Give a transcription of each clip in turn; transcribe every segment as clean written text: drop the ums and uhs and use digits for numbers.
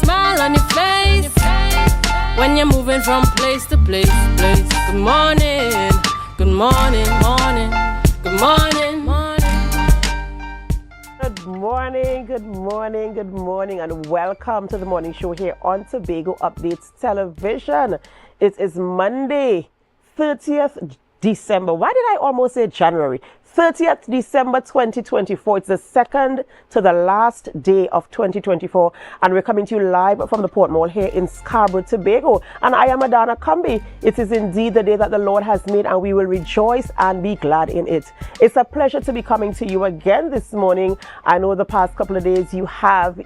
smile on your face when you're moving from place to place. Good morning, good morning, morning, good morning, morning. Good morning, good morning, good morning, and welcome to the morning show here on Tobago Updates Television. It is Monday, 30th December. Why did I almost say January? 30th December 2024. It's the second to the last day of 2024, and we're coming to you live from the Port Mall here in Scarborough, Tobago. And I am Adana Kumbi. It is indeed the day that the Lord has made, and we will rejoice and be glad in it. It's a pleasure to be coming to you again this morning. I know the past couple of days you have,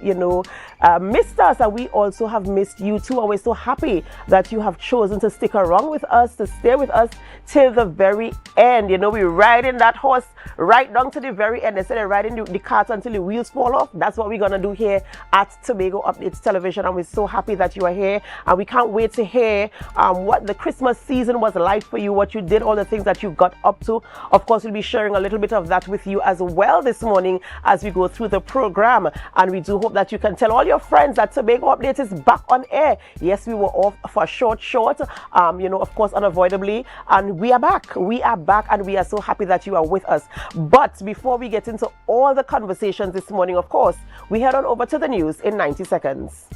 missed us, and we also have missed you too. And we're so happy that you have chosen to stick around with us, to stay with us till the very end. We're riding that horse right down to the very end. Instead of riding the cart until the wheels fall off, that's what we're gonna do here at Tobago Updates Television. And we're so happy that you are here, and we can't wait to hear what the Christmas season was like for you, what you did, all the things that you got up to. Of course, we'll be sharing a little bit of that with you as well this morning as we go through the program. And we do hope that you can tell all your friends that Tobago Updates is back on air. Yes, we were off for a short, of course, unavoidably, and we are back, and we are so happy that you are with us. But before we get into all the conversations this morning, of course, we head on over to the news in 90 seconds.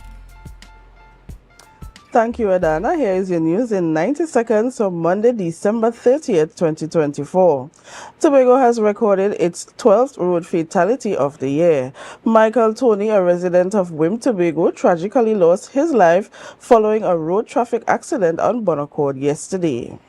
Thank you, Adana. Here is your news in 90 seconds on Monday, December 30th, 2024. Tobago has recorded its 12th road fatality of the year. Michael Tony, a resident of Wim, Tobago, tragically lost his life following a road traffic accident on Bonaccord yesterday.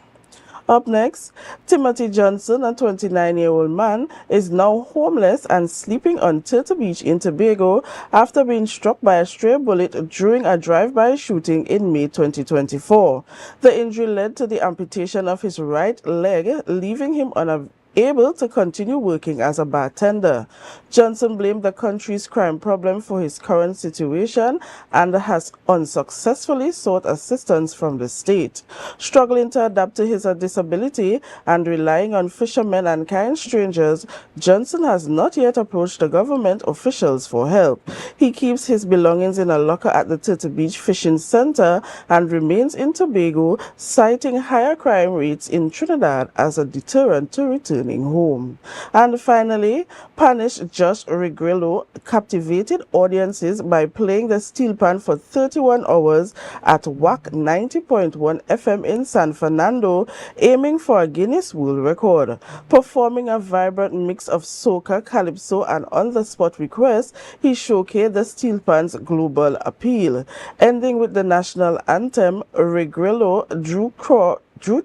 Up next, Timothy Johnson, a 29-year-old man, is now homeless and sleeping on Turtle Beach in Tobago after being struck by a stray bullet during a drive-by shooting in May 2024. The injury led to the amputation of his right leg, leaving him unable to continue working as a bartender. Johnson blamed the country's crime problem for his current situation and has unsuccessfully sought assistance from the state. Struggling to adapt to his disability and relying on fishermen and kind strangers, Johnson has not yet approached the government officials for help. He keeps his belongings in a locker at the Turtle Beach Fishing Center and remains in Tobago, citing higher crime rates in Trinidad as a deterrent to return home. And finally, Spanish Josh Regrillo captivated audiences by playing the steel pan for 31 hours at WAC 90.1 FM in San Fernando, aiming for a Guinness World Record. Performing a vibrant mix of soca, calypso, and on-the-spot requests, he showcased the steel pan's global appeal. Ending with the national anthem, Regrillo drew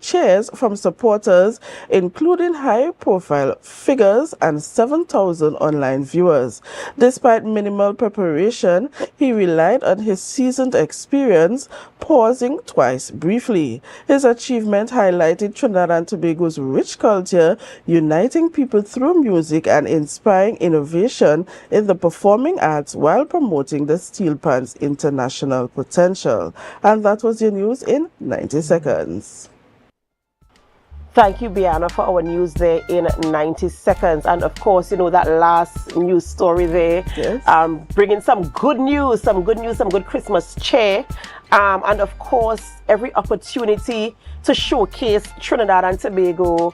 cheers from supporters, including high-profile figures and 7,000 online viewers. Despite minimal preparation, he relied on his seasoned experience, pausing twice briefly. His achievement highlighted Trinidad and Tobago's rich culture, uniting people through music and inspiring innovation in the performing arts while promoting the steel pan's international potential. And that was your news in 90 seconds. Thank you, Biana, for our news there in 90 seconds. And of course, that last news story there, yes, bringing some good news, some good Christmas cheer. And of course, every opportunity to showcase Trinidad and Tobago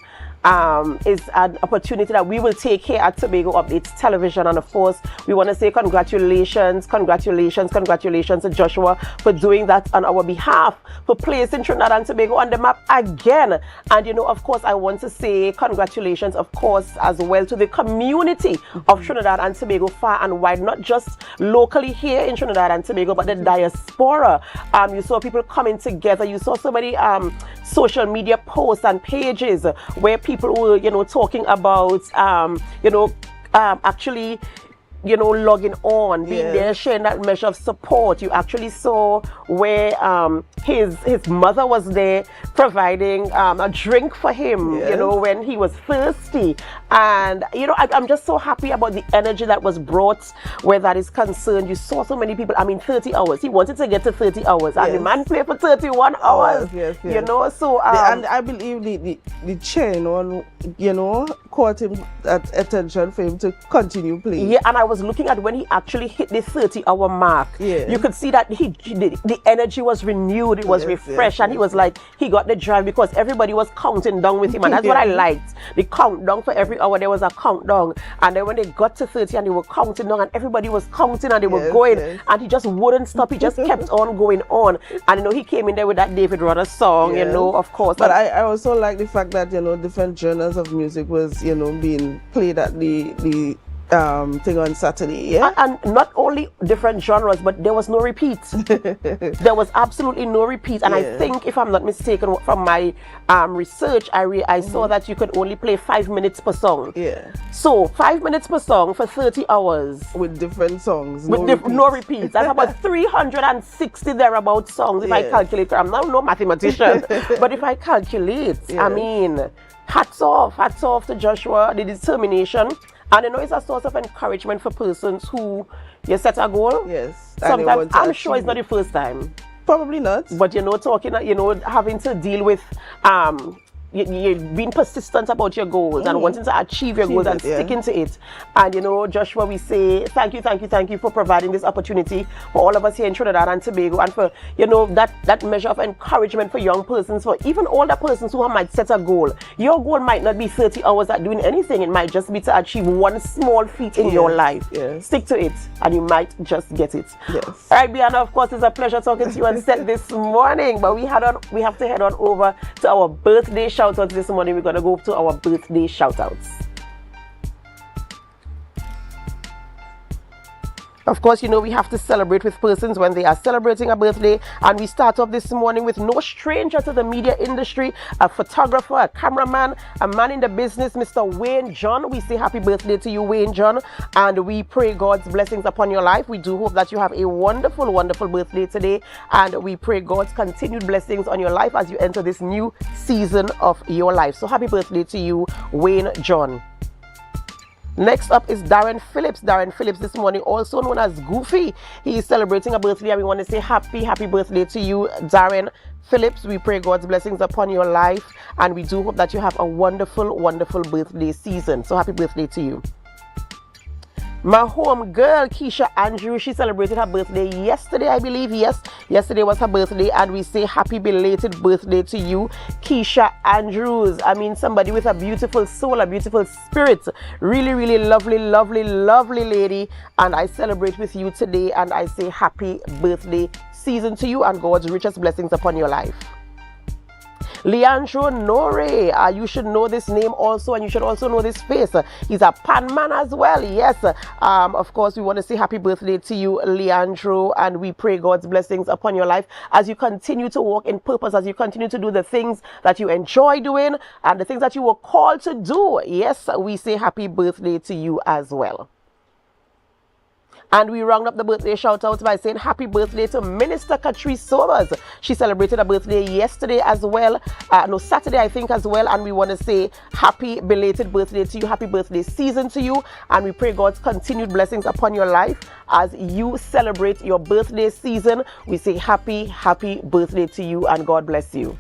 is an opportunity that we will take here at Tobago Updates Television. And of course, we want to say congratulations to Joshua for doing that on our behalf, for placing Trinidad and Tobago on the map again. And of course, I want to say congratulations, of course, as well to the community of Trinidad and Tobago far and wide, not just locally here in Trinidad and Tobago, but the diaspora. You saw people coming together. You saw so many social media posts and pages where people were, talking about, actually, logging on, being there, sharing that measure of support. You actually saw where his mother was there providing a drink for him, when he was thirsty. And, I'm just so happy about the energy that was brought where that is concerned. You saw so many people, 30 hours. He wanted to get to 30 hours. And the man played for 31 hours, so... and I believe the chain on, caught him at attention for him to continue playing. Yeah, and I was was looking at when he actually hit the 30-hour mark. Yeah. You could see that the energy was renewed, it was refreshed, and he was like, he got the drive because everybody was counting down with him, and that's what I liked. The countdown for every hour, there was a countdown, and then when they got to 30 and they were counting down, and everybody was counting and they were going, and he just wouldn't stop. He just kept on going on, and you know, he came in there with that David Rudder song, you know, of course. But I also like the fact that, you know, different genres of music was, you know, being played at the thing on Saturday, yeah. And not only different genres, but there was no repeat. There was absolutely no repeat. And I think, if I'm not mistaken, from my research, I saw that you could only play 5 minutes per song. Yeah. So 5 minutes per song for 30 hours with different songs. No repeats. That's about 360 thereabout songs if I calculate. I'm not no mathematician, but if I calculate, I mean, hats off to Joshua, the determination. And you know, it's a source of encouragement for persons who you set a goal. Yes. Sometimes I'm sure it's not the first time. Probably not. But you know, having to deal with you being persistent about your goals and wanting to achieve your goals and sticking to it. And you know, Joshua, we say thank you for providing this opportunity for all of us here in Trinidad and Tobago, and for, you know, that measure of encouragement for young persons, for even older persons who might set a goal. Your goal might not be 30 hours at doing anything. It might just be to achieve one small feat in your life. Stick to it and you might just get it. All right, Bianna, of course, it's a pleasure talking to you on set this morning, but we have to head on over to our birthday shout-outs this morning. We're going to go to our birthday shout-outs. Of course, you know, we have to celebrate with persons when they are celebrating a birthday, and we start off this morning with no stranger to the media industry, a photographer, a cameraman, a man in the business, Mr. Wayne John. We say happy birthday to you, Wayne John, and we pray God's blessings upon your life. We do hope that you have a wonderful, wonderful birthday today, and we pray God's continued blessings on your life as you enter this new season of your life. So happy birthday to you, Wayne John. Next up is Darren Phillips. Darren Phillips this morning, also known as Goofy. He is celebrating a birthday, and we want to say happy birthday to you, Darren Phillips. We pray God's blessings upon your life, and we do hope that you have a wonderful, wonderful birthday season. So happy birthday to you. My home girl, Keisha Andrews, she celebrated her birthday yesterday, I believe. Yes, yesterday was her birthday, and we say happy belated birthday to you, Keisha Andrews. I mean, somebody with a beautiful soul, a beautiful spirit. Really, really lovely, lovely, lovely lady. And I celebrate with you today, and I say happy birthday season to you, and God's richest blessings upon your life. Leandro Nore, you should know this name also, and you should also know this face. He's a pan man as well. Yes, of course, we want to say happy birthday to you, Leandro, and we pray God's blessings upon your life as you continue to walk in purpose, as you continue to do the things that you enjoy doing and the things that you were called to do. Yes, we say happy birthday to you as well. And we round up the birthday shout-outs by saying happy birthday to Minister Catrice Sobers. She celebrated her birthday yesterday as well. Saturday, I think, as well. And we want to say happy belated birthday to you. Happy birthday season to you. And we pray God's continued blessings upon your life as you celebrate your birthday season. We say happy birthday to you, and God bless you.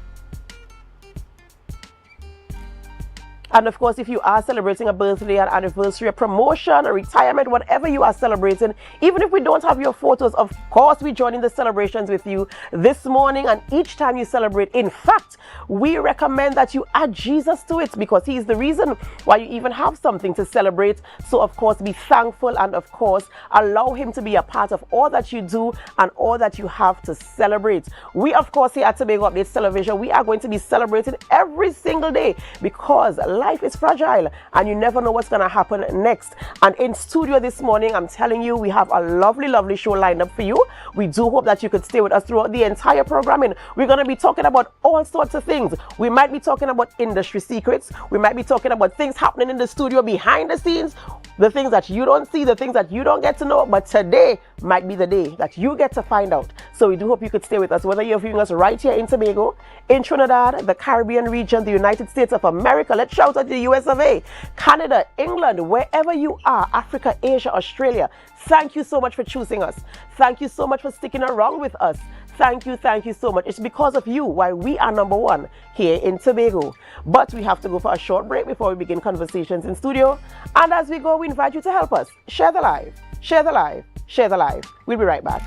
And of course, if you are celebrating a birthday, an anniversary, a promotion, a retirement, whatever you are celebrating, even if we don't have your photos, of course, we join in the celebrations with you this morning. And each time you celebrate, in fact, we recommend that you add Jesus to it, because he is the reason why you even have something to celebrate. So, of course, be thankful, and of course, allow him to be a part of all that you do and all that you have to celebrate. We, of course, here at Tobago Updates Television, we are going to be celebrating every single day, because life is fragile and you never know what's going to happen next. And in studio this morning, I'm telling you, we have a lovely, lovely show lined up for you. We do hope that you could stay with us throughout the entire programming. We're going to be talking about all sorts of things. We might be talking about industry secrets. We might be talking about things happening in the studio behind the scenes, the things that you don't see, the things that you don't get to know. But today might be the day that you get to find out. So we do hope you could stay with us, whether you're viewing us right here in Tobago, in Trinidad, the Caribbean region, the United States of America. Let's shout out to the US of A, Canada, England, wherever you are, Africa, Asia, Australia. Thank you so much for choosing us. Thank you so much for sticking around with us. Thank you so much. It's because of you why we are number one here in Tobago. But we have to go for a short break before we begin conversations in studio. And as we go, we invite you to help us. Share the live, share the live, share the live. We'll be right back.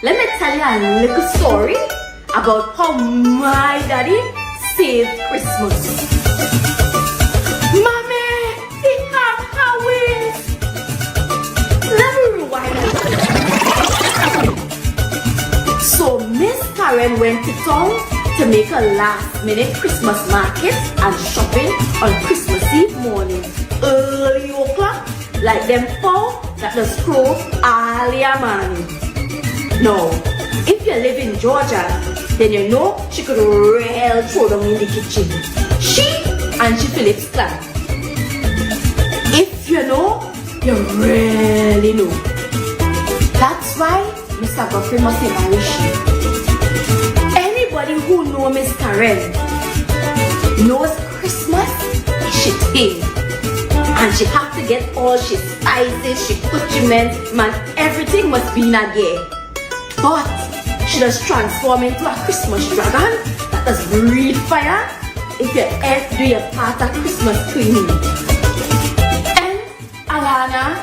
Let me tell you a little story about how my daddy saved Christmas. Mommy, they have Halloween. Let me rewind it. So Miss Karen went to town to make a last-minute Christmas market and shopping on Christmas Eve morning. Early o'clock, like them four that the scroll earlier morning. Now, if you live in Georgia, then you know she could real throw down in the kitchen. She and she Phillips clan. If you know, you really know. That's why Mr. Godfrey must marry she. Anybody who knows Miss Karen knows Christmas is she thing. And she have to get all she spices, she accoutrements, man, everything must be in a gear. But she does transform into a Christmas dragon that does breathe fire if you ever do your part of Christmas cleaning. And Alana,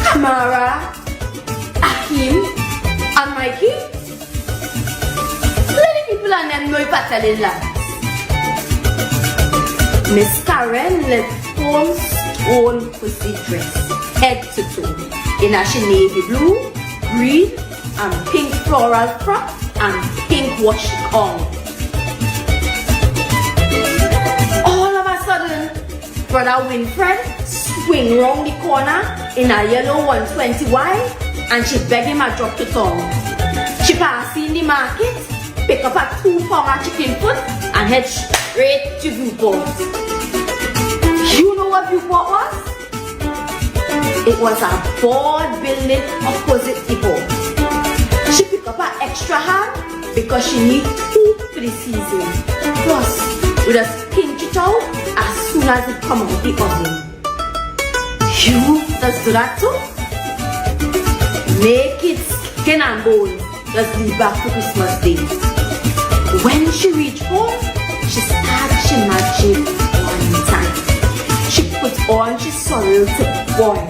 Kamara, Akim, and Mikey, let the people on them know if I tell you that. Miss Karen left home stone pussy dress, head to toe, in a navy blue, green, and pink floral frock and pink wash on. All of a sudden, Brother Winfred swing round the corner in a yellow 120Y and she beg him a drop to town. She pass in the market, pick up a 2-pound chicken foot and head straight to Viewport. You know what Viewport was? It was a board building opposite the port. She picked up an extra hand because she needs 2 for the season. Plus, we just pinch it out as soon as it comes out the oven. You just do that too? Make it skin and bone. Just leave back for Christmas Day. When she reached home, she started she magic one time. She put on she sorrel to boil,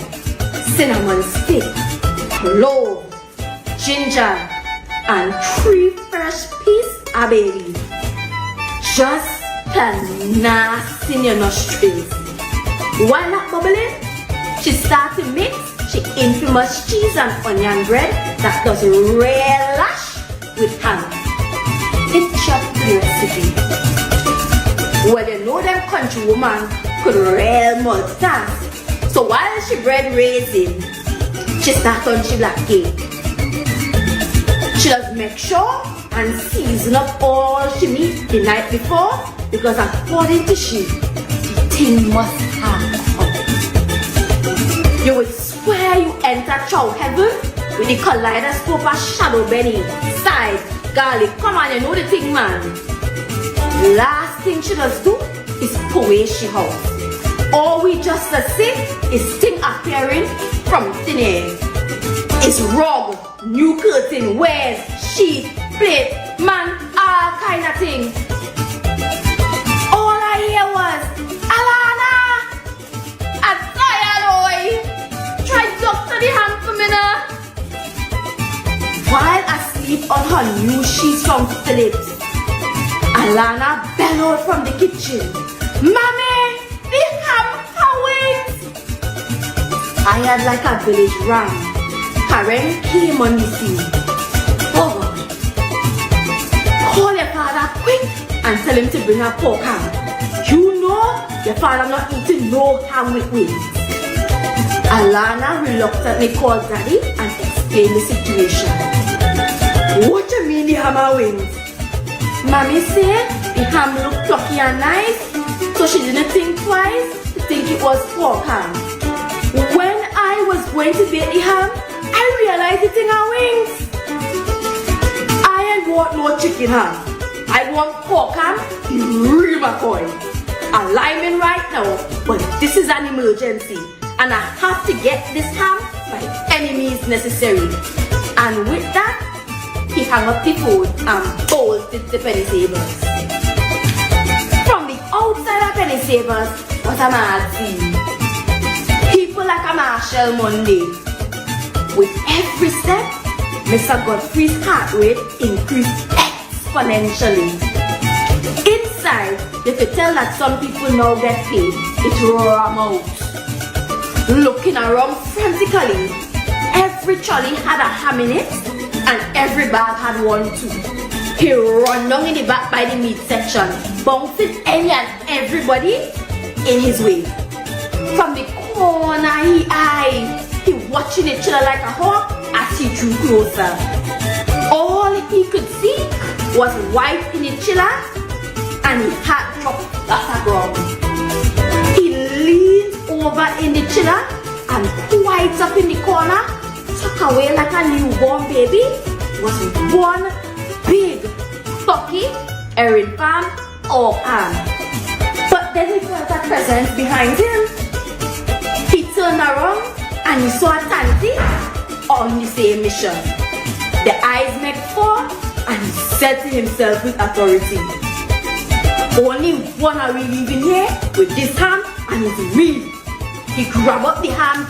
cinnamon stick, clove, ginger, and 3 fresh pieces of bay leaf. Just nasty in your nostrils. While that bubbling, she started to mix she infamous cheese and onion bread that does relish with ham. Picture the recipe. Well, you know them country woman could real multitask. So while she bread raising, she started on she black cake. She does make sure and season up all she meat the night before because according to she, the thing must have come. You would swear you enter chow heaven with the kaleidoscope of shadow benny, side, garlic. Come on, you know the thing, man. Last thing she does do is pour away she house. All we just see is thing appearing from thin air. It's rug, new curtain, wares, sheet, plate, man, all kind of thing. All I hear was, Alana, I'm tired, oi. Try doctor the hand for me now. While asleep on her new sheets from Phillips, Alana bellowed from the kitchen, Mommy, the ham wings. I had like a village ram. Karen came on the scene. Oh God. Call your father quick and tell him to bring a pork ham. You know your father not eating no ham with wings. Alana reluctantly called Daddy and explained the situation. What you mean the ham and wings? Mommy said the ham looked plucky and nice, so she didn't think twice to think it was pork ham. When I was going to bake the ham, I realized it's in her wings. I ain't want no chicken ham. I want pork ham, the real McCoy. I'm lining right now, but this is an emergency, and I have to get this ham by any means necessary. And with that, he hung up the phone and bolted the penny savers. From the outside of penny savers was a mad scene. People like a Marshall Monday. With every step, Mr. Godfrey's heart rate increased exponentially. Inside, you could tell that some people now get paid. It ran out. Looking around frantically, every trolley had a ham in it, and every bag had one too. He ran down in the back by the meat section, bouncing any and everybody in his way. From the corner he eyed, he watching each other like a hawk as he drew closer. All he could see was white in the chiller, and his heart dropped at the ground. He leaned over in the chiller, and quite up in the corner, tucked away like a newborn baby, was one big, stocky erin farm or ham. But then he felt a presence behind him. He turned around and he saw a Tanti on the same mission. The eyes met four, and he said to himself with authority, only one are we leaving here with this ham, and it's me. He grabbed up the ham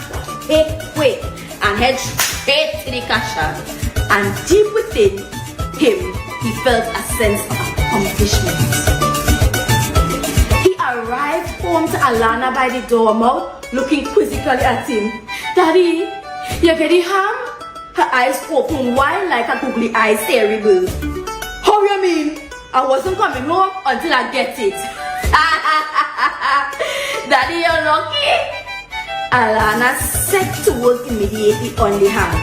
quick and head straight to the cashier. And deep within him, he felt a sense of accomplishment. He arrived home to Alana by the door mouth, looking quizzically at him. Daddy, you get the ham? Her eyes open wide like a googly eyed fairy bird. How you mean? I wasn't coming home until I get it. Daddy, you're lucky. Alana set to work immediately on the ham.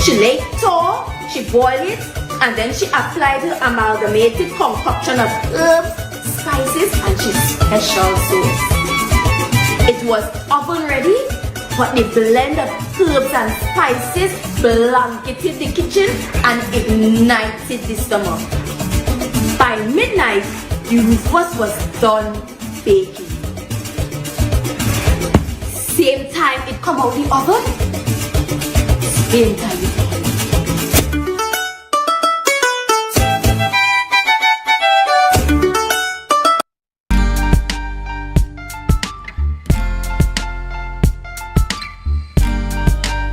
She laid it all, she boiled it, and then she applied her amalgamated concoction of herbs, spices, and she special sauce. It was oven ready, but the blend of herbs and spices blanketed the kitchen and ignited the stomach. By midnight, the Rufus was done baking. Same time it come out the oven, same time it come.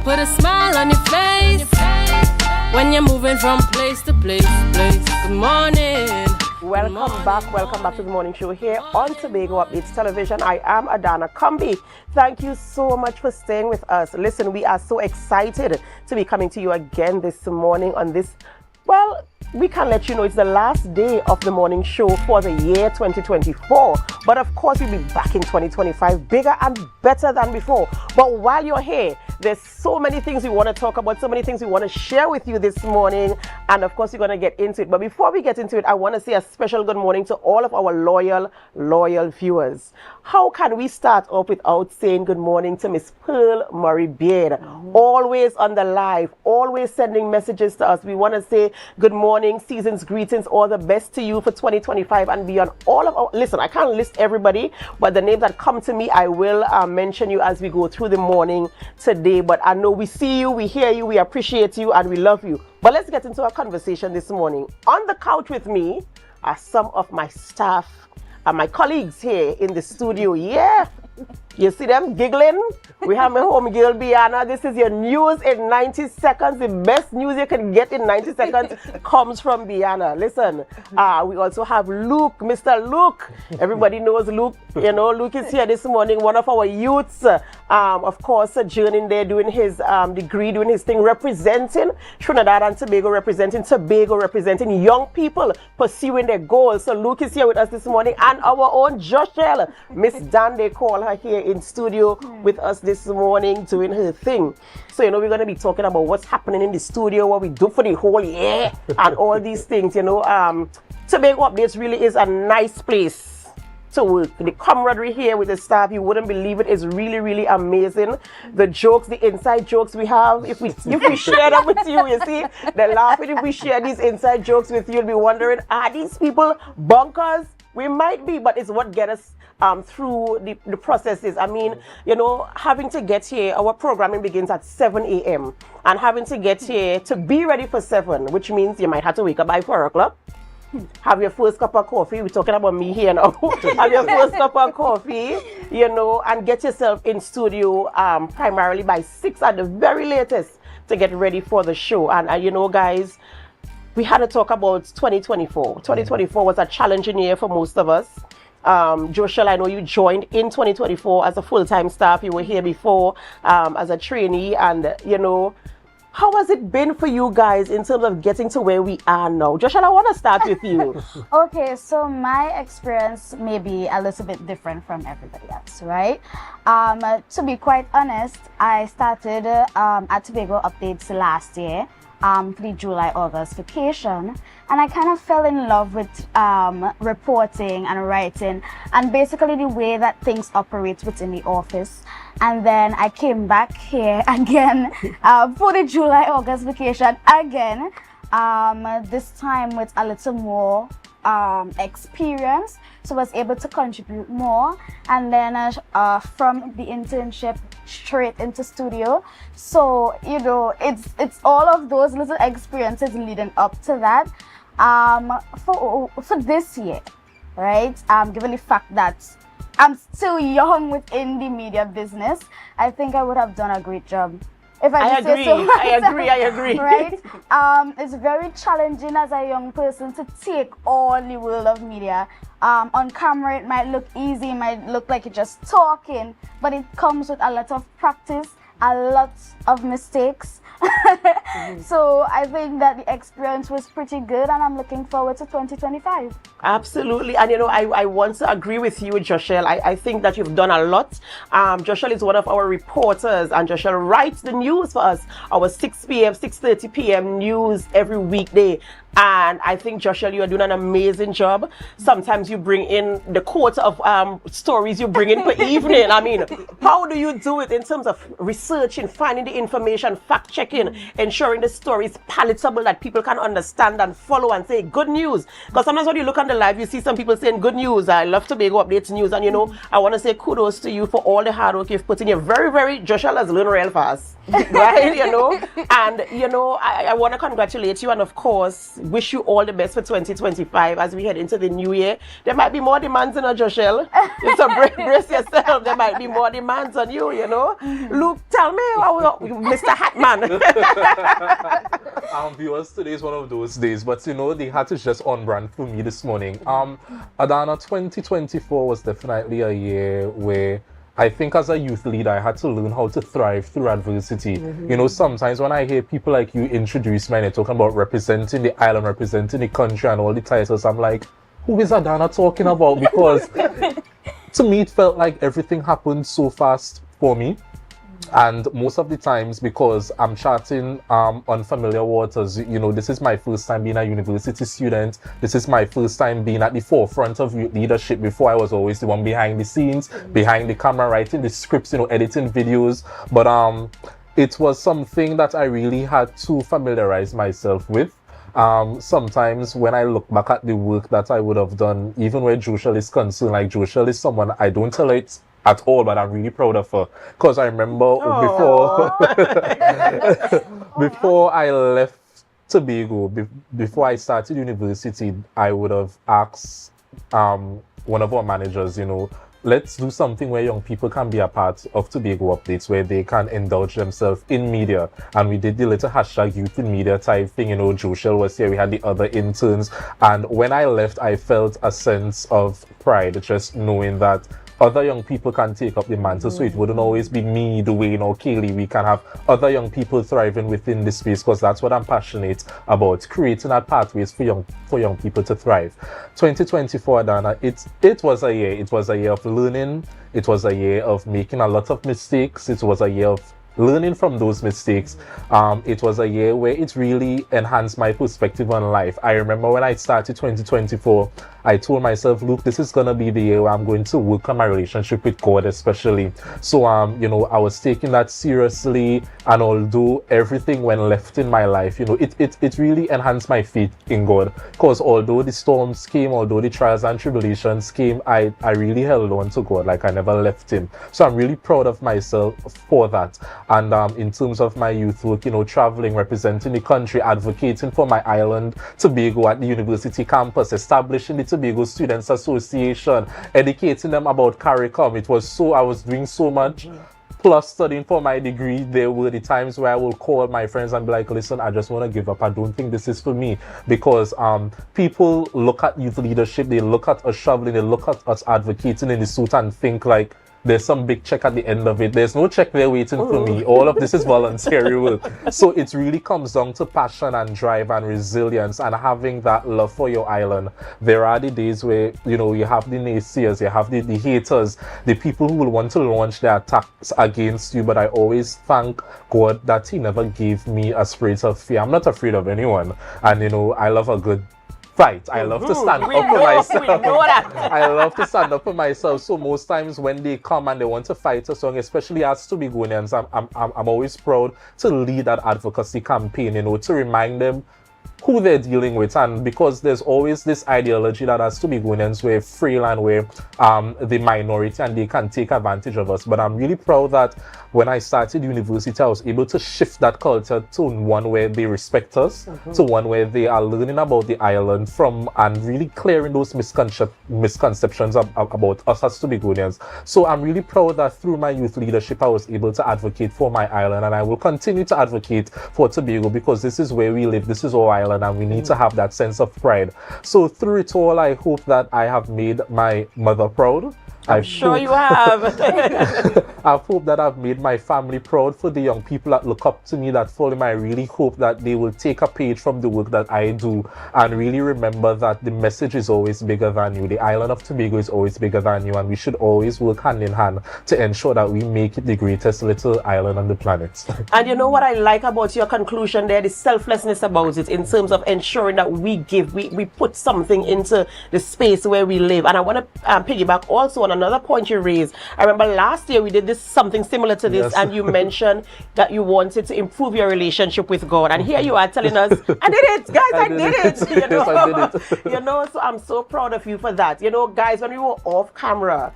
Put a smile on your face when you're moving from place to place. Good morning. Welcome back to the morning show here on Tobago Updates Television. I am Adana Kumbi. Thank you so much for staying with us. Listen, we are so excited to be coming to you again this morning on this, well, we can let you know it's the last day of the morning show for the year 2024. But of course, we'll be back in 2025, bigger and better than before. But while you're here, there's so many things we want to talk about, so many things we want to share with you this morning. And of course, we're going to get into it. But before we get into it, I want to say a special good morning to all of our loyal viewers. How can we start off without saying good morning to Miss Pearl Murray Beard? Always on the live, always sending messages to us. We want to say good morning, season's greetings, all the best to you for 2025 and beyond. All of our, listen, I can't list everybody, but the names that come to me, I will mention you as we go through the morning today. But I know we see you, we hear you, we appreciate you, and we love you. But let's get into our conversation this morning. On the couch with me are some of my staff and my colleagues here in the studio. Yeah, you see them giggling? We have my home girl, Biana. This is your news in 90 seconds. The best news you can get in 90 seconds comes from Biana. Listen, we also have Luke, Mr. Luke. Everybody knows Luke. You know, Luke is here this morning, one of our youths, of course, journeying there, doing his degree, doing his thing, representing Trinidad and Tobago, representing young people pursuing their goals. So Luke is here with us this morning, and our own Joshelle, Miss Dan, they call her, here in studio with us this morning doing her thing. So, you know, we're going to be talking about what's happening in the studio, what we do for the whole year, and all these things, you know. Tobago Updates really is a nice place to work. The camaraderie here with the staff, you wouldn't believe it, is really, really amazing. The jokes, the inside jokes we have, if we share them with you, you see, they're laughing. If we share these inside jokes with you, you'll be wondering, are these people bonkers? We might be, but it's what gets us through the processes. I mean, you know, having to get here, our programming begins at 7 a.m. and having to get here to be ready for 7, which means you might have to wake up by 4 o'clock. Have your first cup of coffee. We're talking about me here now. Have your first cup of coffee, you know, and get yourself in studio primarily by 6 at the very latest to get ready for the show. And you know, guys, we had to talk about 2024. 2024 was a challenging year for most of us. Joshua, I know you joined in 2024 as a full-time staff. You were here before as a trainee, and you know, how has it been for you guys in terms of getting to where we are now? Joshua, I want to start with you. Okay, so my experience may be a little bit different from everybody else, right? To be quite honest, I started at Tobago Updates last year. For the July-August vacation, and I kind of fell in love with reporting and writing and basically the way that things operate within the office. And then I came back here again for the July-August vacation again, this time with a little more experience, so I was able to contribute more, and then from the internship straight into studio. So you know, it's all of those little experiences leading up to that. For this year, right, given the fact that I'm still young within the media business, I think I would have done a great job. If I agree, say so I agree. Right? It's very challenging as a young person to take all the world of media. On camera, it might look easy, it might look like you're just talking, but it comes with a lot of practice, a lot of mistakes. So I think that the experience was pretty good, and I'm looking forward to 2025. Absolutely. And you know, I want to agree with you, Joshua. I think that you've done a lot. Joshua is one of our reporters, and Joshua writes the news for us, our 6 p.m., 6:30 p.m. news every weekday. And I think, Joshua, you are doing an amazing job. Sometimes you bring in the quota of stories you bring in per evening. I mean, how do you do it in terms of researching, finding the information, fact-checking, ensuring the story is palatable that people can understand and follow and say good news? Because sometimes when you look on the live, you see some people saying good news. I love Tobago Updates news. And, you know, I want to say kudos to you for all the hard work you've put in. You're very, Joshua has learned real fast. Right, you know, and you know, I want to congratulate you, and of course wish you all the best for 2025 as we head into the new year. There might be more demands on Joshua. So brace yourself. There might be more demands on you, you know. Luke, tell me, Mr. Hatman. Viewers, today is one of those days, but you know, the hat is just on brand for me this morning. Adana, 2024 was definitely a year where I think as a youth leader, I had to learn how to thrive through adversity. You know, sometimes when I hear people like you introduce me and they're talking about representing the island, representing the country and all the titles, I'm like, who is Adana talking about? Because to me, it felt like everything happened so fast for me. And most of the times, because I'm charting unfamiliar waters, you know, this is my first time being a university student. This is my first time being at the forefront of leadership. Before, I was always the one behind the scenes, behind the camera, writing the scripts, you know, editing videos. But it was something that I really had to familiarize myself with. Sometimes when I look back at the work that I would have done, even where Joshua is concerned, like Joshua is someone I don't tell it at all, but I'm really proud of her. Because I remember before I left Tobago, before I started university, I would have asked one of our managers, you know, let's do something where young people can be a part of Tobago Updates, where they can indulge themselves in media. And we did the little hashtag youth in media type thing, you know, Joshua was here, we had the other interns. And when I left, I felt a sense of pride, just knowing that other young people can take up the mantle, so it wouldn't always be me, Dwayne, or Kaylee. We can have other young people thriving within this space, because that's what I'm passionate about, creating that pathways for young people to thrive. 2024, Dana, it was a year. It was a year of learning. It was a year of making a lot of mistakes. It was a year of learning from those mistakes. It was a year where it really enhanced my perspective on life. I remember when I started 2024, I told myself, look, this is going to be the year where I'm going to work on my relationship with God, especially. So, you know, I was taking that seriously, and although everything went left in my life, you know, it really enhanced my faith in God. Because although the storms came, although the trials and tribulations came, I really held on to God, like I never left him. So I'm really proud of myself for that. And in terms of my youth work, you know, traveling, representing the country, advocating for my island, Tobago, at the university campus, establishing the Tobago Students Association, educating them about CARICOM. I was doing so much. Plus studying for my degree, there were the times where I will call my friends and be like, listen, I just want to give up. I don't think this is for me. Because people look at youth leadership, they look at us traveling, they look at us advocating in the suit and think like, there's some big check at the end of it. There's no check there waiting for me. All of this is voluntary work. So it really comes down to passion and drive and resilience and having that love for your island. There are the days where, you know, you have the naysayers, you have the haters, the people who will want to launch their attacks against you. But I always thank God that he never gave me a spirit of fear. I'm not afraid of anyone. And, you know, I love a good fight. I love to stand up for myself. I love to stand up for myself. So most times when they come and they want to fight a song, especially as Tobagonians, I'm always proud to lead that advocacy campaign, you know, to remind them who they're dealing with. And because there's always this ideology that as Tobagonians we're frail and we're the minority and they can take advantage of us. But I'm really proud that when I started university, I was able to shift that culture to one where they respect us, to one where they are learning about the island from and really clearing those misconceptions about us as Tobagonians. So I'm really proud that through my youth leadership, I was able to advocate for my island, and I will continue to advocate for Tobago because this is where we live, this is our island, and we need to have that sense of pride. So through it all, I hope that I have made my mother proud. I'm sure you have. I hope that I've made my family proud. For the young people that look up to me, that follow me, I really hope that they will take a page from the work that I do and really remember that the message is always bigger than you. The island of Tobago is always bigger than you, and we should always work hand in hand to ensure that we make it the greatest little island on the planet. And you know what I like about your conclusion there, the selflessness about it in terms of ensuring that we give, we put something into the space where we live. And I want to piggyback also on another point you raised. I remember last year we did something similar to this, and you mentioned that you wanted to improve your relationship with God, and here you are telling us, I did it, guys, I did it. You know? Yes, I did it. You know, so I'm so proud of you for that. You know, guys, when we were off camera,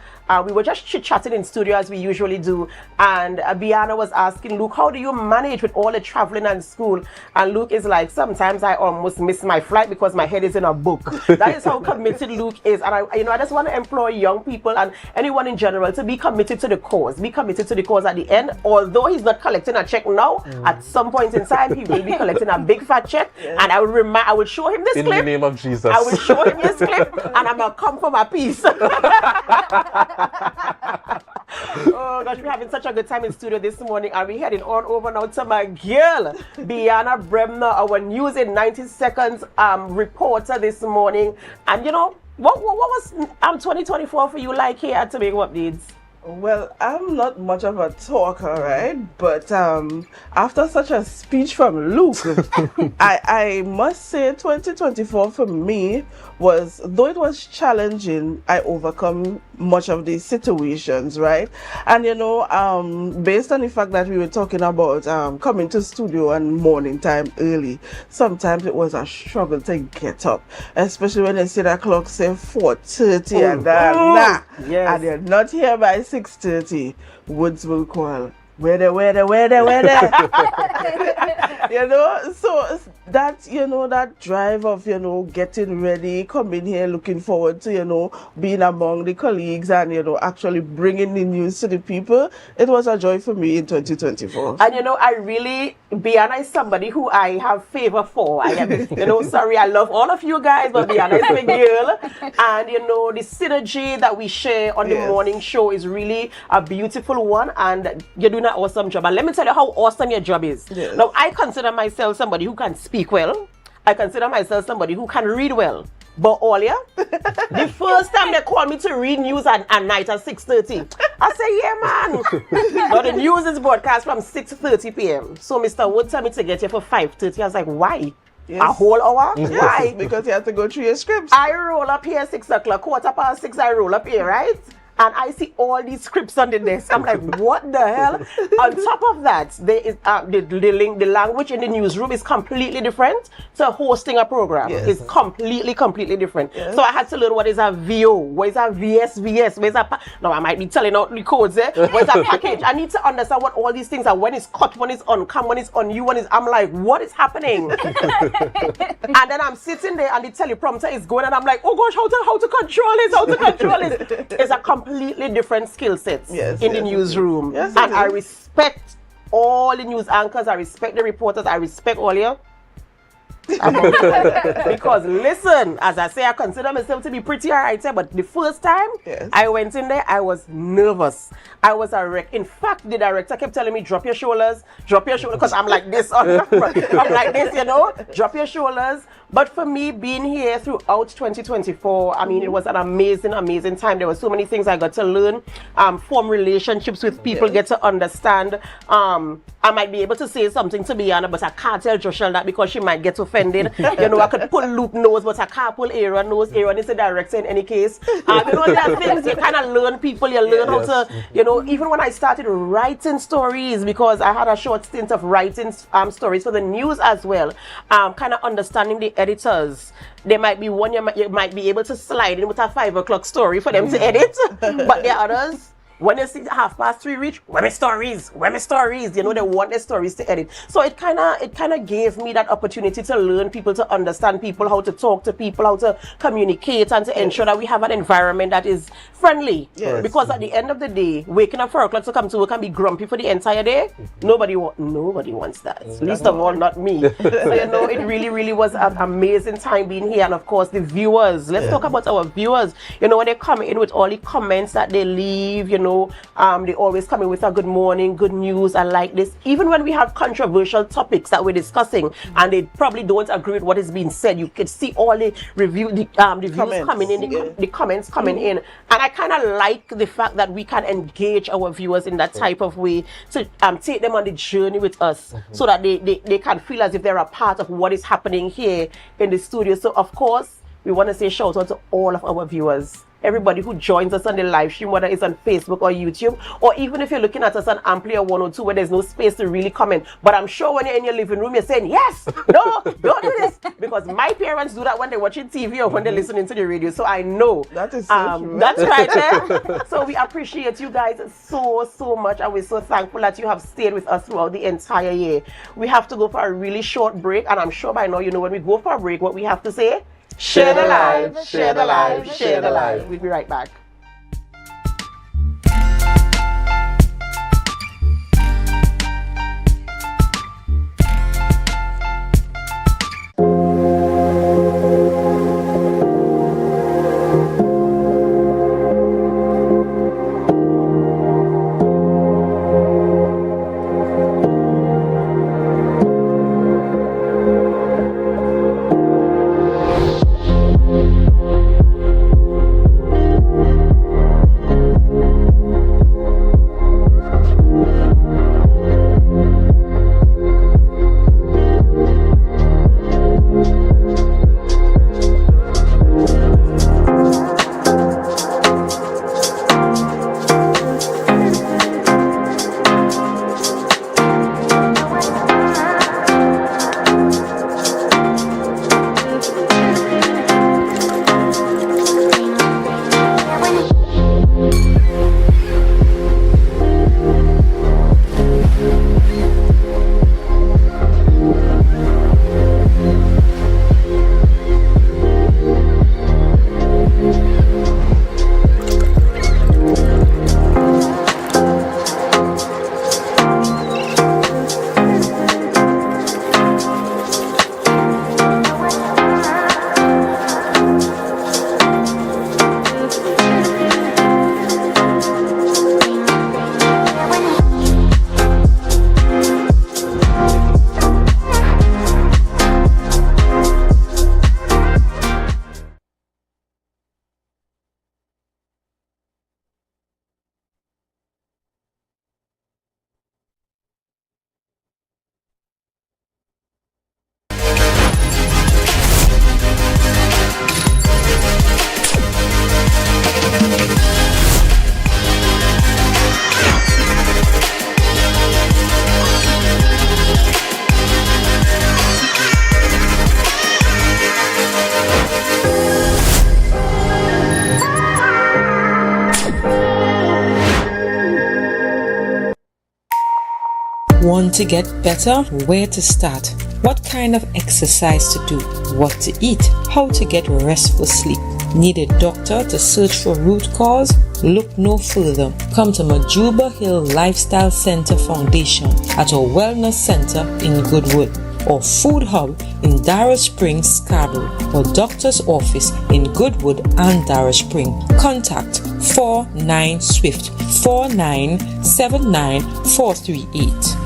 we were just chit-chatting in studio as we usually do, and Biana was asking Luke, how do you manage with all the traveling and school? And Luke is like, sometimes I almost miss my flight because my head is in a book. That is how committed Luke is. And I just want to employ young people and anyone in general to be committed to the cause. Be committed to the cause at the end. Although he's not collecting a check now, at some point in time he will be collecting a big fat check. And I will show him this clip. In the name of Jesus. I will show him this clip, and I'm gonna come for my piece. Oh gosh, we're having such a good time in studio this morning, and we're heading on over now to my girl, Biana Bremner, our News in 90 Seconds reporter this morning. And you know, what was 2024 for you like here at Tobago Updates? Well, I'm not much of a talker, right? But after such a speech from Luke, I must say 2024 for me was, though it was challenging, I overcome much of these situations, right? And you know, based on the fact that we were talking about coming to studio and morning time early, sometimes it was a struggle to get up, especially when they see that clock say 4:30 and and you're not here by 6:30, Woods will call, where you know, so that, you know, that drive of, you know, getting ready, coming here, looking forward to, you know, being among the colleagues and, you know, actually bringing the news to the people, it was a joy for me in 2024. And, you know, Biana is somebody who I have favor for. I am, you know, sorry, I love all of you guys, but Biana is my girl. And, you know, the synergy that we share on the morning show is really a beautiful one, and you're doing an awesome job. And let me tell you how awesome your job is. Now, I consider myself somebody who can speak well. I consider myself somebody who can read well. But Olia, the first time they called me to read news at night at 6:30, I said, yeah, man. Now the news is broadcast from 6:30 p.m. So Mr. Wood told me to get here for 5:30. I was like, why? Yes. A whole hour? Yes, Why? because you have to go through your scripts. I roll up here 6 o'clock, 6:15, I roll up here, right? And I see all these scripts on the desk. I'm like, what the hell? On top of that, there is the language in the newsroom is completely different to hosting a program. Yes. It's completely different. Yes. So I had to learn what is a VO, what is a VSVS, what is a now I might be telling out the codes there. What is a package? I need to understand what all these things are. When it's cut, when it's on cam, when it's on you, when it's I'm like, what is happening? And then I'm sitting there and the teleprompter is going and I'm like, oh gosh, how to control this, how to control this. It's a completely different skill sets in the newsroom. Yes, and I respect all the news anchors, I respect the reporters, I respect all you. Because listen, as I say, I consider myself to be pretty alright, but the first time I went in there, I was nervous. I was a wreck. In fact, the director kept telling me, drop your shoulders, because I'm like this on camera. I'm like this, you know, drop your shoulders. But for me, being here throughout 2024, I mean, it was an amazing time. There were so many things I got to learn, form relationships with people, get to understand. I might be able to say something to Bianna, but I can't tell Joshua that because she might get offended. You know, I could pull Luke nose, but I can't pull Aaron nose. Aaron is a director in any case. You know, there are things you kind of learn people. You learn how to, you know, even when I started writing stories, because I had a short stint of writing stories for the news as well, kind of understanding the editors. There might be one you might be able to slide in with a 5 o'clock story for them to edit, but there are others. When you see 3:30 reach, where my stories? You know, they want their stories to edit. So it kind of gave me that opportunity to learn people, to understand people, how to talk to people, how to communicate, and to ensure that we have an environment that is friendly. Yes. Because at the end of the day, waking up 4 o'clock to come to work and be grumpy for the entire day, nobody wants that. Least of all, not me. So you know, it really was an amazing time being here. And of course, the viewers. Let's talk about our viewers. You know, when they come in with all the comments that they leave, you know, they always come in with a good morning, good news, I like this. Even when we have controversial topics that we're discussing and they probably don't agree with what is being said, you could see all the views coming in, the comments coming in. And I kind of like the fact that we can engage our viewers in that type of way, to take them on the journey with us, so that they can feel as if they're a part of what is happening here in the studio. So of course, we want to say shout out to all of our viewers. Everybody who joins us on the live stream, whether it's on Facebook or YouTube, or even if you're looking at us on Amplia 102 where there's no space to really comment. But I'm sure when you're in your living room, you're saying, yes, no, don't do this. Because my parents do that when they're watching TV or when they're listening to the radio. So I know. That is so true. That's right there. So we appreciate you guys so much. And we're so thankful that you have stayed with us throughout the entire year. We have to go for a really short break. And I'm sure by now, you know, when we go for a break, what we have to say? Share the live, share the live, share the live. We'll be right back. Want to get better? Where to start? What kind of exercise to do? What to eat? How to get restful sleep? Need a doctor to search for root cause? Look no further. Come to Majuba Hill Lifestyle Center Foundation at our Wellness Center in Goodwood, or Food Hub in Darrow Springs, Scarborough, or Doctor's Office in Goodwood and Darrow Springs. Contact 49 Swift 4979 438.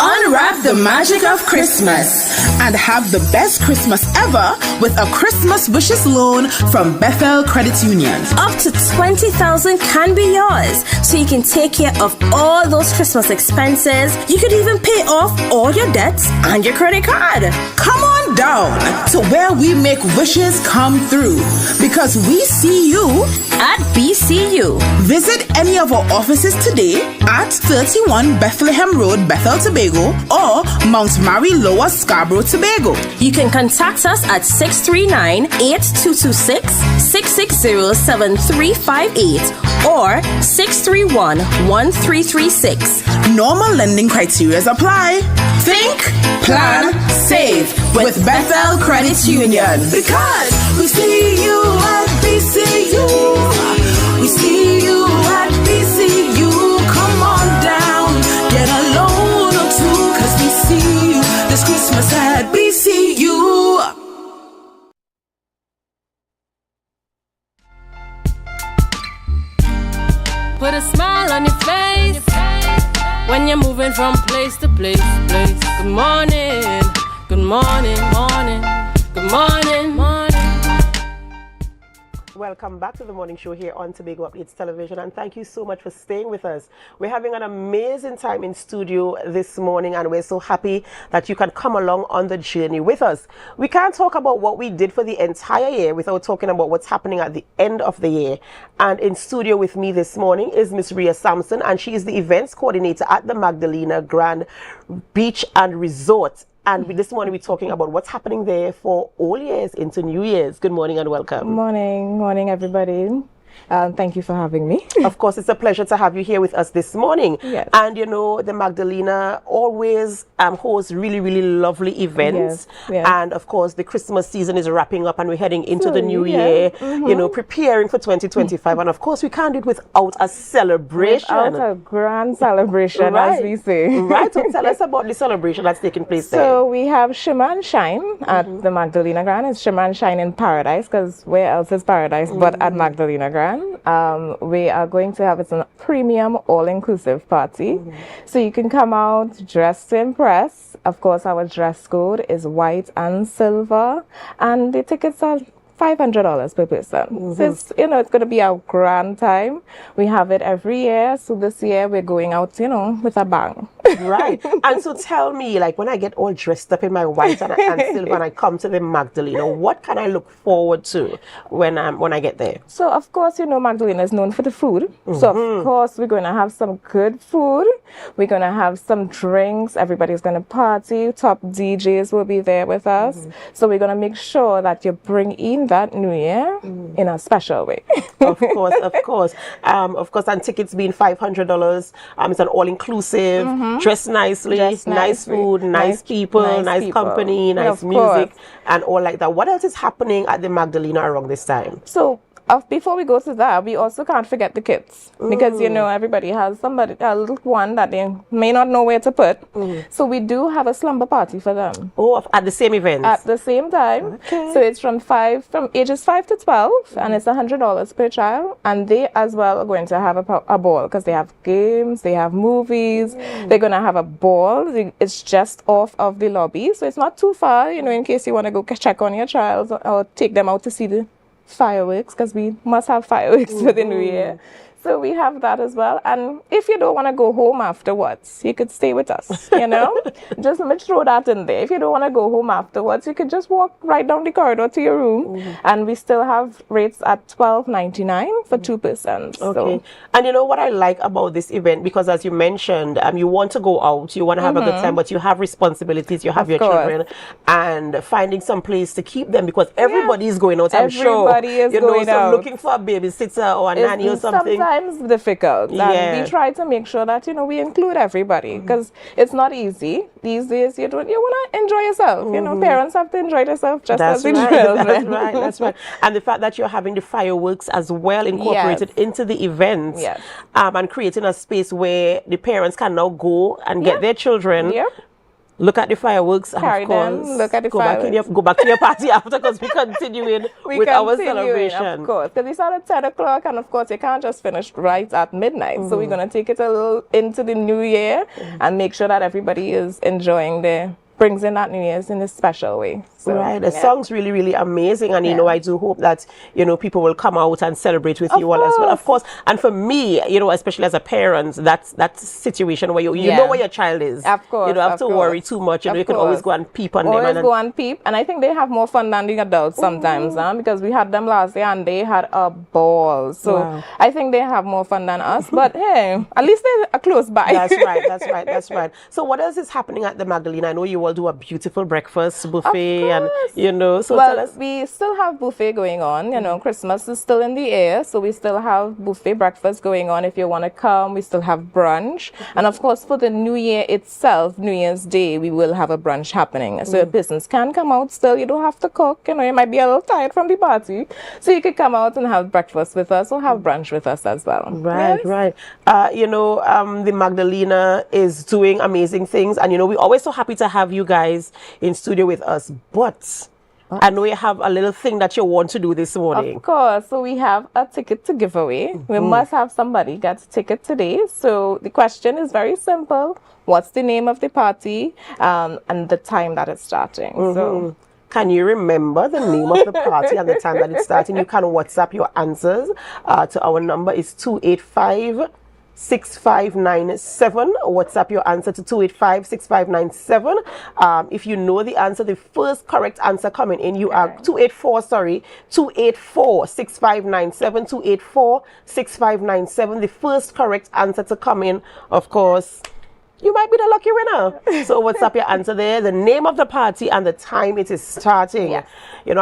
Unwrap the magic of Christmas and have the best Christmas ever with a Christmas Wishes loan from Bethel Credit Union. Up to 20,000 can be yours, so you can take care of all those Christmas expenses. You could even pay off all your debts and your credit card. Come on down to where we make wishes come through, because we see you at BCU. Visit any of our offices today at 31 Bethlehem Road, Bethel, Tobago, or Mount Mary, Lower Scarborough, Tobago. You can contact us at 639-8226-660-7358 or 631-1336. Normal lending criteria apply. Think, plan, save with Bethel Credit Union. Because we see you at BCU. We see you at BCU. Come on down, get a loan or two, cause we see you this Christmas at BCU. Put a smile on your face when you're moving from place to place. Good morning, good morning, morning, good morning, morning. Welcome back to the morning show here on Tobago Updates Television, and thank you so much for staying with us. We're having an amazing time in studio this morning, and we're so happy that you can come along on the journey with us. We can't talk about what we did for the entire year without talking about what's happening at the end of the year. And in studio with me this morning is Miss Ria Sampson, and she is the events coordinator at the Magdalena Grand Beach and Resort. And this morning we're talking about what's happening there for all years into New Year's. Good morning and welcome. Morning everybody. Thank you for having me. Of course, it's a pleasure to have you here with us this morning. Yes. And you know, the Magdalena always hosts really lovely events. Yes. And of course, the Christmas season is wrapping up and we're heading into the new year, you know, preparing for 2025. And of course, we can't do it without a celebration. Without a grand celebration, right. As we say. Right. So tell us about the celebration that's taking place there. So we have Shimmer and Shine at the Magdalena Grand. It's Shimmer and Shine in Paradise, because where else is Paradise but at Magdalena Grand. We are going to have a premium all-inclusive party. So you can come out dressed to impress. Of course, our dress code is white and silver, and the tickets are $500 per person. So it's, you know, it's going to be a grand time. We have it every year. So this year we're going out, you know, with a bang. Right. And so tell me, like, when I get all dressed up in my white and silver and I come to the Magdalena, what can I look forward to when I get there? So of course, you know, Magdalena is known for the food. So of course we're going to have some good food. We're going to have some drinks. Everybody's going to party. Top DJs will be there with us. So we're going to make sure that you bring in that new year in a special way. Of course. Of course, and tickets being $500. It's an all-inclusive, dress nicely, nice food, nice people, nice company, nice music, and all like that. What else is happening at the Magdalena around this time? So before we go to that, we also can't forget the kids, because you know, everybody has somebody, a little one that they may not know where to put. So we do have a slumber party for them. Oh, at the same event? At the same time. Okay. So it's from ages 5 to 12, and it's $100 per child. And they as well are going to have a ball, because they have games, they have movies. They're going to have a ball. It's just off of the lobby, so it's not too far, you know, in case you want to go check on your child or take them out to see the fireworks, because we must have fireworks for the new year. So we have that as well. And if you don't want to go home afterwards, you could stay with us, you know. Just let me throw that in there. If you don't want to go home afterwards, you could just walk right down the corridor to your room. And we still have rates at $12.99 for 2 persons. Okay. So. And you know what I like about this event, because as you mentioned, you want to go out, you want to have a good time, but you have responsibilities, you have your children, and finding some place to keep them, because everybody is going out, I'm sure. Everybody is you know, going so out. looking for a babysitter or a nanny or something. sometimes difficult. And we try to make sure that, we include everybody because it's not easy. These days, you want to enjoy yourself. Parents have to enjoy themselves just as the children. That's right. And the fact that you're having the fireworks as well incorporated into the event, and creating a space where the parents can now go and get their children. Look at the fireworks, and of course, look at the fireworks. Go back to your party after, because we're continuing with our celebration. Of course, because we start at 10 o'clock, and of course, you can't just finish right at midnight. So we're going to take it a little into the new year and make sure that everybody is enjoying brings in that New Year's in a special way. So, the song's really, really amazing, and I do hope that people will come out and celebrate with you all as well, of course. And for me, especially as a parent, that's situation where you know where your child is. Of course, you don't have to worry too much. You can always go and peep on them. Always go and peep, and I think they have more fun than the adults sometimes, because we had them last year and they had a ball. So I think they have more fun than us. But hey, at least they're close by. That's right. So what else is happening at the Magdalena? I know you all do a beautiful breakfast buffet. And so tell us. We still have buffet going on. Christmas is still in the air, so we still have buffet breakfast going on. If you want to come, we still have brunch, and of course for the New Year itself, New Year's Day, we will have a brunch happening. So your business can come out still. You don't have to cook. You might be a little tired from the party, so you could come out and have breakfast with us or have brunch with us as well. Right. The Magdalena is doing amazing things, and we're always so happy to have you guys in studio with us. But I know you have a little thing that you want to do this morning. Of course. So we have a ticket to give away. We must have somebody get a ticket today. So the question is very simple. What's the name of the party and the time that it's starting? So can you remember the name of the party and the time that it's starting? You can WhatsApp your answers to our number is 285-6597. WhatsApp your answer to 285-6597. If you know the answer, the first correct answer coming in, you are 284-6597, 284-6597. The first correct answer to come in, of course, you might be the lucky winner. So WhatsApp your answer there, the name of the party and the time it is starting. I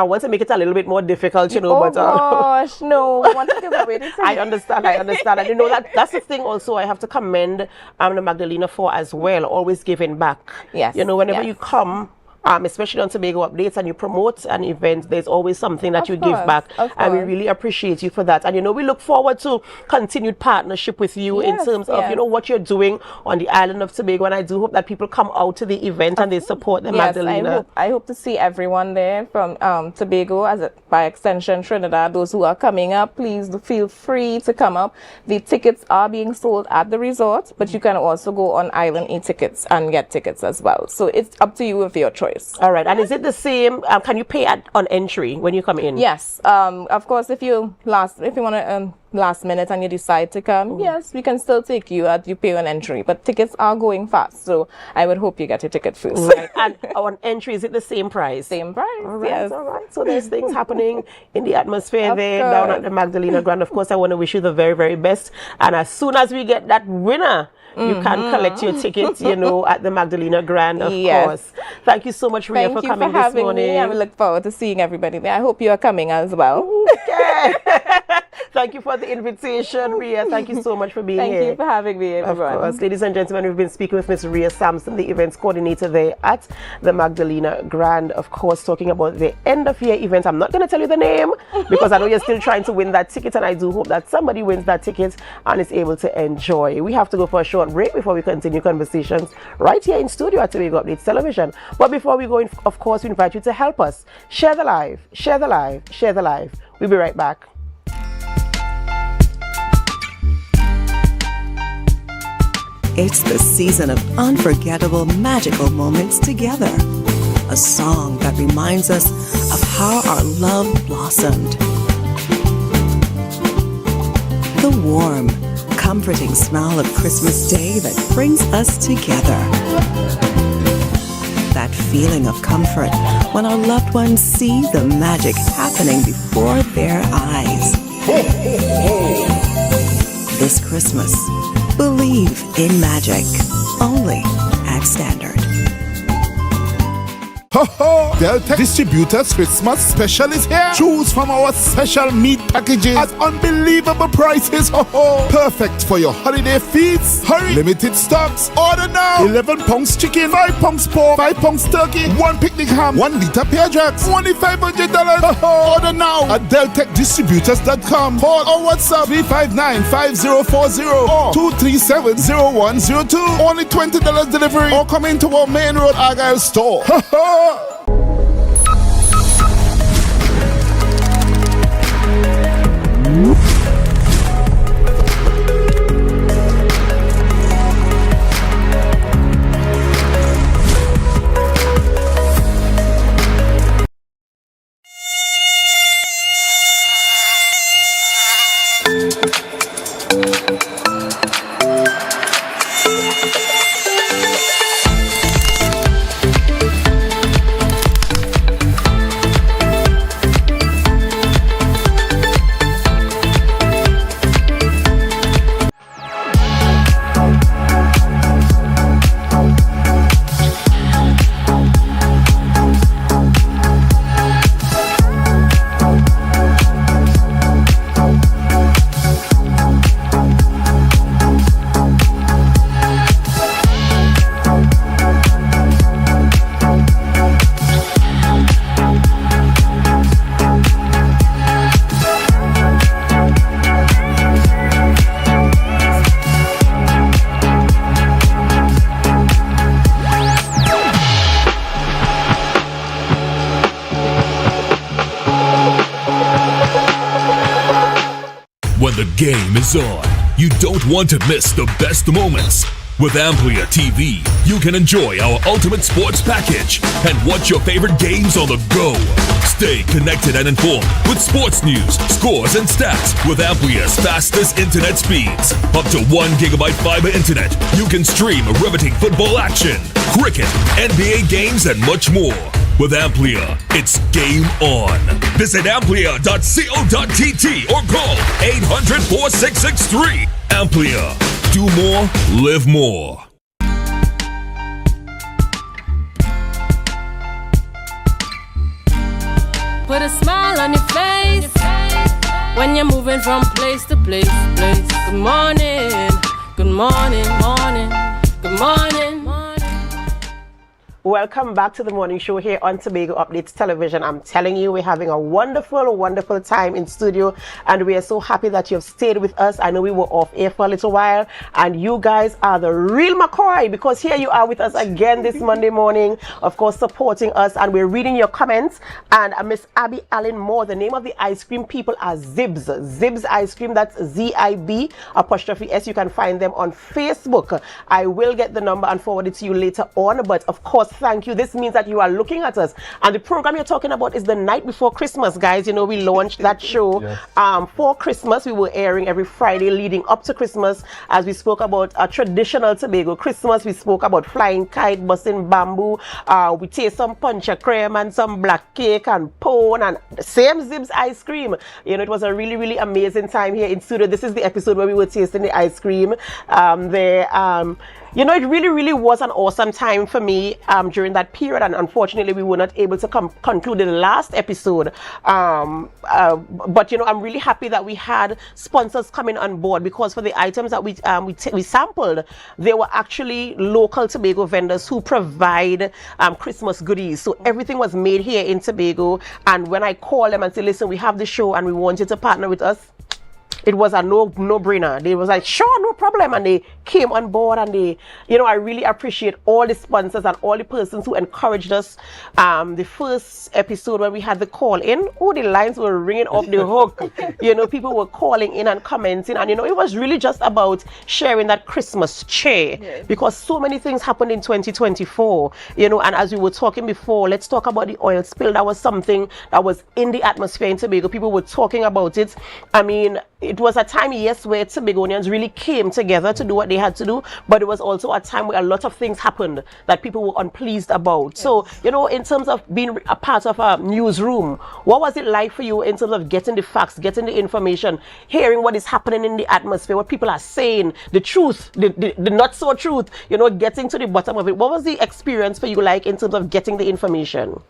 want to make it a little bit more difficult, but gosh, no, we want to give away the time. I understand. And that's the thing also I have to commend the Magdalena for as well, always giving back. Yes. Whenever you come, especially on Tobago Updates, and you promote an event, there's always something that you give back, and we really appreciate you for that. And we look forward to continued partnership with you in terms of what you're doing on the island of Tobago, and I do hope that people come out to the event and they support the Magdalena. I hope to see everyone there from Tobago, by extension Trinidad. Those who are coming up, please feel free to come up. The tickets are being sold at the resort, but you can also go on Island e-tickets and get tickets as well. So it's up to you with your choice. All right. And is it the same? Can you pay on entry when you come in? Yes. Of course, if you want to last minute and you decide to come, yes, we can still take you you pay on entry. But tickets are going fast, so I would hope you get your ticket first. Right. And on entry, is it the same price? Same price. All right. Yes. All right. So there's things happening in the atmosphere down at the Magdalena Grand. Of course, I want to wish you the very, very best. And as soon as we get that winner, you can collect your tickets, at the Magdalena Grand, of course. Thank you so much, Rhea, for coming this morning. Me. I look forward to seeing everybody there. I hope you are coming as well. Okay. Thank you for the invitation, Rhea. Thank you so much for being here. Thank you for having me, everyone. Of course. Ladies and gentlemen, we've been speaking with Miss Rhea Sampson, the events coordinator there at the Magdalena Grand, of course, talking about the end-of-year event. I'm not going to tell you the name because I know you're still trying to win that ticket, and I do hope that somebody wins that ticket and is able to enjoy. We have to go for a short break before we continue conversations right here in studio at Tobago Updates Television. But before we go in, of course, we invite you to help us. Share the live, share the live, share the live. We'll be right back. It's the season of unforgettable, magical moments together. A song that reminds us of how our love blossomed. The warm, comforting smell of Christmas Day that brings us together. That feeling of comfort when our loved ones see the magic happening before their eyes. This Christmas, believe in magic, only at Standard. Ho ho! Delta Distributors Christmas special is here. Choose from our special meat packages at unbelievable prices. Ho ho! Perfect for your holiday feasts. Hurry! Limited stocks. Order now. 11 pounds chicken, 5 pounds pork, 5 pounds turkey, 1 picnic ham, 1 liter pear jacks, only $500. Ho ho! Order now at deltecdistributors.com. Call or WhatsApp 359-5040 or 237-0102. Only $20 delivery or come into our main road Argyle store. Ho ho! When the game is on, you don't want to miss the best moments. With Amplia TV, you can enjoy our ultimate sports package and watch your favorite games on the go. Stay connected and informed with sports news, scores, and stats with Amplia's fastest internet speeds. Up to 1 gigabyte fiber internet, you can stream riveting football action, cricket, NBA games, and much more. With Amplia, it's game on. Visit amplia.co.tt or call 800-4663. Amplia. Do more, live more. Put a smile on your face when you're moving from place to place. Good morning, good morning, morning, good morning. Welcome back to the morning show here on Tobago Updates Television. I'm telling you, we're having a wonderful, wonderful time in studio, and we are so happy that you've stayed with us. I know we were off air for a little while, and you guys are the real McCoy, because here you are with us again this Monday morning, of course, supporting us, and we're reading your comments. And Miss Abby Allen Moore, the name of the ice cream people are Zibs. Zibs Ice Cream, that's ZIB''S. You can find them on Facebook. I will get the number and forward it to you later on, but of course, thank you. This means that you are looking at us, and the program you're talking about is the night before Christmas, guys. You know, we launched that show for Christmas. We were airing every Friday leading up to Christmas, as we spoke about a traditional Tobago Christmas. We spoke about flying kite, busting bamboo. We taste some puncha cream and some black cake and pone and the same Zibs ice cream. You know, it was a really, really amazing time here in studio. This is the episode where we were tasting the ice cream you know, it really, really was an awesome time for me during that period, and unfortunately we were not able to conclude the last episode. But you know, I'm really happy that we had sponsors coming on board, because for the items that we sampled, they were actually local Tobago vendors who provide Christmas goodies. So everything was made here in Tobago, and when I called them and said, listen, we have the show and we want you to partner with us, it was a no-brainer. They was like, sure, no problem, and they came on board, and they, you know, I really appreciate all the sponsors and all the persons who encouraged us. The first episode when we had the call in, the lines were ringing off the hook. You know, people were calling in and commenting, and you know, it was really just about sharing that Christmas cheer, because so many things happened in 2024. You know, and as we were talking before, let's talk about the oil spill. That was something that was in the atmosphere in Tobago. People were talking about it. I mean, it was a time, yes, where Tobagonians really came together to do what they had to do, but it was also a time where a lot of things happened that people were unpleased about. Yes. So, you know, in terms of being a part of a newsroom, what was it like for you in terms of getting the facts, getting the information, hearing what is happening in the atmosphere, what people are saying, the truth, the not so truth, you know, getting to the bottom of it? What was the experience for you like in terms of getting the information?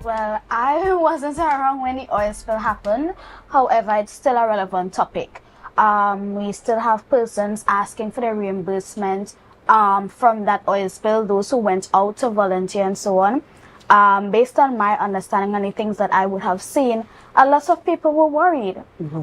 Well, I wasn't around when the oil spill happened. However, it's still a relevant topic. We still have persons asking for their reimbursement from that oil spill, those who went out to volunteer and so on. Based on my understanding and the things that I would have seen, a lot of people were worried.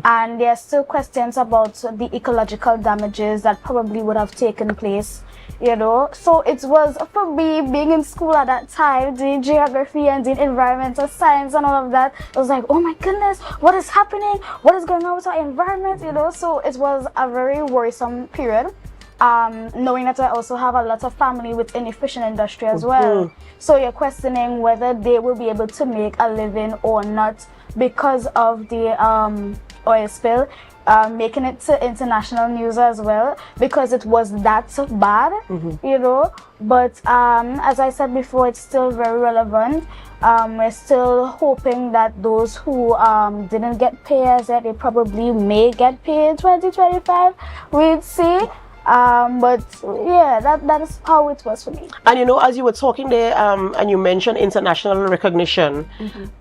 And there are still questions about the ecological damages that probably would have taken place. You know, so it was for me being in school at that time, doing geography and doing environmental science and all of that. It was like, oh my goodness, what is happening? What is going on with our environment? You know, so it was a very worrisome period. Knowing that I also have a lot of family within the fishing industry as well. So you're questioning whether they will be able to make a living or not because of the oil spill. Making it to international news as well because it was that bad, you know. But as I said before, it's still very relevant. We're still hoping that those who didn't get paid as yet, they probably may get paid in 2025. We'll see. But yeah, that is how it was for me. And you know, as you were talking there, and you mentioned international recognition,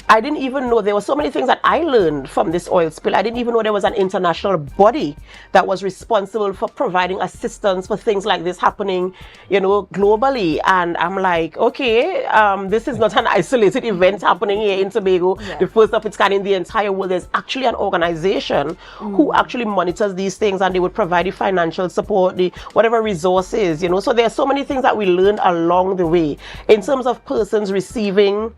I didn't even know there were so many things that I learned from this oil spill. I didn't even know there was an international body that was responsible for providing assistance for things like this happening, you know, globally. And I'm like, okay, this is not an isolated event happening here in Tobago, the first of its kind in the entire world. There's actually an organization who actually monitors these things, and they would provide the financial support, the whatever resources, you know. So there are so many things that we learned along the way in terms of persons receiving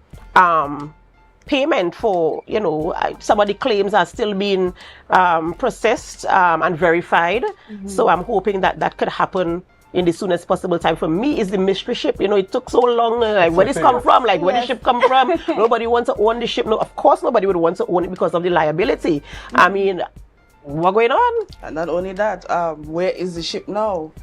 payment for, you know, some of the claims are still being processed and verified. So I'm hoping that that could happen in the soonest possible time. For me, is the mystery ship. You know, it took so long. Like, where this come from? Like, where the ship come from? Nobody wants to own the ship. No, of course nobody would want to own it because of the liability. I mean, what's going on? And not only that, where is the ship now?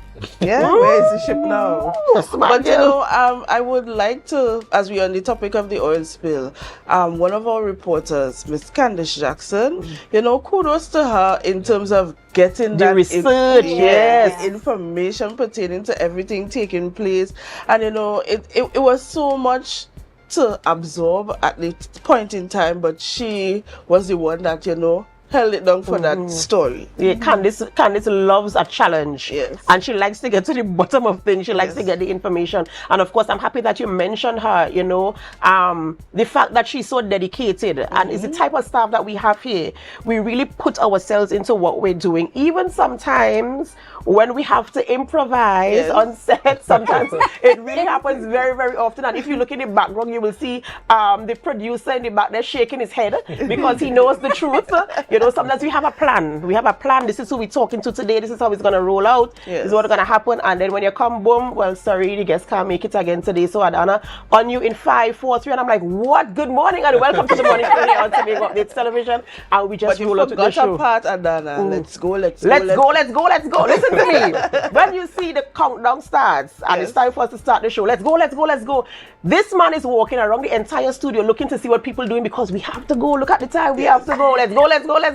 Yeah, where is the ship now? But you know, I would like to, as we're on the topic of the oil spill, one of our reporters, Miss Candice Jackson, you know, kudos to her in terms of getting the that research, the information pertaining to everything taking place. And you know, it was so much to absorb at the point in time, but she was the one that, you know, held it down for that story. Yeah, Candice loves a challenge. And she likes to get to the bottom of things. She likes to get the information. And of course, I'm happy that you mentioned her, you know, the fact that she's so dedicated and is the type of staff that we have here. We really put ourselves into what we're doing. Even sometimes when we have to improvise on set, sometimes it really happens very, very often. And if you look in the background, you will see the producer in the back there shaking his head because he knows the truth. You know, sometimes we have a plan. We have a plan. This is who we're talking to today. This is how it's going to roll out. This is what's going to happen. And then when you come, boom, well, sorry, the guests can't make it again today. So, Adana, on you in 5, 4, 3. And I'm like, what? Good morning and welcome to the morning show here on Tobago Updates Television. And we just roll out to the show. Part, Adana. Let's go. Listen to me. When you see the countdown starts and it's time for us to start the show, let's go. This man is walking around the entire studio looking to see what people are doing because we have to go. Look at the time. We have to go. Let's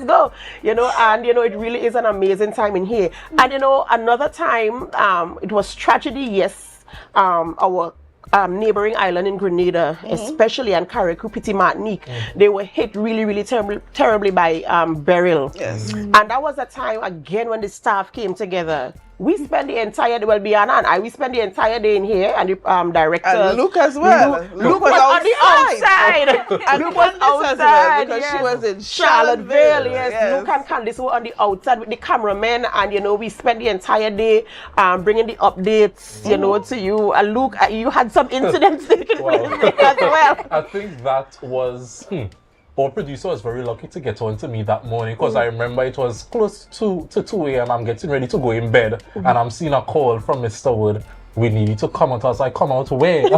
go. You know, and you know, it really is an amazing time in here. And you know, another time, it was tragedy. Yes, our neighboring island in Grenada, especially, and Carriacou, Petit Martinique, they were hit really terribly by beryl. And that was a time again when the staff came together. We spent the entire day, well, Biana and I, we spent the entire day in here, and the director. And Luke as well. Luke was on the outside. Luke was outside because she was in Charlottesville. Luke and Candice were on the outside with the cameramen, and you know, we spent the entire day bringing the updates, you know, to you. And Luke, you had some incidents taking place as well. I think that was. Our producer was very lucky to get on to me that morning because I remember it was close to 2 a.m. I'm getting ready to go in bed and I'm seeing a call from Mr. Wood. We need you to come out. I was like, come out where?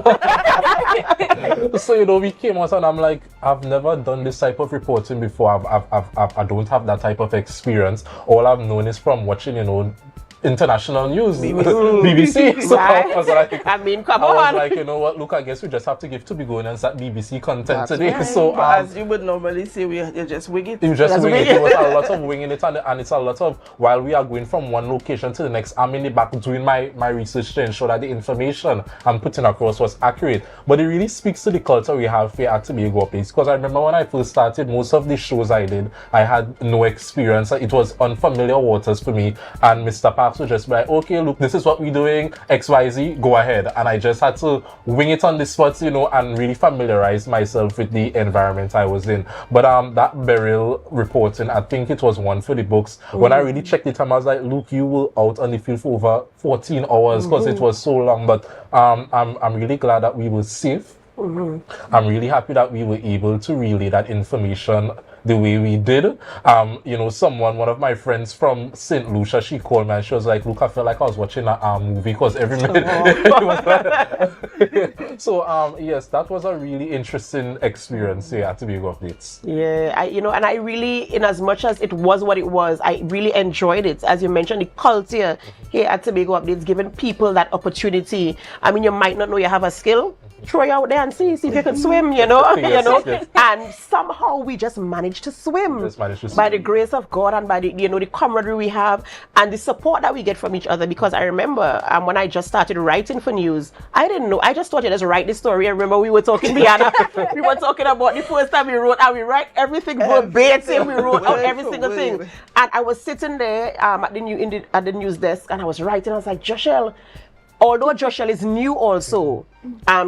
So, you know, we came out and I'm like, I've never done this type of reporting before. I don't have that type of experience. All I've known is from watching, you know, international news, BBC. So Right. I was like, I mean, come I was on. like, you know what, look, I guess we just have to give Tobagonians that BBC content That's today. right. So But as you would normally say, you just wing it. you just That's wing it. wing It was it. a lot of winging it, and it's a lot of, while we are going from one location to the next, I'm in the back doing my research to ensure that the information I'm putting across was accurate. But it really speaks to the culture we have here at Tobago Updates, because I remember when I first started, most of the shows I did, I had no experience. It was unfamiliar waters for me, and Mr. Parks would just be like, okay, look, this is what we're doing, XYZ, go ahead. And I just had to wing it on the spot, you know, and really familiarize myself with the environment I was in. But that burial reporting, I think it was one for the books. When I really checked it, I was like, look, you were out on the field for over 14 hours because it was so long. But I'm really glad that we were safe. I'm really happy that we were able to relay that information the way we did. You know, one of my friends from St. Lucia, she called me and she was like, look, I felt like I was watching a movie because every minute it was like... So yes, that was a really interesting experience here at Tobago Updates. Yeah, I really, in as much as it was what it was, I really enjoyed it. As you mentioned, the culture here at Tobago Updates, giving people that opportunity. I mean, you might not know you have a skill. Throw you out there and see if you can swim, you know. Yes. And somehow we just managed to swim by the grace of God and by the the camaraderie we have and the support that we get from each other. Because I remember when I just started writing for news, I didn't know. I just thought you just write the story. I remember we were talking, Brianna, we were talking about the first time we wrote, and we write everything verbatim. We wrote out every single thing. And I was sitting there at the news desk, and I was writing. I was like, Joshelle, although Joshelle is new also,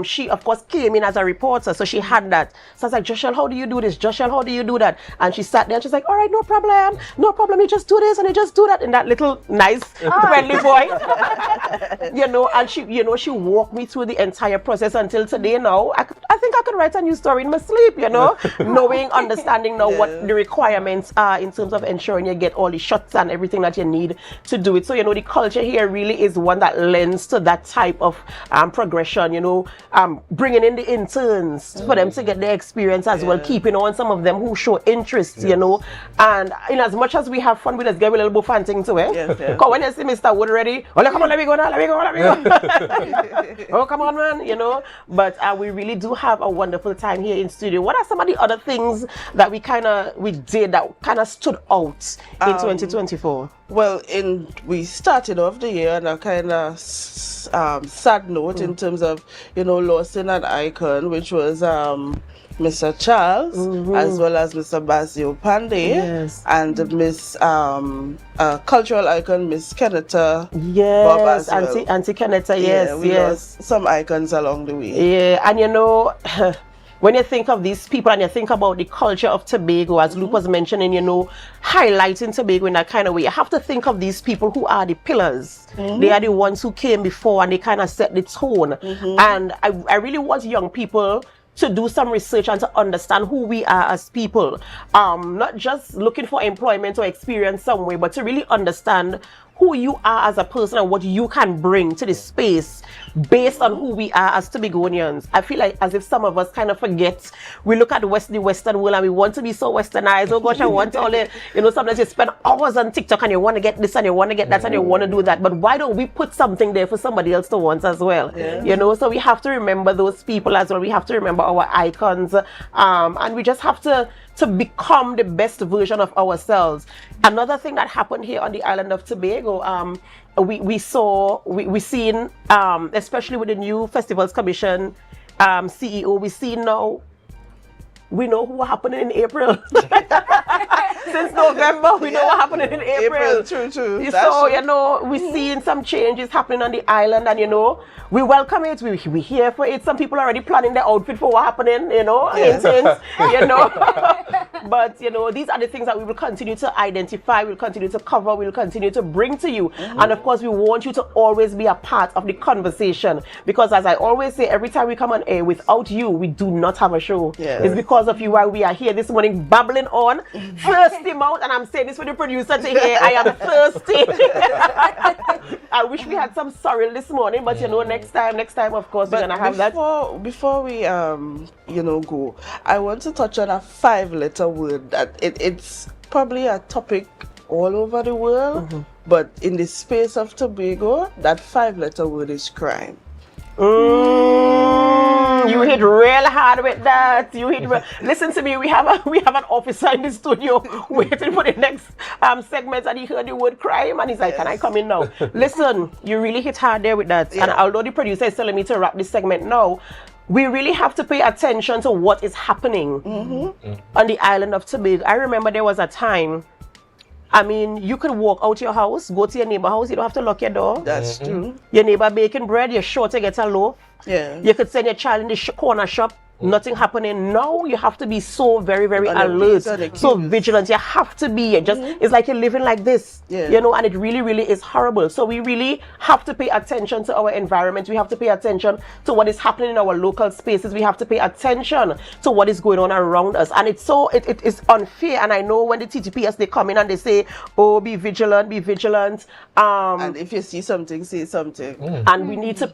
she of course came in as a reporter, so she had that. So I was like, Joshelle, how do you do this? Joshelle, how do you do that? And she sat there and she's like, all right, no problem, you just do this and you just do that, in that little nice friendly voice. And she walked me through the entire process until today. Now I think I could write a new story in my sleep, understanding now what the requirements are in terms of ensuring you get all the shots and everything that you need to do it. So the culture here really is one that lends to that type of progression, bringing in the interns for them to get their experience as well, keeping on some of them who show interest, and in as much as we have fun, we just give a little buffan thing to it. Because when you see Mr. Wood ready, come on, let me go. Oh, come on, man, But we really do have a wonderful time here in studio. What are some of the other things that we did that kind of stood out in 2024? Well, we started off the year on a kind of sad note in terms of, losing an icon, which was Mr. Charles, as well as Mr. Basio Pandey, and Miss cultural icon, Miss Kenetta. Yes, Bob as well. Auntie Kenetta, yes, we lost some icons along the way. Yeah, and when you think of these people and you think about the culture of Tobago, as Luke was mentioning, highlighting Tobago in that kind of way, you have to think of these people who are the pillars. They are the ones who came before and they kind of set the tone. And I really want young people to do some research and to understand who we are as people. Not just looking for employment or experience somewhere, but to really understand who you are as a person and what you can bring to the space based on who we are as Tobagonians. I feel like as if some of us kind of forget. We look at the Western world and we want to be so westernized. Oh gosh, I want all the, sometimes you spend hours on TikTok and you want to get this and you want to get that and you want to do that. But why don't we put something there for somebody else to want as well? So we have to remember those people as well. We have to remember our icons. And we just have to become the best version of ourselves. Another thing that happened here on the island of Tobago, we seen, especially with the new Festivals Commission CEO, we know what happened in April. Since November, we know what happened in April. True. So, we're seeing some changes happening on the island, and we welcome it. We're here for it. Some people are already planning their outfit for what happening, in things, But, these are the things that we will continue to identify, we'll continue to cover, we'll continue to bring to you. And of course, we want you to always be a part of the conversation. Because as I always say, every time we come on air, without you, we do not have a show. It's because of you why we are here this morning babbling on. Thirsty mouth, and I'm saying this for the producer to hear, I am thirsty. I wish we had some sorrel this morning, but you know, next time, of course, we're gonna have that. Before we go, I want to touch on a 5-letter word that it's probably a topic all over the world, but in the space of Tobago, that 5-letter word is crime. You hit real hard with that. Listen to me. We have an officer in the studio waiting for the next segment, and he heard the word crime, and he's like, "Can I come in now?" Listen, you really hit hard there with that. Yeah. And although the producer is telling me to wrap this segment now, we really have to pay attention to what is happening on the island of Tobago. I remember there was a time. I mean, you could walk out your house, go to your neighbor's house, you don't have to lock your door. That's true. Your neighbor baking bread, you're sure to get a loaf. Yeah. You could send your child in the corner shop, nothing happening. Now you have to be so very, very alert, so vigilant. You have to be. It's like you're living like this, you know, and it really, really is horrible. So we really have to pay attention to our environment. We have to pay attention to what is happening in our local spaces. We have to pay attention to what is going on around us. And it's so, it is unfair. And I know when the TTPS, they come in and they say, oh, be vigilant, be vigilant. And if you see something, say something. And we need to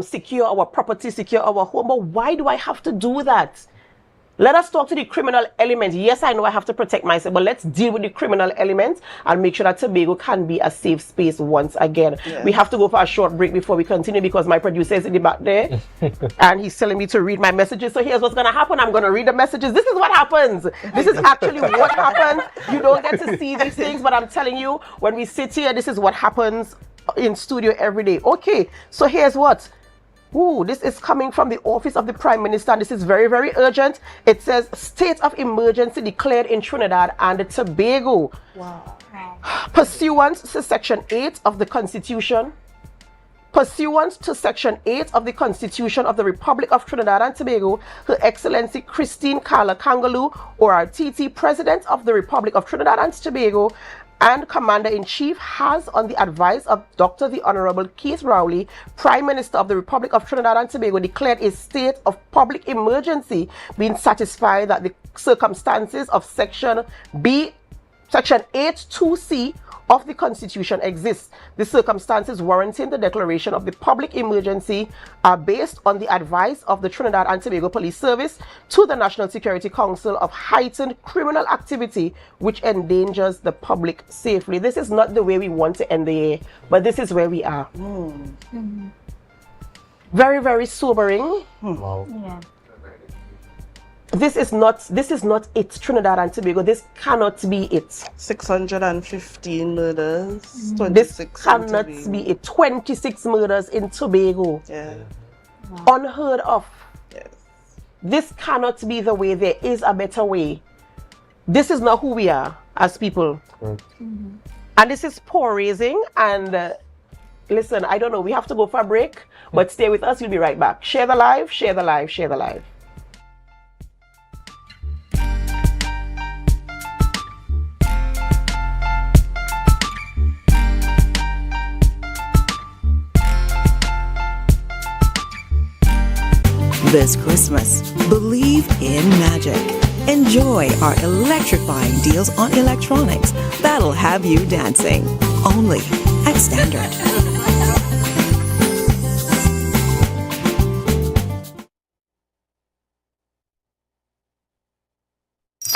secure our property, secure our home. But why do I have to do that? Let us talk to the criminal element. Yes, I know I have to protect myself, but let's deal with the criminal element and make sure that Tobago can be a safe space once again. Yeah. We have to go for a short break before we continue because my producer is in the back there and he's telling me to read my messages. So here's what's going to happen. I'm going to read the messages. This is what happens. This is actually what happens. You don't get to see these things, but I'm telling you, when we sit here, this is what happens in studio every day. Okay, so here's what. Ooh, this is coming from the office of the Prime Minister, and this is very, very urgent. It says, state of emergency declared in Trinidad and Tobago. Wow. Pursuant to Section 8 of the Constitution, pursuant to Section 8 of the Constitution of the Republic of Trinidad and Tobago, Her Excellency Christine Carla Kangaloo, or RTT, President of the Republic of Trinidad and Tobago, and Commander-in-Chief, has, on the advice of Dr. the Honorable Keith Rowley, Prime Minister of the Republic of Trinidad and Tobago, declared a state of public emergency, being satisfied that the circumstances of Section 8(2)(c) of the Constitution exist. The circumstances warranting the declaration of the public emergency are based on the advice of the Trinidad and Tobago Police Service to the National Security Council of heightened criminal activity which endangers the public safely. This is not the way we want to end the year, but this is where we are. Very, very sobering. Wow. Yeah. This is not it, Trinidad and Tobago. This cannot be it. 615 murders. 26 this cannot be it. 26 murders in Tobago. Yeah. Unheard of. Yes. This cannot be the way. There is a better way. This is not who we are as people. And this is poor raising. And listen, I don't know. We have to go for a break, but stay with us. We'll be right back. Share the live, share the live, share the live. This Christmas, believe in magic. Enjoy our electrifying deals on electronics that'll have you dancing. Only at Standard.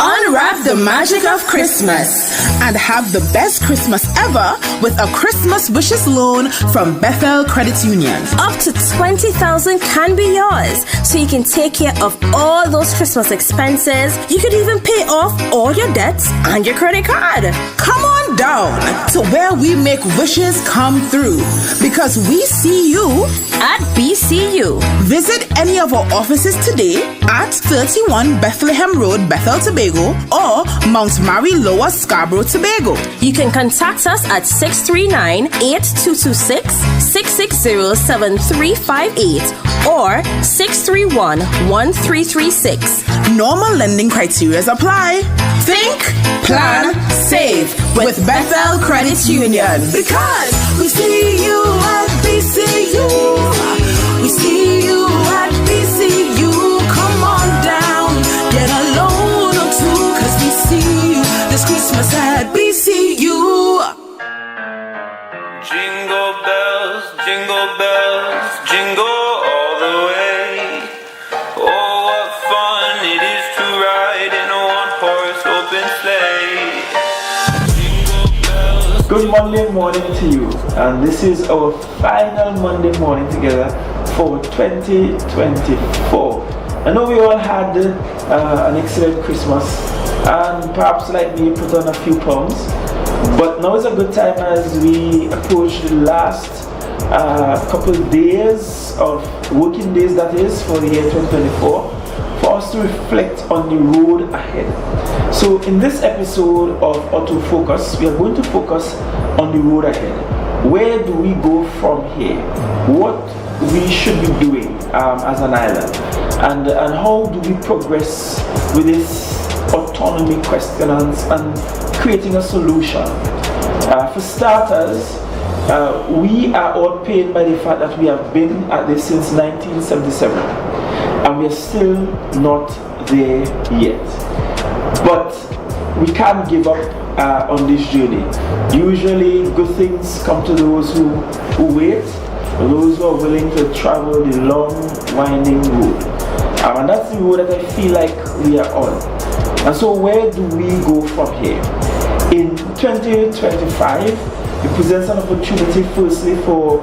Unwrap the magic of Christmas and have the best Christmas ever with a Christmas Wishes loan from Bethel Credit Union. Up to 20,000 can be yours, so you can take care of all those Christmas expenses. You could even pay off all your debts and your credit card. Come on down to where we make wishes come through, because we see you at BCU. Visit any of our offices today at 31 Bethlehem Road, Bethel, Tobago, or Mount Mary, Lower Scarborough, Tobago. You can contact us at 639-8226-660-7358 or 631-1336. Normal lending criteria apply. Think, plan, save with Bethel Credit Union. Because we see you at BCU. We see you at BCU. Come on down, get a loan or two, cause we see you this Christmas at BCU. Jingle bells. Good Monday morning to you, and this is our final Monday morning together for 2024. I know we all had an excellent Christmas, and perhaps like me put on a few pounds, but now is a good time as we approach the last couple of days of working days, that is, for the year 2024, for us to reflect on the road ahead. So in this episode of Auto Focus, we are going to focus on the road ahead. Where do we go from here? What we should be doing as an island, and how do we progress with this autonomy question and creating a solution. For starters, we are all pained by the fact that we have been at this since 1977, and we are still not there yet. But we can't give up on this journey. Usually good things come to those who wait, those who are willing to travel the long, winding road. And that's the road that I feel like we are on. And so where do we go from here? In 2025, it presents an opportunity firstly for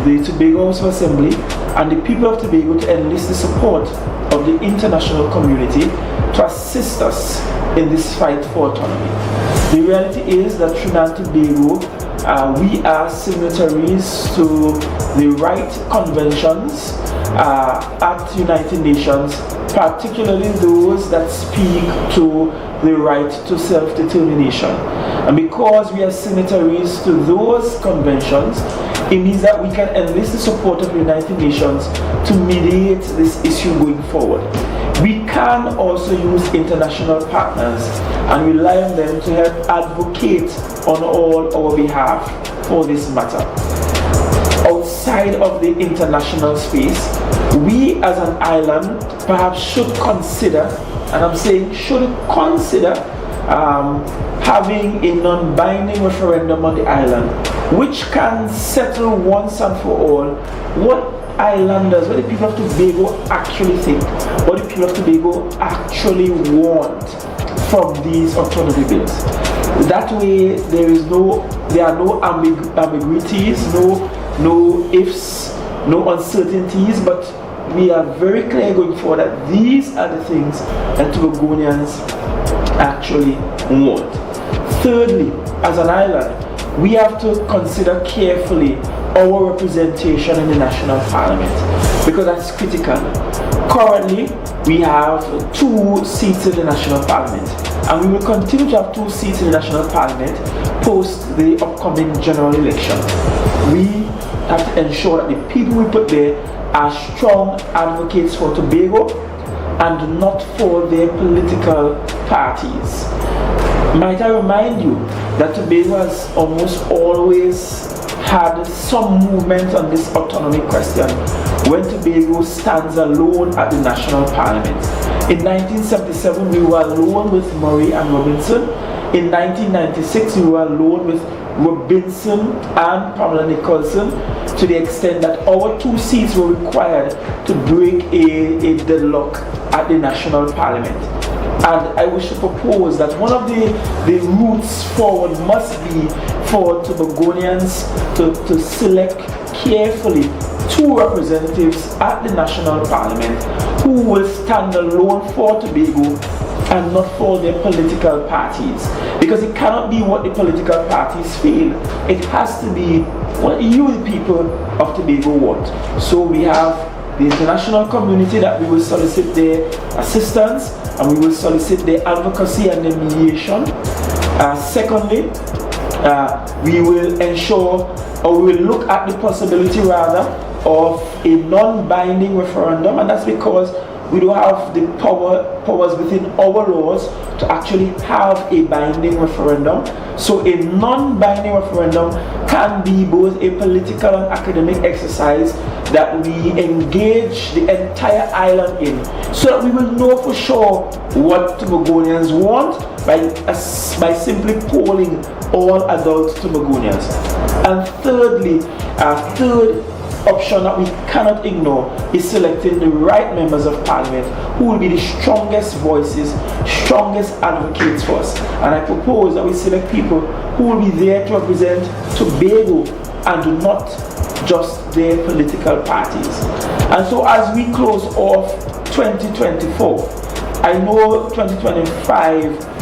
the Tobago House of Assembly and the people of Tobago to enlist the support of the international community to assist us in this fight for autonomy. The reality is that Trinidad and Tobago, we are signatories to the right conventions at United Nations, particularly those that speak to the right to self-determination. And because we are signatories to those conventions, it means that we can enlist the support of the United Nations to mediate this issue going forward. We can also use international partners and rely on them to help advocate on all our behalf for this matter. Outside of the international space, we as an island perhaps should consider, and I'm saying should consider, having a non-binding referendum on the island, which can settle once and for all what islanders, what the people of Tobago actually think, what the people of Tobago actually want from these autonomy bills. That way there are no ambiguities, no ifs, no uncertainties, but we are very clear going forward that these are the things that Tobagonians actually want. Thirdly, as an island, we have to consider carefully our representation in the national parliament, because that's critical. Currently, we have 2 seats in the national parliament, and we will continue to have 2 seats in the national parliament post the upcoming general election. We have to ensure that the people we put there are strong advocates for Tobago and not for their political parties. Might I remind you that Tobago has almost always had some movement on this autonomy question when Tobago stands alone at the national parliament. In 1977, we were alone with Murray and Robinson. In 1996, we were alone with Robinson and Pamela Nicholson, to the extent that our 2 seats were required to break a deadlock at the national parliament. And I wish to propose that one of the routes forward must be for Tobagonians to select carefully 2 representatives at the national parliament who will stand alone for Tobago and not for their political parties. Because it cannot be what the political parties feel. It has to be what you, the people of Tobago, want. So we have the international community that we will solicit their assistance, and we will solicit their advocacy and their mediation. Secondly, we will ensure, or we will look at the possibility rather, of a non-binding referendum, and that's because we don't have the powers within our laws to actually have a binding referendum. So a non-binding referendum can be both a political and academic exercise that we engage the entire island in, so that we will know for sure what Tobagonians want by simply polling all adult Tobagonians. And thirdly, option that we cannot ignore is selecting the right members of parliament who will be the strongest voices, strongest advocates for us. And I propose that we select people who will be there to represent Tobago and do not just their political parties. And so as we close off 2024, I know 2025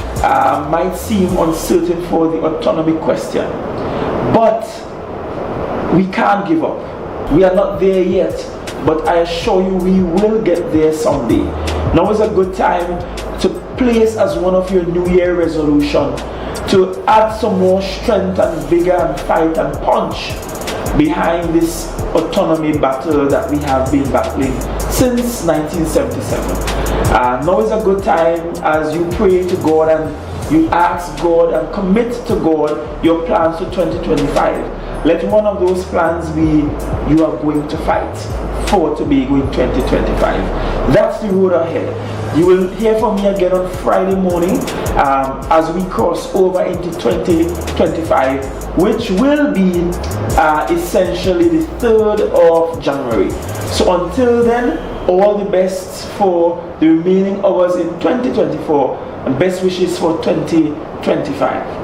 might seem uncertain for the autonomy question, but we can't give up. We are not there yet, but I assure you we will get there someday. Now is a good time to place as one of your New Year resolution to add some more strength and vigor and fight and punch behind this autonomy battle that we have been battling since 1977. Now is a good time as you pray to God and you ask God and commit to God your plans for 2025. Let one of those plans be you are going to fight for Tobago in 2025. That's the road ahead. You will hear from me again on Friday morning as we cross over into 2025, which will be essentially the 3rd of January. So until then, all the best for the remaining hours in 2024 and best wishes for 2025.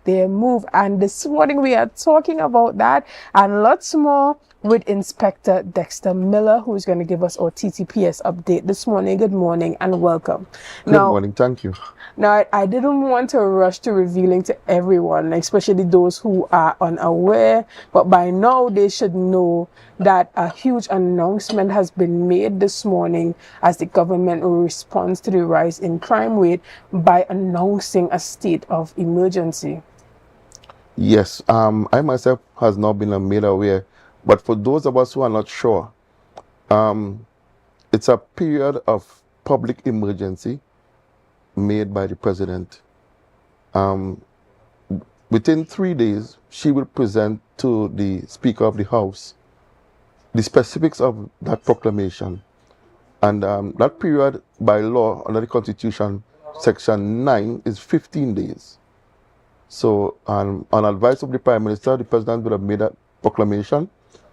Their move, and this morning we are talking about that and lots more with Inspector Dexter Miller, who is going to give us our TTPS update this morning. Good morning and welcome. Good morning, thank you. Now, I didn't want to rush to revealing to everyone, especially those who are unaware, but by now they should know that a huge announcement has been made this morning as the government responds to the rise in crime rate by announcing a state of emergency. Yes, I myself has not been made aware, but for those of us who are not sure, it's a period of public emergency made by the president. Within 3 days, she will present to the Speaker of the House the specifics of that proclamation. And that period by law under the Constitution, Section 9, is 15 days. So on advice of the Prime Minister, the President would have made that proclamation.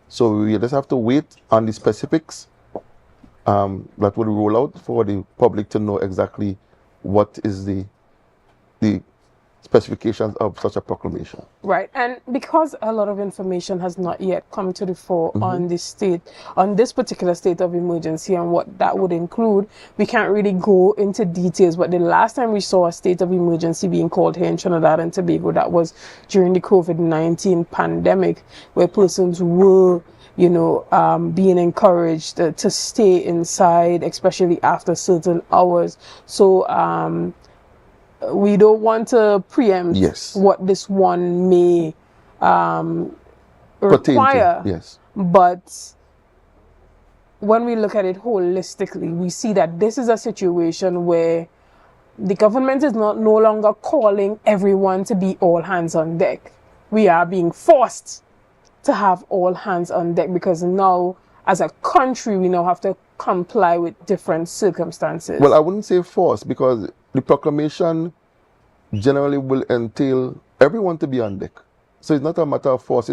So we just have to wait on the specifics that will roll out for the public to know exactly what is the specifications of such a proclamation. Right, and because a lot of information has not yet come to the fore on this particular state of emergency and what that would include, we can't really go into details. But the last time we saw a state of emergency being called here in Trinidad and Tobago, that was during the COVID-19 pandemic, where persons were being encouraged to stay inside, especially after certain hours. So we don't want to preempt what this one may require. Yes. But when we look at it holistically, we see that this is a situation where the government is no longer calling everyone to be all hands on deck. We are being forced to have all hands on deck because now, as a country, we now have to comply with different circumstances. Well, I wouldn't say force, because the proclamation generally will entail everyone to be on deck. So it's not a matter of force.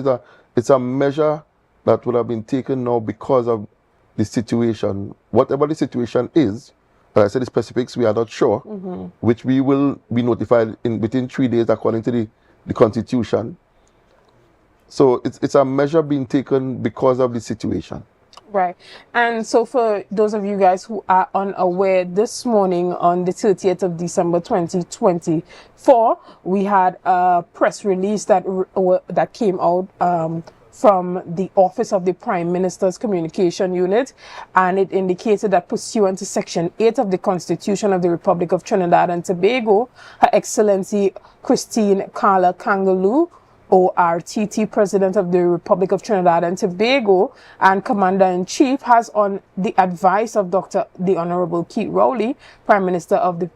It's a measure that would have been taken now because of the situation. Whatever the situation is, as I said, the specifics we are not sure, which we will be notified within 3 days according to the Constitution. So it's a measure being taken because of the situation. Right. And so for those of you guys who are unaware, this morning on the 30th of December 2024, we had a press release that came out from the Office of the Prime Minister's Communication Unit, and it indicated that pursuant to Section 8 of the Constitution of the Republic of Trinidad and Tobago, Her Excellency Christine Carla Kangaloo, ORTT, President of the Republic of Trinidad and Tobago and Commander-in-Chief, has, on the advice of the Honorable Keith Rowley, Prime Minister of the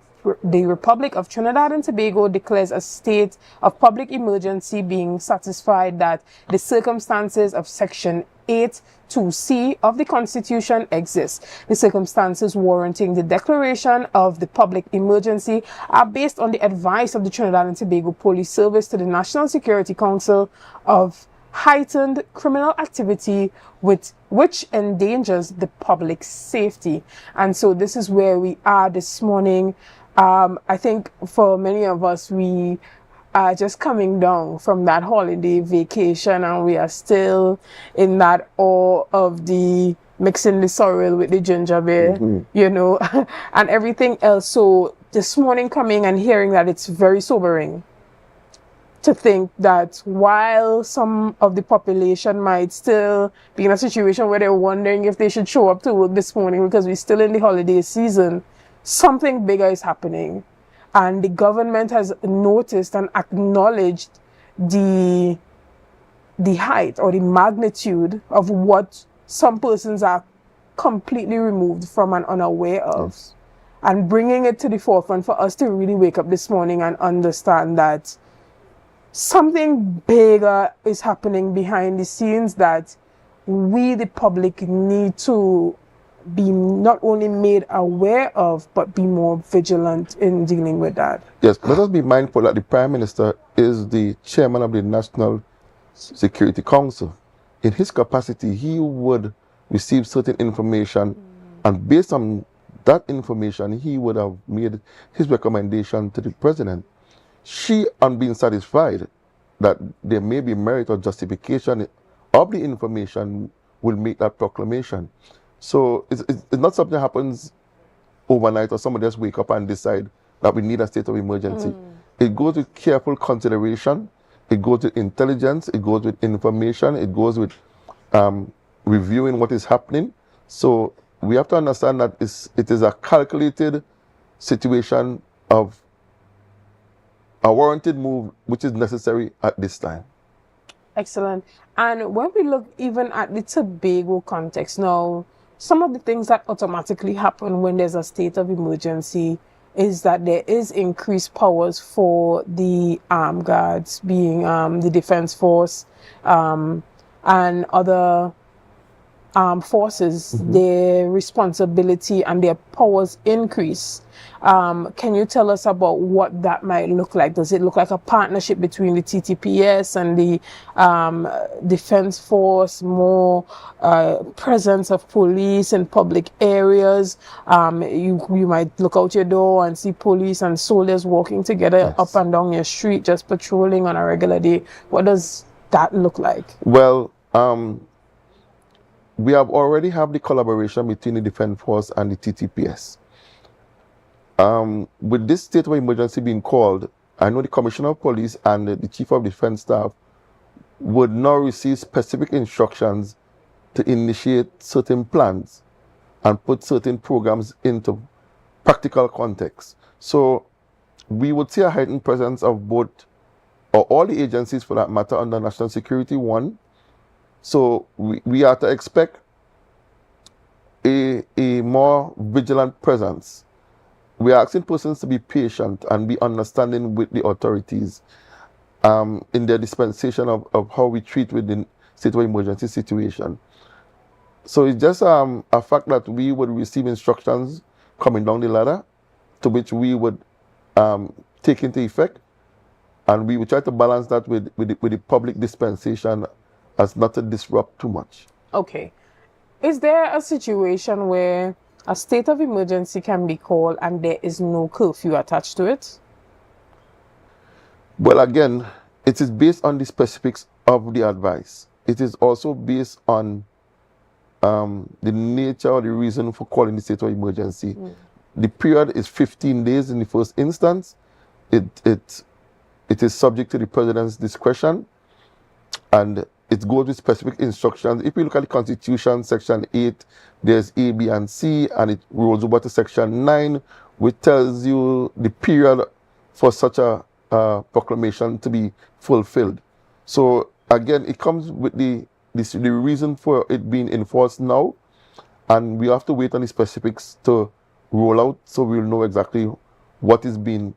the Republic of Trinidad and Tobago declares a state of public emergency, being satisfied that the circumstances of Section 8(2)(c) of the Constitution exist. The circumstances warranting the declaration of the public emergency are based on the advice of the Trinidad and Tobago Police Service to the National Security Council of heightened criminal activity which endangers the public safety. And so this is where we are this morning. I think for many of us, we are just coming down from that holiday vacation, and we are still in that awe of the mixing the sorrel with the ginger beer, you know, and everything else. So this morning coming and hearing that, it's very sobering to think that while some of the population might still be in a situation where they're wondering if they should show up to work this morning because we're still in the holiday season, something bigger is happening. And the government has noticed and acknowledged the height or the magnitude of what some persons are completely removed from and unaware of. And bringing it to the forefront for us to really wake up this morning and understand that something bigger is happening behind the scenes that we, the public, need to be not only made aware of, but be more vigilant in dealing with that. Yes, let us be mindful that the Prime Minister is the chairman of the National Security Council. In his capacity, he would receive certain information, and based on that information, he would have made his recommendation to the President. She, on being satisfied that there may be merit or justification of the information, will make that proclamation. So it's not something that happens overnight or somebody just wake up and decide that we need a state of emergency. It goes with careful consideration, it goes with intelligence, it goes with information, it goes with reviewing what is happening. So we have to understand that it is a calculated situation of a warranted move which is necessary at this time. Excellent. And when we look even at the Tobago context now, some of the things that automatically happen when there's a state of emergency is that there is increased powers for the armed guards, being the Defense Force and other armed forces. Their responsibility and their powers increase. Can you tell us about what that might look like? Does it look like a partnership between the TTPS and the Defense Force, more presence of police in public areas? You might look out your door and see police and soldiers walking together up and down your street, just patrolling on a regular day. What does that look like? Well, we have already have the collaboration between the Defense Force and the TTPS. With this state of emergency being called, I know the Commissioner of Police and the Chief of Defense Staff would now receive specific instructions to initiate certain plans and put certain programs into practical context. So we would see a heightened presence of both, or all the agencies for that matter, under National Security 1. So we are to expect a more vigilant presence. We are asking persons to be patient and be understanding with the authorities in their dispensation of how we treat with the state of emergency situation. So it's just a fact that we would receive instructions coming down the ladder, to which we would take into effect, and we would try to balance that with the public dispensation as not to disrupt too much. Okay. Is there a situation where a state of emergency can be called and there is no curfew attached to it? Well, again, it is based on the specifics of the advice. It is also based on the nature or the reason for calling the state of emergency. The period is 15 days in the first instance. It is subject to the President's discretion, and it goes with specific instructions. If you look at the Constitution, Section 8, there's A, B, and C, and it rolls over to Section 9, which tells you the period for such a proclamation to be fulfilled. So again, it comes with the reason for it being enforced now, and we have to wait on the specifics to roll out, so we'll know exactly what is being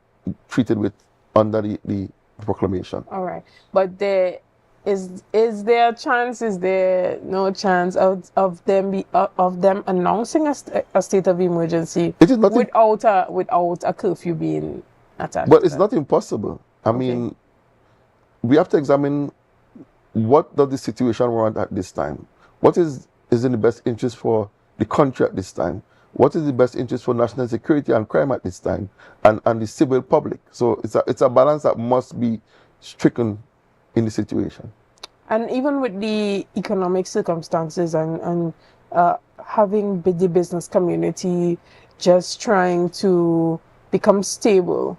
treated with under the proclamation. All right, but there is there a chance? Is there no chance of them announcing a state of emergency? It is not without a curfew being attached. But it's not impossible. I mean, we have to examine what does the situation warrant at this time. What is in the best interest for the country at this time? What is the best interest for national security and crime at this time, and the civil public? So it's a balance that must be stricken in the situation. And even with the economic circumstances and having the business community just trying to become stable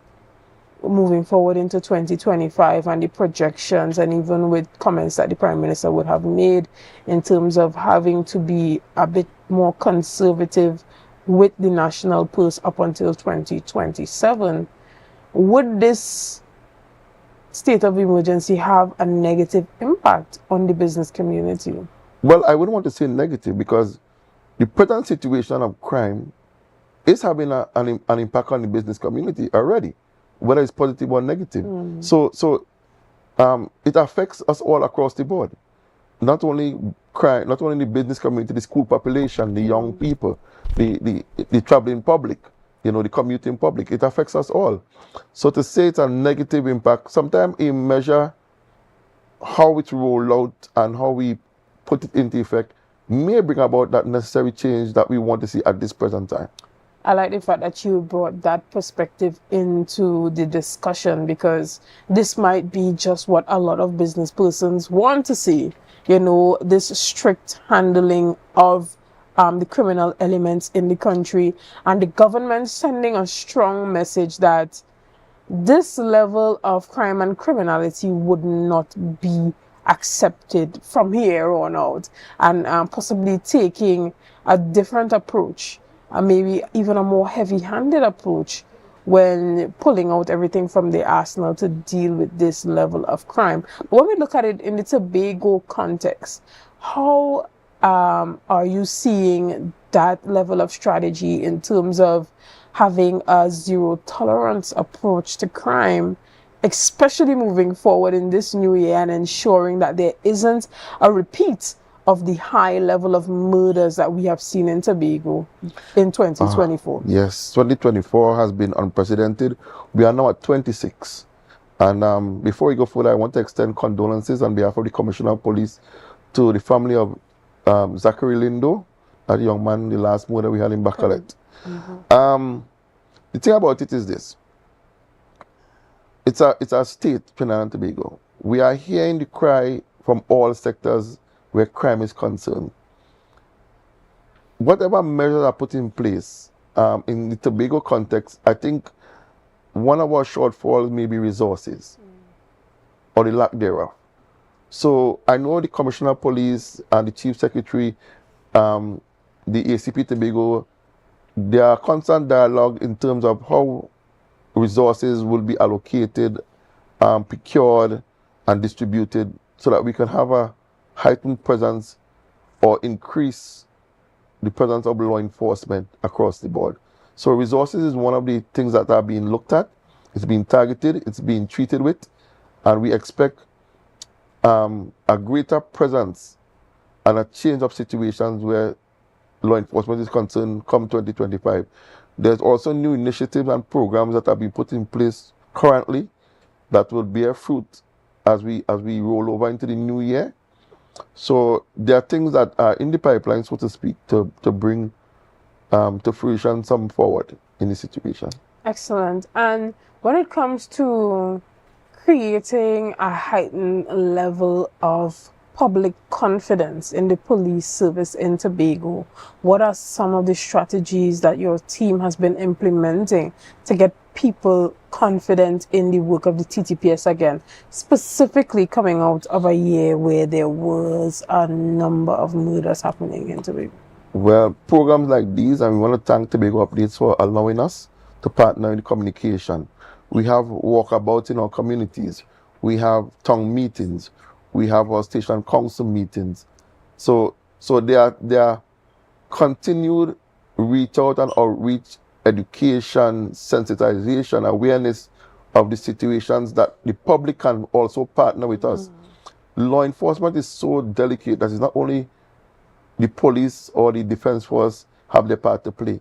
moving forward into 2025, and the projections, and even with comments that the Prime Minister would have made in terms of having to be a bit more conservative with the national purse up until 2027, would this state of emergency have a negative impact on the business community? Well, I wouldn't want to say negative, because the present situation of crime is having an impact on the business community already, whether it's positive or negative. So it affects us all across the board. Not only crime, not only the business community, the school population, the young people, the traveling public, the commuting public. It affects us all. So to say it's a negative impact, sometimes a measure how it's rolled out and how we put it into effect may bring about that necessary change that we want to see at this present time. I like the fact that you brought that perspective into the discussion, because this might be just what a lot of business persons want to see. This strict handling of the criminal elements in the country, and the government sending a strong message that this level of crime and criminality would not be accepted from here on out, and possibly taking a different approach, maybe even a more heavy-handed approach when pulling out everything from the arsenal to deal with this level of crime. But when we look at it in the Tobago context, how are you seeing that level of strategy in terms of having a zero-tolerance approach to crime, especially moving forward in this new year, and ensuring that there isn't a repeat of the high level of murders that we have seen in Tobago in 2024? Yes, 2024 has been unprecedented. We are now at 26. And before we go further, I want to extend condolences on behalf of the Commissioner of Police to the family of Zachary Lindo, that young man, the last murder we had in Bacalet. The thing about it is this. It's a state, Trinidad and Tobago. We are hearing the cry from all sectors where crime is concerned. Whatever measures are put in place in the Tobago context, I think one of our shortfalls may be resources or the lack thereof. So I know the Commissioner of Police and the Chief Secretary, the ACP Tobago, there are constant dialogue in terms of how resources will be allocated, procured, and distributed, so that we can have a heightened presence or increase the presence of law enforcement across the board. So resources is one of the things that are being looked at. It's being targeted, it's being treated with, and we expect a greater presence and a change of situations where law enforcement is concerned come 2025. There's also new initiatives and programs that are being put in place currently that will bear fruit as we roll over into the new year. So there are things that are in the pipeline, so to speak, to bring to fruition some forward in the situation. Excellent. And when it comes to creating a heightened level of public confidence in the police service in Tobago, what are some of the strategies that your team has been implementing to get people confident in the work of the TTPS again, specifically coming out of a year where there was a number of murders happening in Tobago? Well, programs like these, and we want to thank Tobago Updates for allowing us to partner in the communication. We have walkabouts in our communities. We have town meetings. We have our station council meetings. So there are continued reach out and outreach education, sensitization, awareness of the situations that the public can also partner with us. Law enforcement is so delicate that it's not only the police or the defense force have their part to play.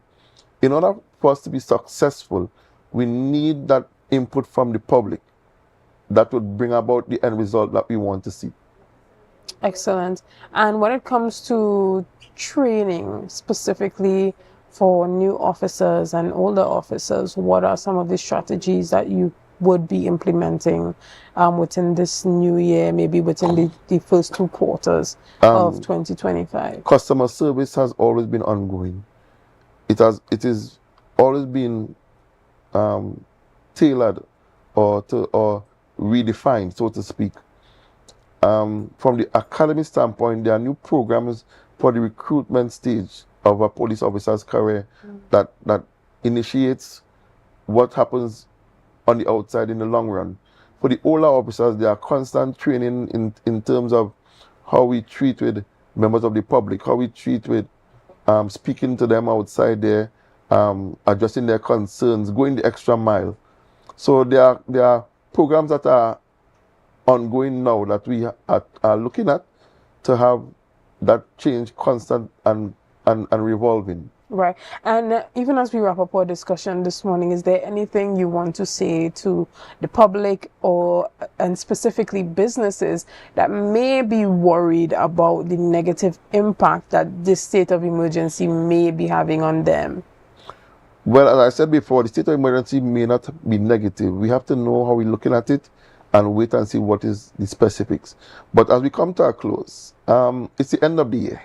In order for us to be successful, we need that input from the public that would bring about the end result that we want to see. Excellent. And when it comes to training specifically for new officers and older officers, what are some of the strategies that you would be implementing within this new year, maybe within the first 2 quarters of 2025? Customer service has always been ongoing. It is always been tailored or redefined, so to speak. From the academy standpoint, there are new programs for the recruitment stage of a police officer's career that initiates what happens on the outside in the long run. For the older officers, there are constant training in terms of how we treat with members of the public, how we treat with speaking to them outside there, addressing their concerns, going the extra mile. So there are programs that are ongoing now that we are looking at to have that change constant and revolving. Right. And even as we wrap up our discussion this morning, is there anything you want to say to the public and specifically businesses that may be worried about the negative impact that this state of emergency may be having on them? Well, as I said before, the state of emergency may not be negative. We have to know how we're looking at it and wait and see what is the specifics. But as we come to a close, it's the end of the year.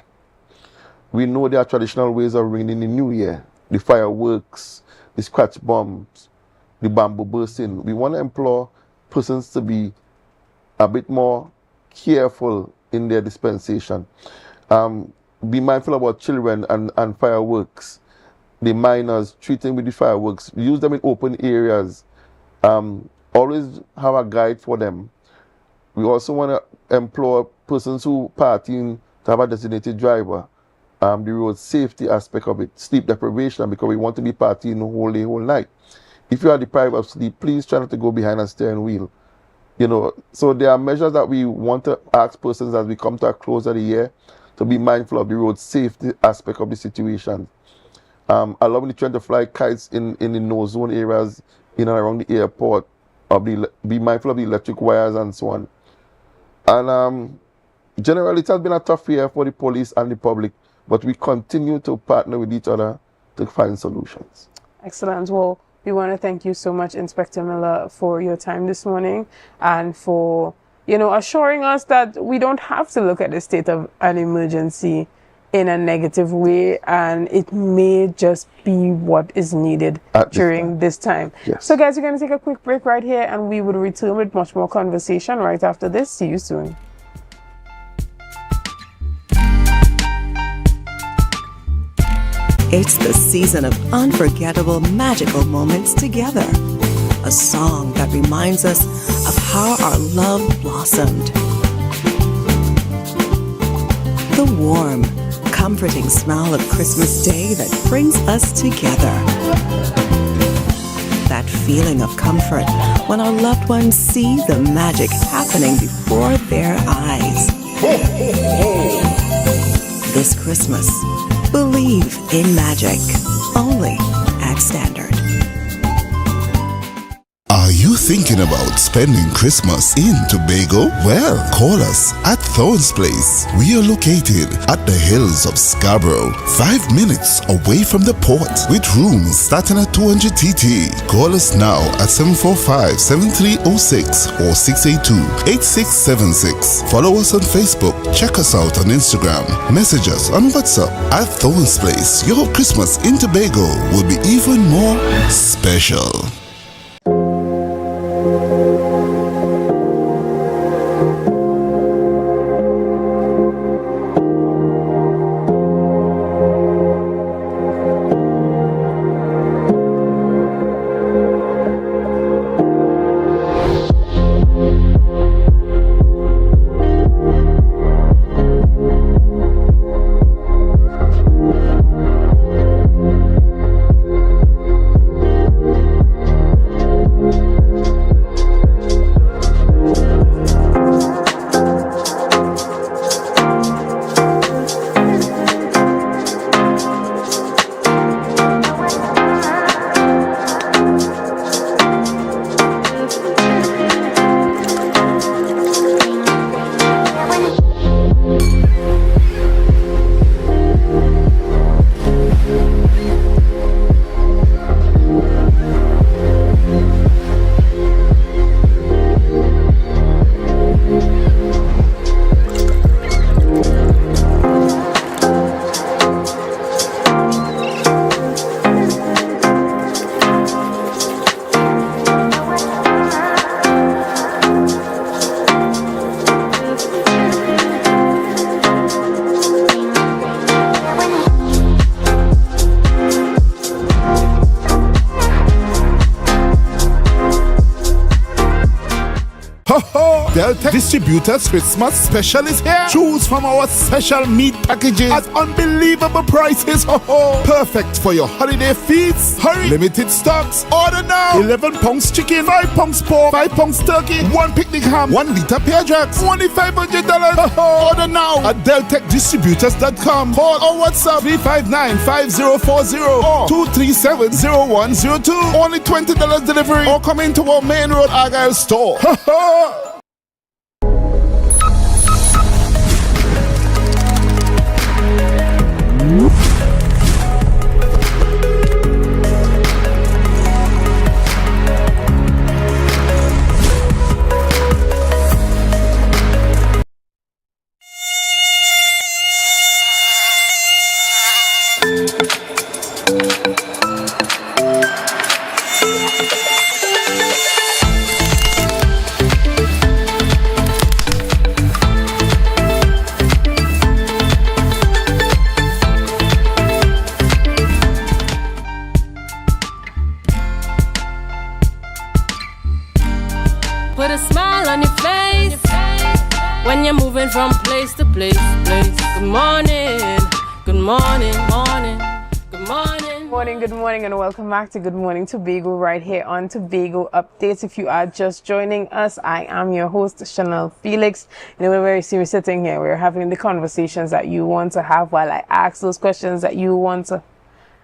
We know there are traditional ways of ringing the new year, the fireworks, the scratch bombs, the bamboo bursting. We want to implore persons to be a bit more careful in their dispensation. Be mindful about children and fireworks. The minors, treating with the fireworks, use them in open areas. Always have a guide for them. We also want to implore persons who partying to have a designated driver. The road safety aspect of it, sleep deprivation, because we want to be partying the whole day, whole night. If you are deprived of sleep, please try not to go behind a steering wheel. You know, so there are measures that we want to ask persons as we come to a close of the year to be mindful of the road safety aspect of the situation. Allowing the children to fly kites in the no-zone areas in and around the airport, be mindful of the electric wires and so on. And generally, it has been a tough year for the police and the public, but we continue to partner with each other to find solutions. Excellent. Well, we want to thank you so much, Inspector Miller, for your time this morning and for, assuring us that we don't have to look at the state of an emergency in a negative way, and it may just be what is needed during this time. Yes. So guys, we're going to take a quick break right here, and we will return with much more conversation right after this. See you soon. It's the season of unforgettable, magical moments together. A song that reminds us of how our love blossomed. The warm, comforting smell of Christmas Day that brings us together. That feeling of comfort when our loved ones see the magic happening before their eyes. This Christmas, believe in magic, only at Standard. Are you thinking about spending Christmas in Tobago? Well, call us at Thorne's Place. We are located at the hills of Scarborough, 5 minutes away from the port, with rooms starting at 200 TT. Call us now at 745-7306 or 682-8676. Follow us on Facebook. Check us out on Instagram. Message us on WhatsApp at Thorne's Place. Your Christmas in Tobago will be even more special. Deltec Distributors Christmas special is here. Choose from our special meat packages at unbelievable prices. Perfect for your holiday feasts. Hurry! Limited stocks. Order now. 11 pounds chicken, 5 pounds pork, 5 pounds turkey, 1 picnic ham, 1 liter pear jacks, only $500. Order now at DeltecDistributors.com. Call or WhatsApp 359-5040 or 237-0102. Only $20 delivery or come into our main road Argyle store. Put a smile on your face when you're moving from place to place. Good morning, good morning, morning, good morning. Good morning, and welcome back to Good Morning Tobago right here on Tobago Updates. If you are just joining us, I am your host, Chanel Felix. You know, we're very serious sitting here. We're having the conversations that you want to have while I ask those questions that you want to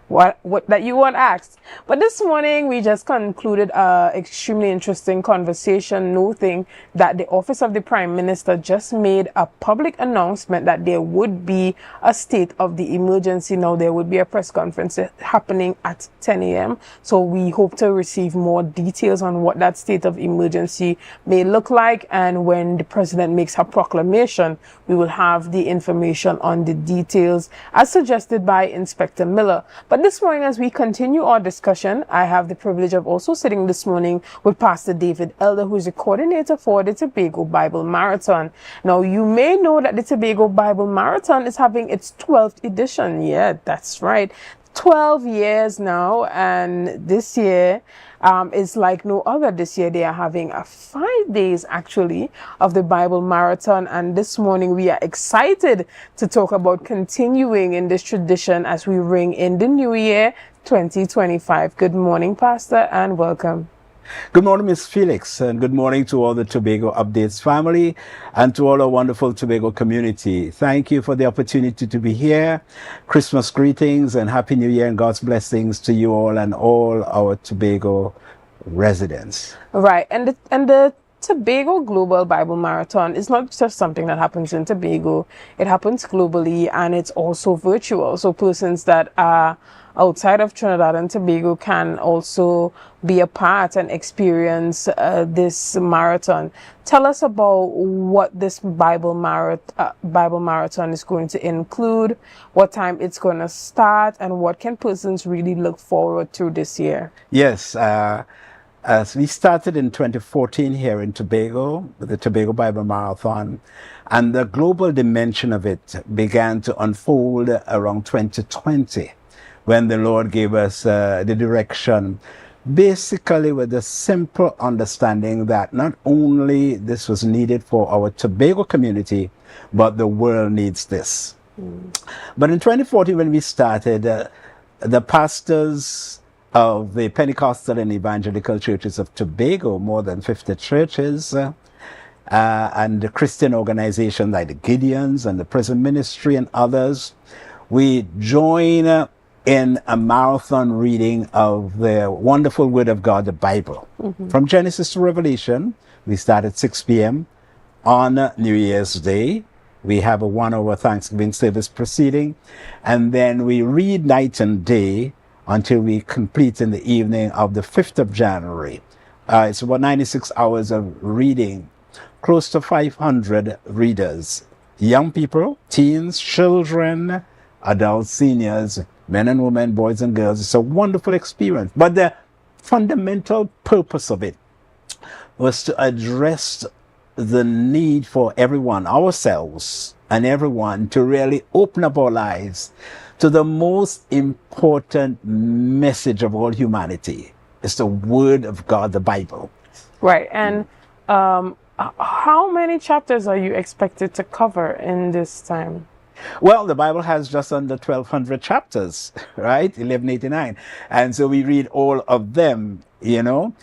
that you want asked. But this morning we just concluded a extremely interesting conversation, noting that the Office of the Prime Minister just made a public announcement that there would be a state of the emergency. Now there would be a press conference happening at 10 a.m. So we hope to receive more details on what that state of emergency may look like, and when the president makes her proclamation, we will have the information on the details as suggested by Inspector Miller. But this morning, as we continue our discussion, I have the privilege of also sitting this morning with Pastor David Elder, who is the coordinator for the Tobago Bible Marathon. Now, you may know that the Tobago Bible Marathon is having its 12th edition. Yeah, that's right. 12 years now, and this year is like no other. This year they are having 5 days actually of the Bible Marathon, and this morning we are excited to talk about continuing in this tradition as we ring in the new year 2025. Good morning, Pastor, and welcome. Good morning, Ms. Felix, and good morning to all the Tobago Updates family and to all our wonderful Tobago community. Thank you for the opportunity to be here. Christmas greetings and Happy New Year and God's blessings to you all and all our Tobago residents. Right, and the Tobago Global Bible Marathon is not just something that happens in Tobago. It happens globally, and it's also virtual. So persons that are outside of Trinidad and Tobago can also be a part and experience this marathon. Tell us about what this Bible Marathon is going to include, what time it's going to start, and what can persons really look forward to this year? Yes, as we started in 2014 here in Tobago with the Tobago Bible Marathon, and the global dimension of it began to unfold around 2020. When the Lord gave us the direction, basically with the simple understanding that not only this was needed for our Tobago community, but the world needs this. But in 2014, when we started, the pastors of the Pentecostal and Evangelical churches of Tobago, more than 50 churches, and the Christian organizations like the Gideons and the Prison Ministry and others, we join in a marathon reading of the wonderful Word of God, the Bible. From Genesis to Revelation. We start at 6 p.m. on New Year's Day. We have a 1-hour Thanksgiving service proceeding, and then we read night and day until we complete in the evening of the 5th of January. It's about 96 hours of reading, close to 500 readers, young people, teens, children, adults, seniors, men and women, boys and girls. It's a wonderful experience. But the fundamental purpose of it was to address the need for everyone, ourselves and everyone, to really open up our lives to the most important message of all humanity. It's the Word of God, the Bible. Right. And How many chapters are you expected to cover in this time? Well, the Bible has just under 1,200 chapters, right? 1189. And so we read all of them, you know.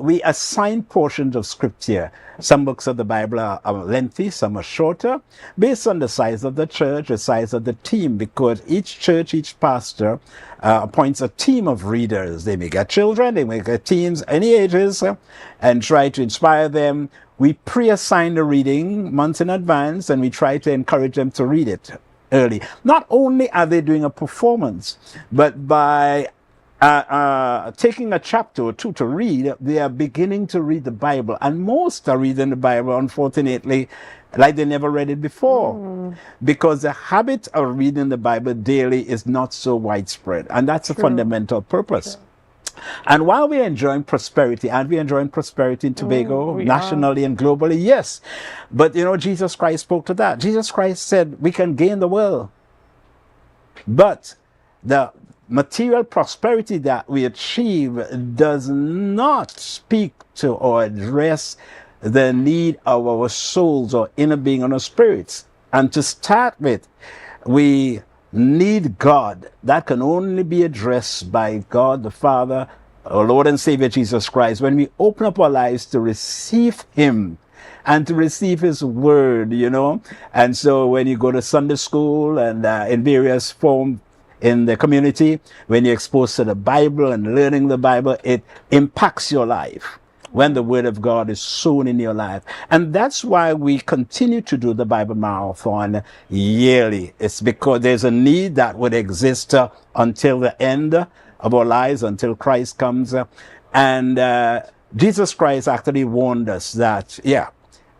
We assign portions of scripture. Some books of the Bible are lengthy, some are shorter, based on the size of the church, the size of the team, because each church, each pastor appoints a team of readers. They may get children, they may get teens, any ages, and try to inspire them. We pre-assign the reading months in advance, and we try to encourage them to read it early. Not only are they doing a performance, but by taking a chapter or two to read, they are beginning to read the Bible. And most are reading the Bible, unfortunately, like they never read it before. Because the habit of reading the Bible daily is not so widespread. And that's a fundamental purpose. And while we're enjoying prosperity, and we're enjoying prosperity in Tobago, nationally and globally, yes. But, you know, Jesus Christ spoke to that. Jesus Christ said we can gain the world, but the material prosperity that we achieve does not speak to or address the need of our souls or inner being and our spirits. And to start with, we need God. That can only be addressed by God the Father, our Lord and Savior Jesus Christ, when we open up our lives to receive Him and to receive His Word, you know. And so when you go to Sunday school and in various forms in the community, when you're exposed to the Bible and learning the Bible, it impacts your life when the Word of God is sown in your life. And that's why we continue to do the Bible Marathon yearly. It's because there's a need that would exist until the end of our lives, until Christ comes. And Jesus Christ actually warned us that, yeah,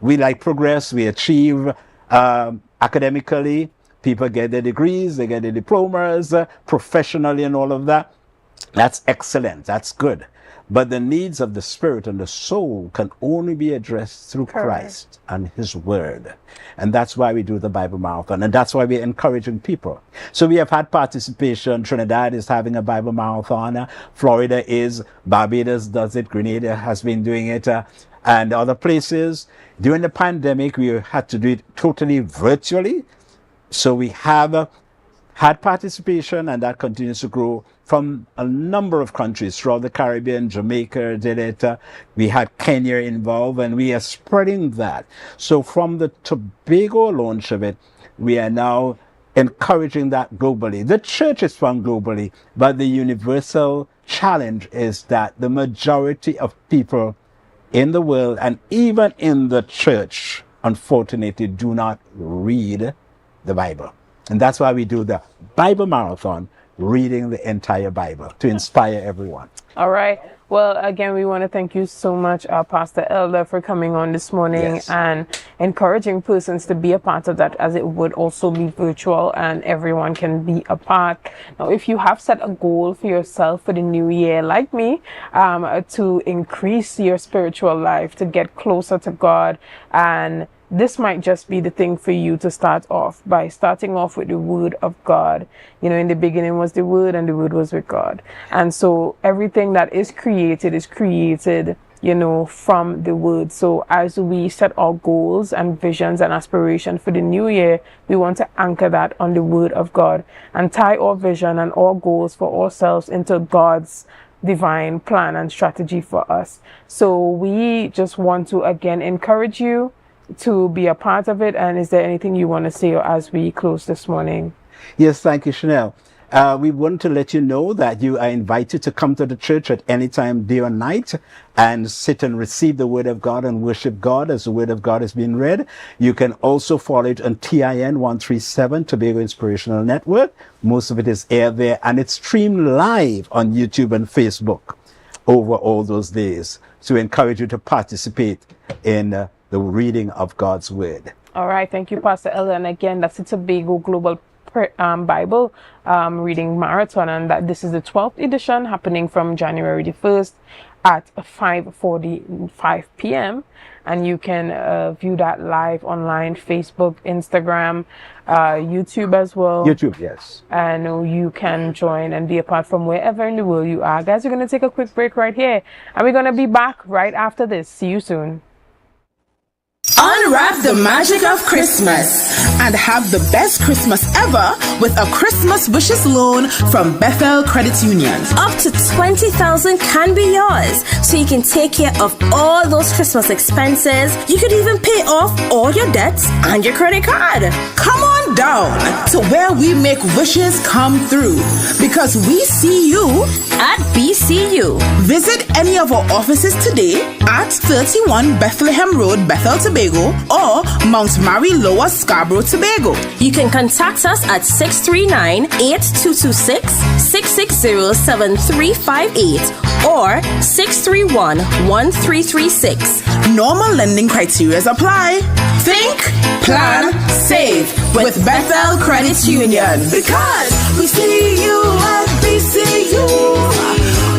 we like progress, we achieve academically, people get their degrees, they get their diplomas, professionally and all of that. That's excellent, that's good. But the needs of the spirit and the soul can only be addressed through Christ and His Word. And that's why we do the Bible Marathon. And that's why we're encouraging people. So we have had participation. Trinidad is having a Bible Marathon. Florida is. Barbados does it. Grenada has been doing it. And other places. During the pandemic, we had to do it totally virtually. So we have had participation, and that continues to grow from a number of countries throughout the Caribbean. Jamaica did it. We had Kenya involved, and we are spreading that. So from the Tobago launch of it, we are now encouraging that globally. The church is found globally, but the universal challenge is that the majority of people in the world and even in the church, unfortunately, do not read the Bible. And that's why we do the Bible Marathon, reading the entire Bible to inspire everyone. All right. Well, again, we want to thank you so much, Pastor Elder, for coming on this morning and encouraging persons to be a part of that, as it would also be virtual and everyone can be a part. Now, if you have set a goal for yourself for the new year, like me, to increase your spiritual life, to get closer to God, and this might just be the thing for you to start off by starting off with the Word of God. You know, in the beginning was the Word, and the Word was with God. And so everything that is created, you know, from the Word. So as we set our goals and visions and aspirations for the new year, we want to anchor that on the Word of God and tie our vision and our goals for ourselves into God's divine plan and strategy for us. So we just want to again encourage you to be a part of it. And is there anything you want to say as we close this morning? Yes, thank you, Chanel. We want to let you know that you are invited to come to the church at any time, day or night, and sit and receive the Word of God and worship God as the Word of God is being read. You can also follow it on TIN 137, Tobago Inspirational Network. Most of it is aired there, and it's streamed live on YouTube and Facebook over all those days. So we encourage you to participate in the reading of God's Word. All right. Thank you, Pastor Elder. And again, that's the Tobago Global Bible Reading Marathon. And that this is the 12th edition, happening from January the 1st at 5:45 p.m. And you can view that live online, Facebook, Instagram, YouTube as well. YouTube, yes. And you can join and be a part from wherever in the world you are. Guys, we're going to take a quick break right here. And we're going to be back right after this. See you soon. Unwrap the magic of Christmas and have the best Christmas ever with a Christmas wishes loan from Bethel Credit Union. Up to 20,000 can be yours, so you can take care of all those Christmas expenses. You could even pay off all your debts and your credit card. Come on down to where we make wishes come through, because we see you at BCU. Visit any of our offices today at 31 Bethlehem Road, Bethel, Tobago, or Mount Mary, Lower Scarborough, Tobago. You can contact us at 639-8226-660-7358 or 631-1336. Normal lending criteria apply. Think, plan, save with Bethel Credit Union. Because we see you at BCU.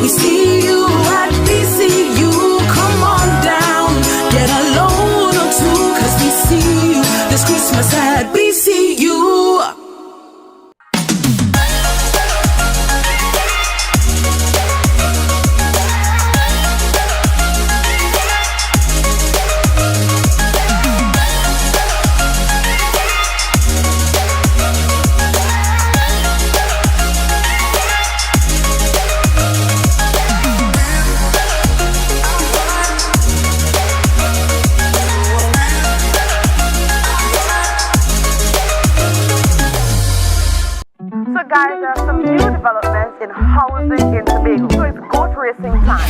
We see you at BCU. Come on down, get a loan or two, cause we see you this Christmas at BCU. Guys, there are some new developments in housing in Tobago, so it's goat racing time.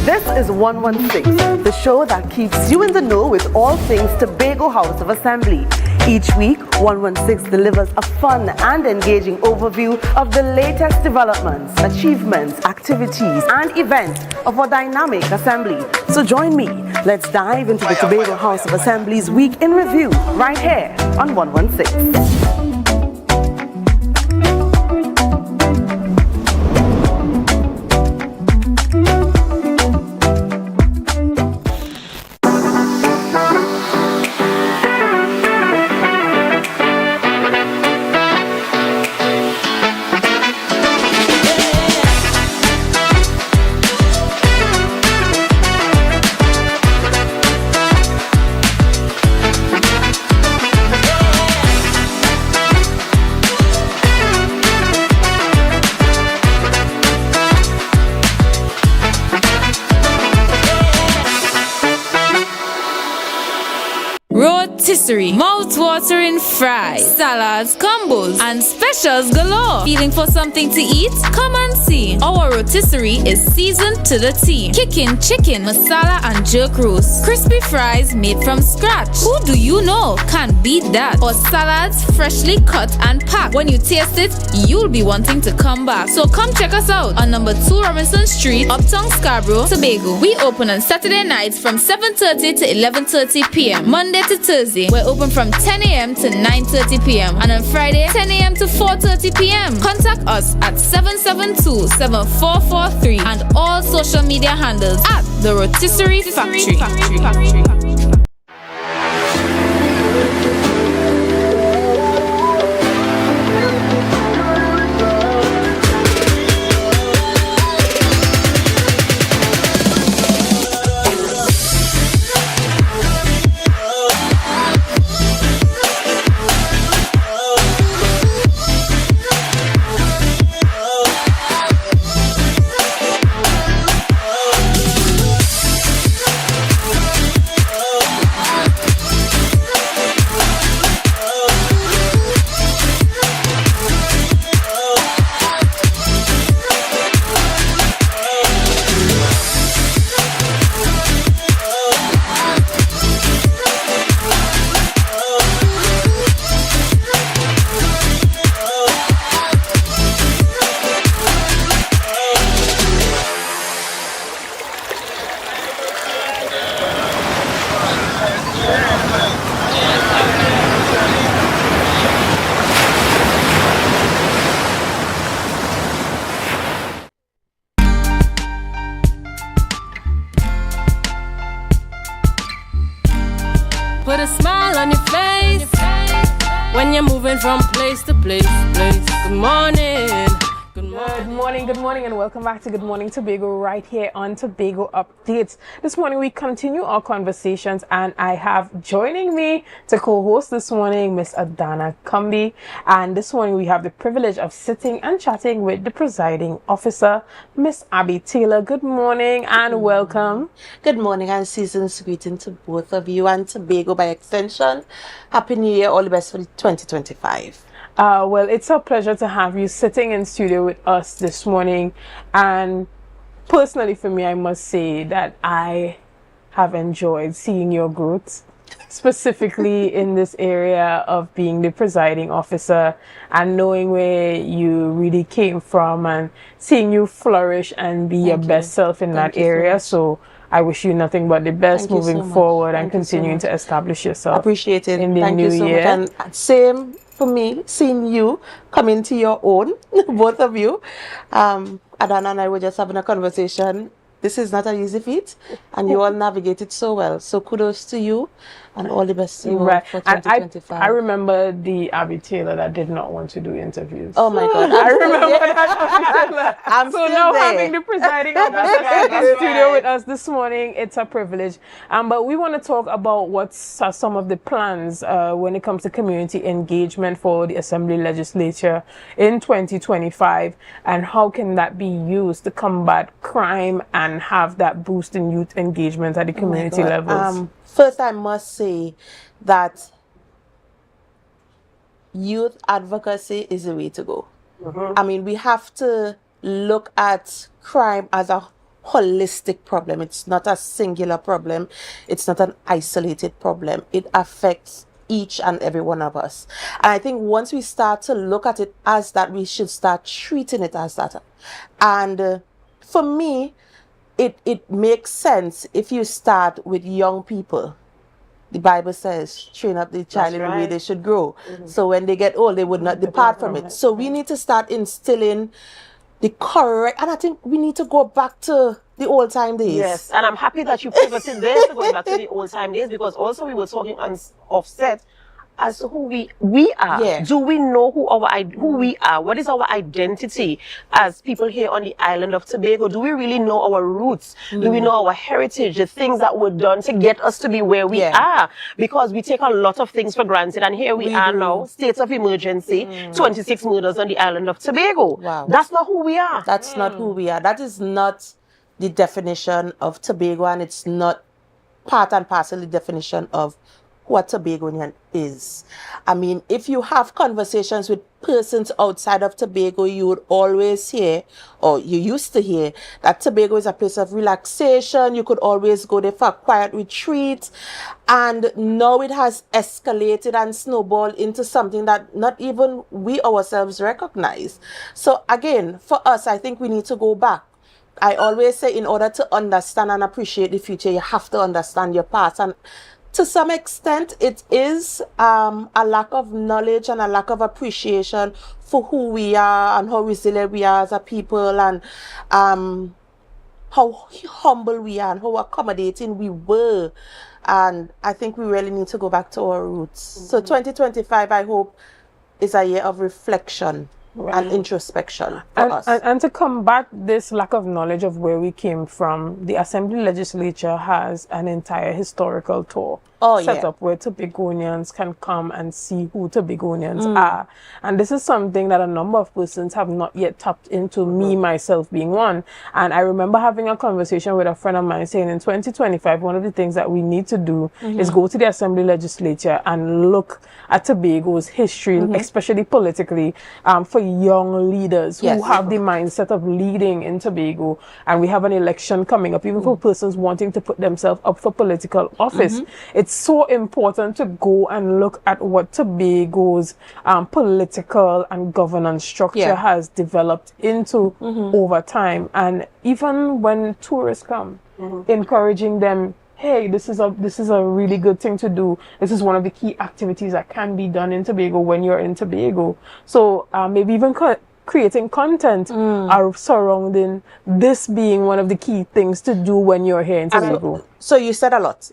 This is 116, the show that keeps you in the know with all things Tobago House of Assembly. Each week, 116 delivers a fun and engaging overview of the latest developments, achievements, activities, and events of our dynamic assembly. So join me. Let's dive into the Tobago House of Assembly's Week in Review right here on 116. Rotisserie, mouth-watering fries, salads, combos, and specials galore. Feeling for something to eat? Come and see. Our rotisserie is seasoned to the T. Kicking chicken, masala, and jerk roast. Crispy fries made from scratch. Who do you know can beat that? Or salads freshly cut and packed. When you taste it, you'll be wanting to come back. So come check us out on number 2 Robinson Street, Uptown Scarborough, Tobago. We open on Saturday nights from 7:30 to 11:30 p.m. Monday to Thursday, we're open from 10 a.m. to 9:30 p.m. and on Friday, 10 a.m. to 4:30 p.m. Contact us at 772-7443 and all social media handles at The Rotisserie Factory. Put a smile on your face when you're moving from place to place. Good morning. Good morning, and welcome back to Good Morning Tobago right here on Tobago Updates. This morning we continue our conversations, and I have joining me to co-host this morning Miss Adana Kumbi, and this morning we have the privilege of sitting and chatting with the presiding officer, Miss Abby Taylor. Good morning and welcome. Good morning and season's greeting to both of you and Tobago by extension. Happy New Year, all the best for 2025. Well, it's a pleasure to have you sitting in studio with us this morning, and personally for me, I must say that I have enjoyed seeing your growth, specifically in this area of being the presiding officer and knowing where you really came from and seeing you flourish and be your best self in that area. So I wish you nothing but the best moving forward and continuing to establish yourself. Appreciate it. In the Thank new you so year. much. And same for me, seeing you come into your own, both of you. Adana and I were just having a conversation. This is not an easy feat, and you all navigate it so well. So kudos to you, and all the best to you all for 2025. I remember the Abby Taylor that did not want to do interviews. Oh my God. I remember that Abby Taylor. I'm so still now there. having the presiding officer in the studio with us this morning, it's a privilege. But we want to talk about what's some of the plans when it comes to community engagement for the Assembly Legislature in 2025, and how can that be used to combat crime and have that boost in youth engagement at the community levels. First, I must say that youth advocacy is the way to go. I mean, we have to look at crime as a holistic problem. It's not a singular problem. It's not an isolated problem. It affects each and every one of us. And I think once we start to look at it as that, we should start treating it as that. And for me, it makes sense if you start with young people. The Bible says, train up the child in the way they should grow. So when they get old, they would not depart from it. So we need to start instilling the correct, and I think we need to go back to the old time days. Yes, and I'm happy that you pivoted there to going back to the old time days, because also we were talking on offset as to who we are. Yeah. Do we know who we are? What is our identity as people here on the island of Tobago? Do we really know our roots? Do we know our heritage, the things that were done to get us to be where we are? Because we take a lot of things for granted, and here we are now, state of emergency, 26 murders on the island of Tobago. Wow. That's not who we are. That's not who we are. That is not the definition of Tobago, and it's not part and parcel the definition of what Tobagonian is. I mean, if you have conversations with persons outside of Tobago, you would always hear, or you used to hear, that Tobago is a place of relaxation. You could always go there for a quiet retreat. And now it has escalated and snowballed into something that not even we ourselves recognize. So again, for us, I think we need to go back. I always say, in order to understand and appreciate the future, you have to understand your past. And to some extent, it is a lack of knowledge and a lack of appreciation for who we are and how resilient we are as a people, and how humble we are and how accommodating we were. And I think we really need to go back to our roots. So 2025, I hope, is a year of reflection and introspection for us. And to combat this lack of knowledge of where we came from, the Assembly Legislature has an entire historical tour set up where Tobagonians can come and see who Tobagonians are. And this is something that a number of persons have not yet tapped into, me, myself being one. And I remember having a conversation with a friend of mine saying in 2025, one of the things that we need to do is go to the Assembly Legislature and look at Tobago's history, especially politically, for young leaders who have the mindset of leading in Tobago. And we have an election coming up, even for persons wanting to put themselves up for political office. It's so important to go and look at what Tobago's political and governance structure has developed into over time. And even when tourists come, encouraging them, hey, this is a really good thing to do. This is one of the key activities that can be done in Tobago when you're in Tobago. So maybe even creating content surrounding this being one of the key things to do when you're here in Tobago. So you said a lot.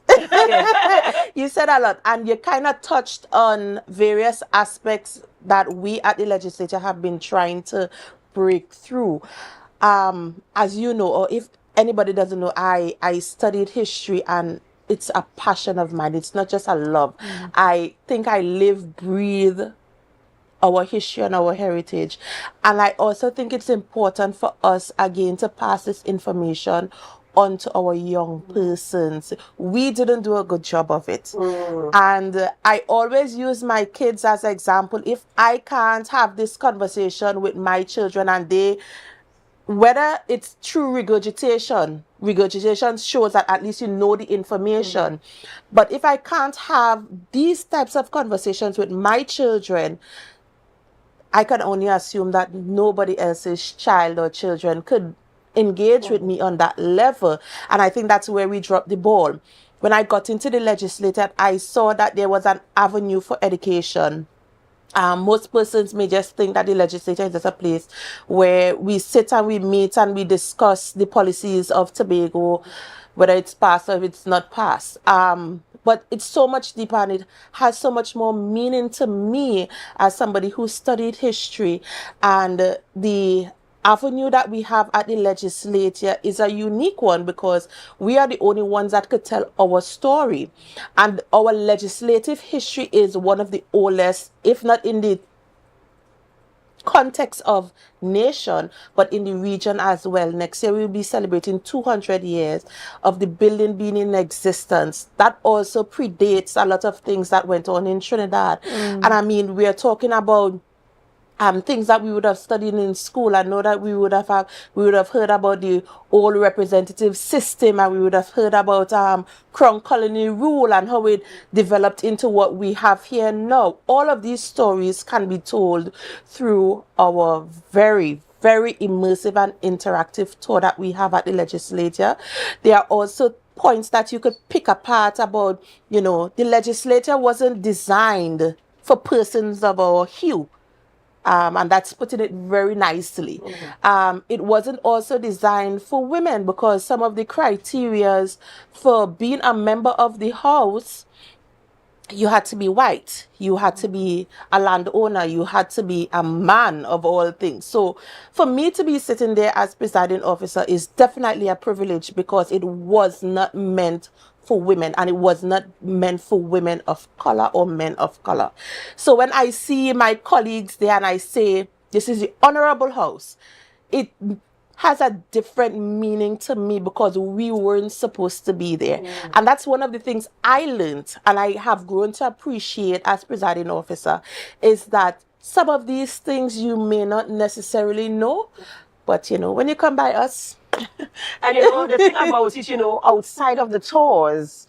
You said a lot, and you kind of touched on various aspects that we at the legislature have been trying to break through. As you know, or if anybody doesn't know, I studied history, and it's a passion of mine. It's not just a love. I think I live, breathe our history and our heritage. And I also think it's important for us, again, to pass this information onto our young persons. We didn't do a good job of it. And I always use my kids as an example. If I can't have this conversation with my children, and they, whether it's through regurgitation shows that at least you know the information. But if I can't have these types of conversations with my children, I can only assume that nobody else's child or children could engage with me on that level. And I think that's where we dropped the ball. When I got into the legislature, I saw that there was an avenue for education. Most persons may just think that the legislature is just a place where we sit and we meet and we discuss the policies of Tobago, whether it's passed or if it's not passed. But it's so much deeper, and it has so much more meaning to me as somebody who studied history. And the avenue that we have at the legislature is a unique one, because we are the only ones that could tell our story. And our legislative history is one of the oldest, if not in the context of nation, but in the region as well. Next year we will be celebrating 200 years of the building being in existence. That also predates a lot of things that went on in Trinidad. And I mean, we are talking about things that we would have studied in school. I know that we would have heard about the old representative system, and we would have heard about crown colony rule and how it developed into what we have here now. All of these stories can be told through our very, very immersive and interactive tour that we have at the legislature. There are also points that you could pick apart about, you know, the legislature wasn't designed for persons of our hue. And that's putting it very nicely. It wasn't also designed for women, because some of the criterias for being a member of the house, you had to be white, you had to be a landowner, you had to be a man of all things. So for me to be sitting there as presiding officer is definitely a privilege, because it was not meant for women, and it was not meant for women of color or men of color. So when I see my colleagues there and I say, this is the honorable house, it has a different meaning to me, because we weren't supposed to be there. And that's one of the things I learned, and I have grown to appreciate as presiding officer, is that some of these things you may not necessarily know, but you know, when you come by us, and you know, the thing about it, you know, outside of the tours,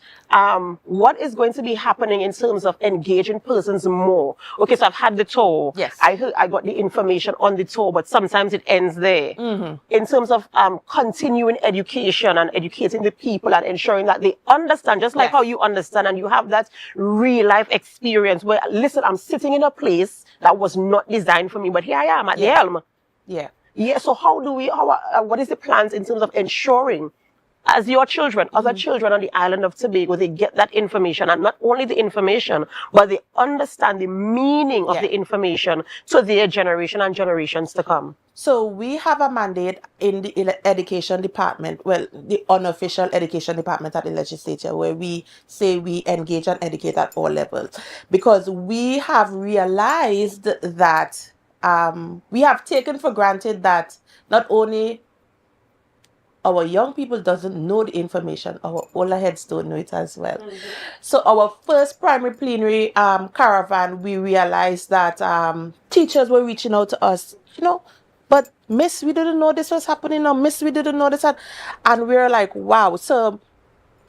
what is going to be happening in terms of engaging persons more? Okay, so I've had the tour. Yes. I got the information on the tour, but sometimes it ends there. In terms of continuing education and educating the people and ensuring that they understand, just like how you understand, and you have that real life experience where, listen, I'm sitting in a place that was not designed for me, but here I am at the helm. Yeah, so what is the plans in terms of ensuring, as your children, other children on the island of Tobago, they get that information, and not only the information, but they understand the meaning of the information to their generation and generations to come? So we have a mandate in the education department, well, the unofficial education department at the legislature, where we say we engage and educate at all levels, because we have realized that we have taken for granted that not only our young people doesn't know the information, our older heads don't know it as well. So our first primary plenary caravan, we realized that teachers were reaching out to us, you know, but Miss, we didn't know this was happening, or Miss, we didn't know this. And we were like, wow. So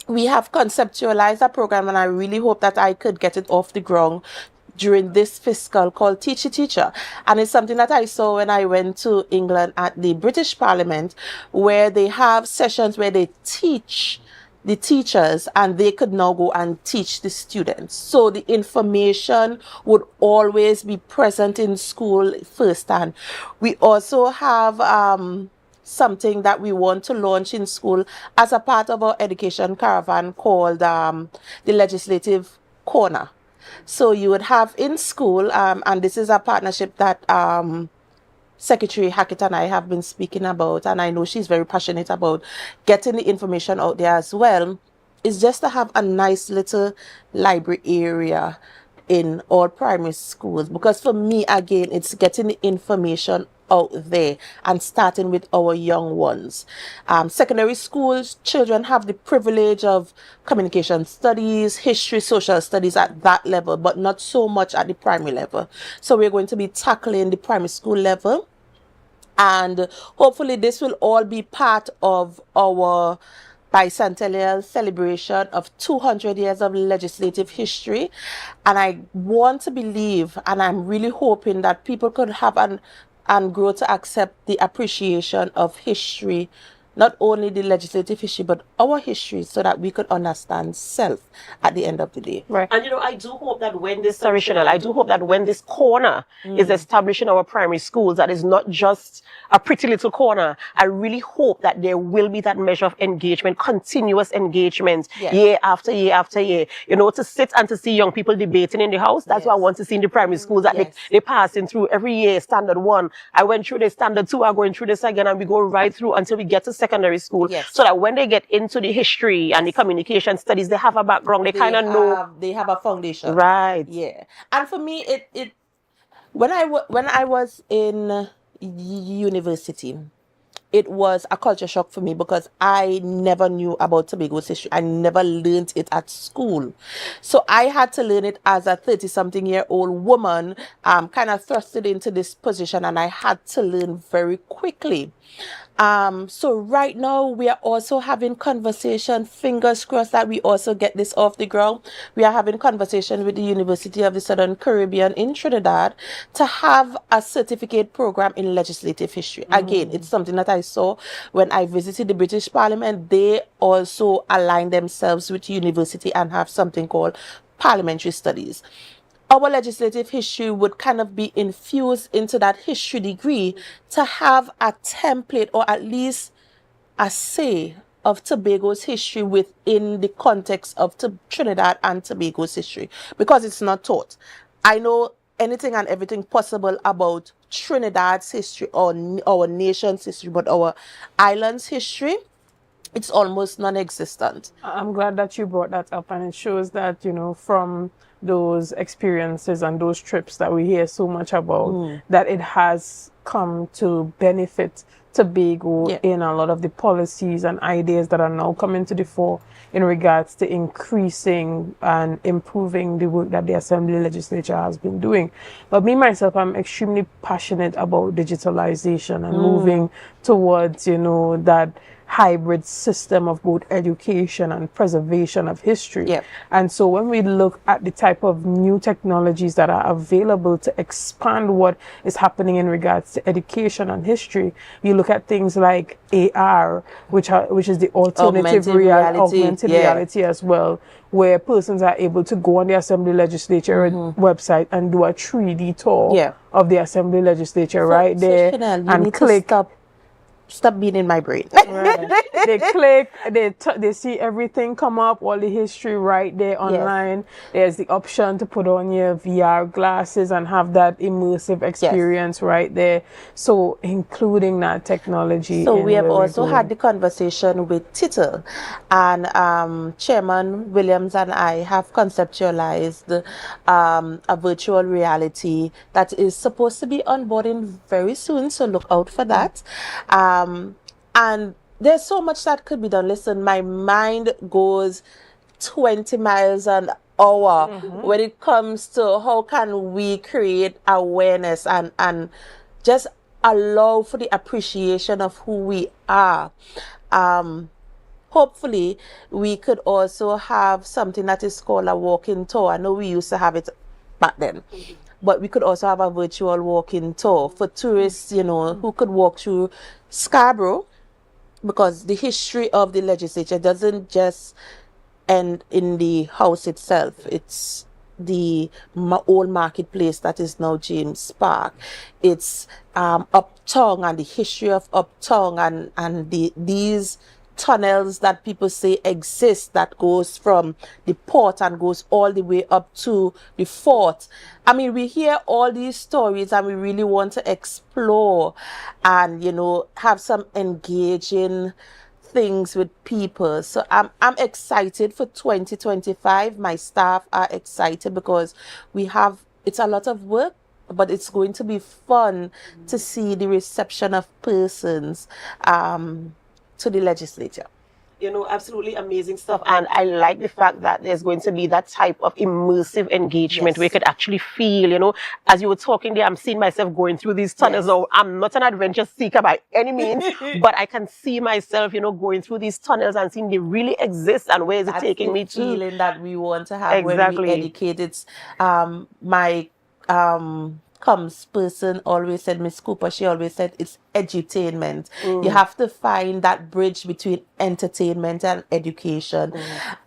we have conceptualized a program, and I really hope that I could get it off the ground during this fiscal, called Teach a Teacher. And it's something that I saw when I went to England at the British Parliament, where they have sessions where they teach the teachers, and they could now go and teach the students. So the information would always be present in school firsthand. We also have something that we want to launch in school as a part of our education caravan, called the Legislative Corner. So you would have in school, and this is a partnership that Secretary Hackett and I have been speaking about, and I know she's very passionate about getting the information out there as well, is just to have a nice little library area in all primary schools. Because for me, again, it's getting the information out there and starting with our young ones. Secondary schools, children have the privilege of communication studies, history, social studies at that level, but not so much at the primary level. So we're going to be tackling the primary school level. And hopefully this will all be part of our bicentennial celebration of 200 years of legislative history. And I want to believe, and I'm really hoping that people could have and grow to accept the appreciation of history, not only the legislative history, but our history, so that we could understand self at the end of the day. Right. And I do hope that when this I do hope that when this corner is established in our primary schools, that is not just a pretty little corner. I really hope that there will be that measure of engagement, continuous engagement, year after year after year. To sit and to see young people debating in the house. That's what I want to see in the primary schools, that they're passing through every year. Standard 1. I went through the standard 2. I'm going through this again, and we go right through until we get to secondary school, so that when they get into the history and the communication studies, they have a background. They kind of know. They have a foundation. Right. Yeah. And for me, when I was in university, it was a culture shock for me because I never knew about Tobago's history. I never learned it at school. So I had to learn it as a 30-something-year-old woman, kind of thrusted into this position, and I had to learn very quickly. So right now we are also having conversation, fingers crossed that we also get this off the ground. We are having conversation with the University of the Southern Caribbean in Trinidad to have a certificate program in legislative history. Again, it's something that I saw when I visited the British Parliament. They also align themselves with university and have something called parliamentary studies. Our legislative history would kind of be infused into that history degree to have a template or at least a say of Tobago's history within the context of Trinidad and Tobago's history, because it's not taught. I know anything and everything possible about Trinidad's history or our nation's history, but our island's history, it's almost non-existent. I'm glad that you brought that up, and it shows that, from those experiences and those trips that we hear so much about, that it has come to benefit Tobago in a lot of the policies and ideas that are now coming to the fore in regards to increasing and improving the work that the Assembly Legislature has been doing. But me, myself, I'm extremely passionate about digitalization and moving towards, that hybrid system of both education and preservation of history. And so when we look at the type of new technologies that are available to expand what is happening in regards to education and history, you look at things like AR, which is the augmented reality as well, where persons are able to go on the Assembly Legislature website and do a 3D tour of the Assembly Legislature right there, Chanel, and click. Stop being in my brain. Right. They click, they see everything come up, all the history right there online. There's the option to put on your VR glasses and have that immersive experience right there. So including that technology. So we have also had the conversation with Tittle, and Chairman Williams and I have conceptualized a virtual reality that is supposed to be onboarding very soon, so look out for that. And there's so much that could be done. Listen, my mind goes 20 miles an hour when it comes to how can we create awareness and just allow for the appreciation of who we are. Hopefully, we could also have something that is called a walking tour. I know we used to have it back then. But we could also have a virtual walking tour for tourists, who could walk through Scarborough, because the history of the legislature doesn't just end in the house itself. It's the old marketplace that is now James Park. It's Uptown and the history of Uptown and these tunnels that people say exist that goes from the port and goes all the way up to the fort. I mean, we hear all these stories and we really want to explore and, you know, have some engaging things with people. So I'm excited for 2025. My staff are excited because it's a lot of work, but it's going to be fun to see the reception of persons to the legislature. You know, absolutely amazing stuff. And I like the fact that there's going to be that type of immersive engagement where you could actually feel, you know, as you were talking there, I'm seeing myself going through these tunnels. Now, I'm not an adventure seeker by any means, but I can see myself, you know, going through these tunnels and seeing they really exist and where is it taking me to. Feeling that we want to have when we educate. It's my comms person always said, Miss Cooper, she always said it's edutainment. You have to find that bridge between entertainment and education.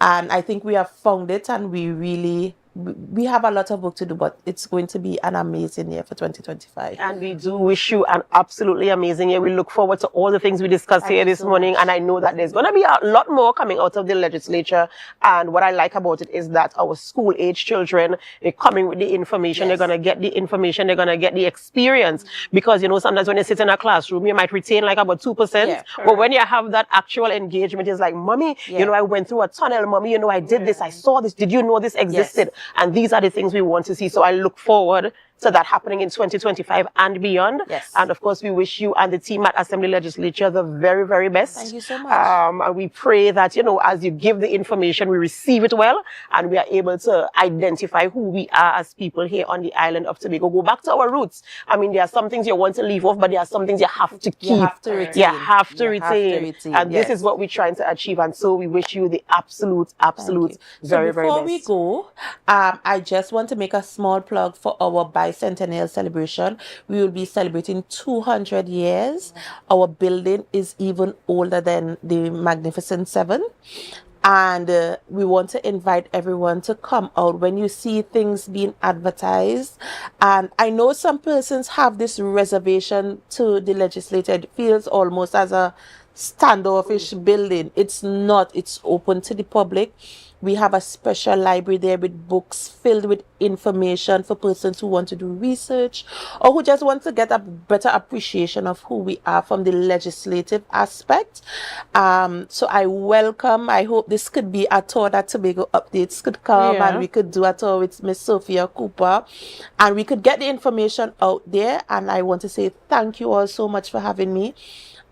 And I think we have found it, and we have a lot of work to do, but it's going to be an amazing year for 2025. And we do wish you an absolutely amazing year. We look forward to all the things we discussed here this morning. And I know that there's going to be a lot more coming out of the legislature. And what I like about it is that our school age children are coming with the information. They're going to get the information. They're going to get the experience. Because, you know, sometimes when you sit in a classroom, you might retain like about 2%. But when you have that actual engagement, it's like, Mommy, you know, I went through a tunnel. Mommy, you know, I did this. I saw this. Did you know this existed? And these are the things we want to see. So I look forward to that happening in 2025 and beyond. And of course, we wish you and the team at Assembly Legislature the very, very best. Thank you so much. And we pray that, you know, as you give the information, we receive it well and we are able to identify who we are as people here on the island of Tobago. Go back to our roots. I mean, there are some things you want to leave off, but there are some things you have to keep. You have to retain. You have to retain. And this is what we're trying to achieve. And so we wish you the absolute very, very best. Before we go, I just want to make a small plug for our bicentennial celebration. We will be celebrating 200 years. Our building is even older than the Magnificent Seven. And we want to invite everyone to come out when you see things being advertised. And I know some persons have this reservation to the legislature. It feels almost as a standoffish building. It's not. It's open to the public. We have a special library there with books filled with information for persons who want to do research or who just want to get a better appreciation of who we are from the legislative aspect. So I hope this could be a tour that Tobago Updates could come and we could do a tour with Miss Sophia Cooper and we could get the information out there. And I want to say thank you all so much for having me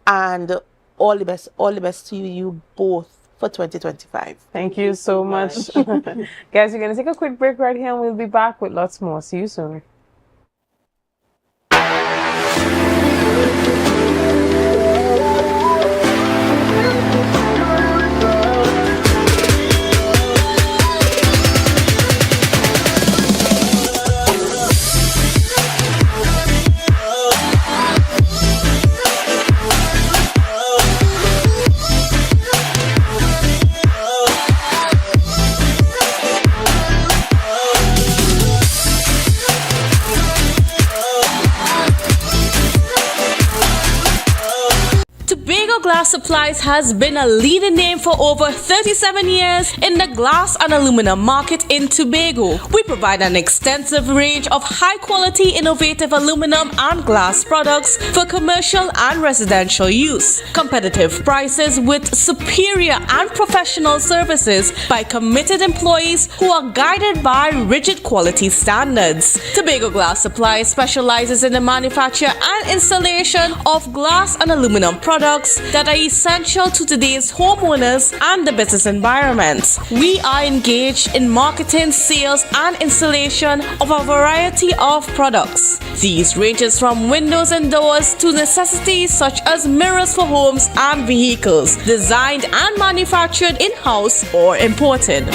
and all the best to you both for 2025. Thank you so much. Guys, we're going to take a quick break right here and we'll be back with lots more. See you soon. Glass Supplies has been a leading name for over 37 years in the glass and aluminum market in Tobago. We provide an extensive range of high-quality, innovative aluminum and glass products for commercial and residential use. Competitive prices with superior and professional services by committed employees who are guided by rigid quality standards. Tobago Glass Supplies specializes in the manufacture and installation of glass and aluminum products that are essential to today's homeowners and the business environment. We are engaged in marketing, sales, and installation of a variety of products. These ranges from windows and doors to necessities such as mirrors for homes and vehicles, designed and manufactured in-house or imported.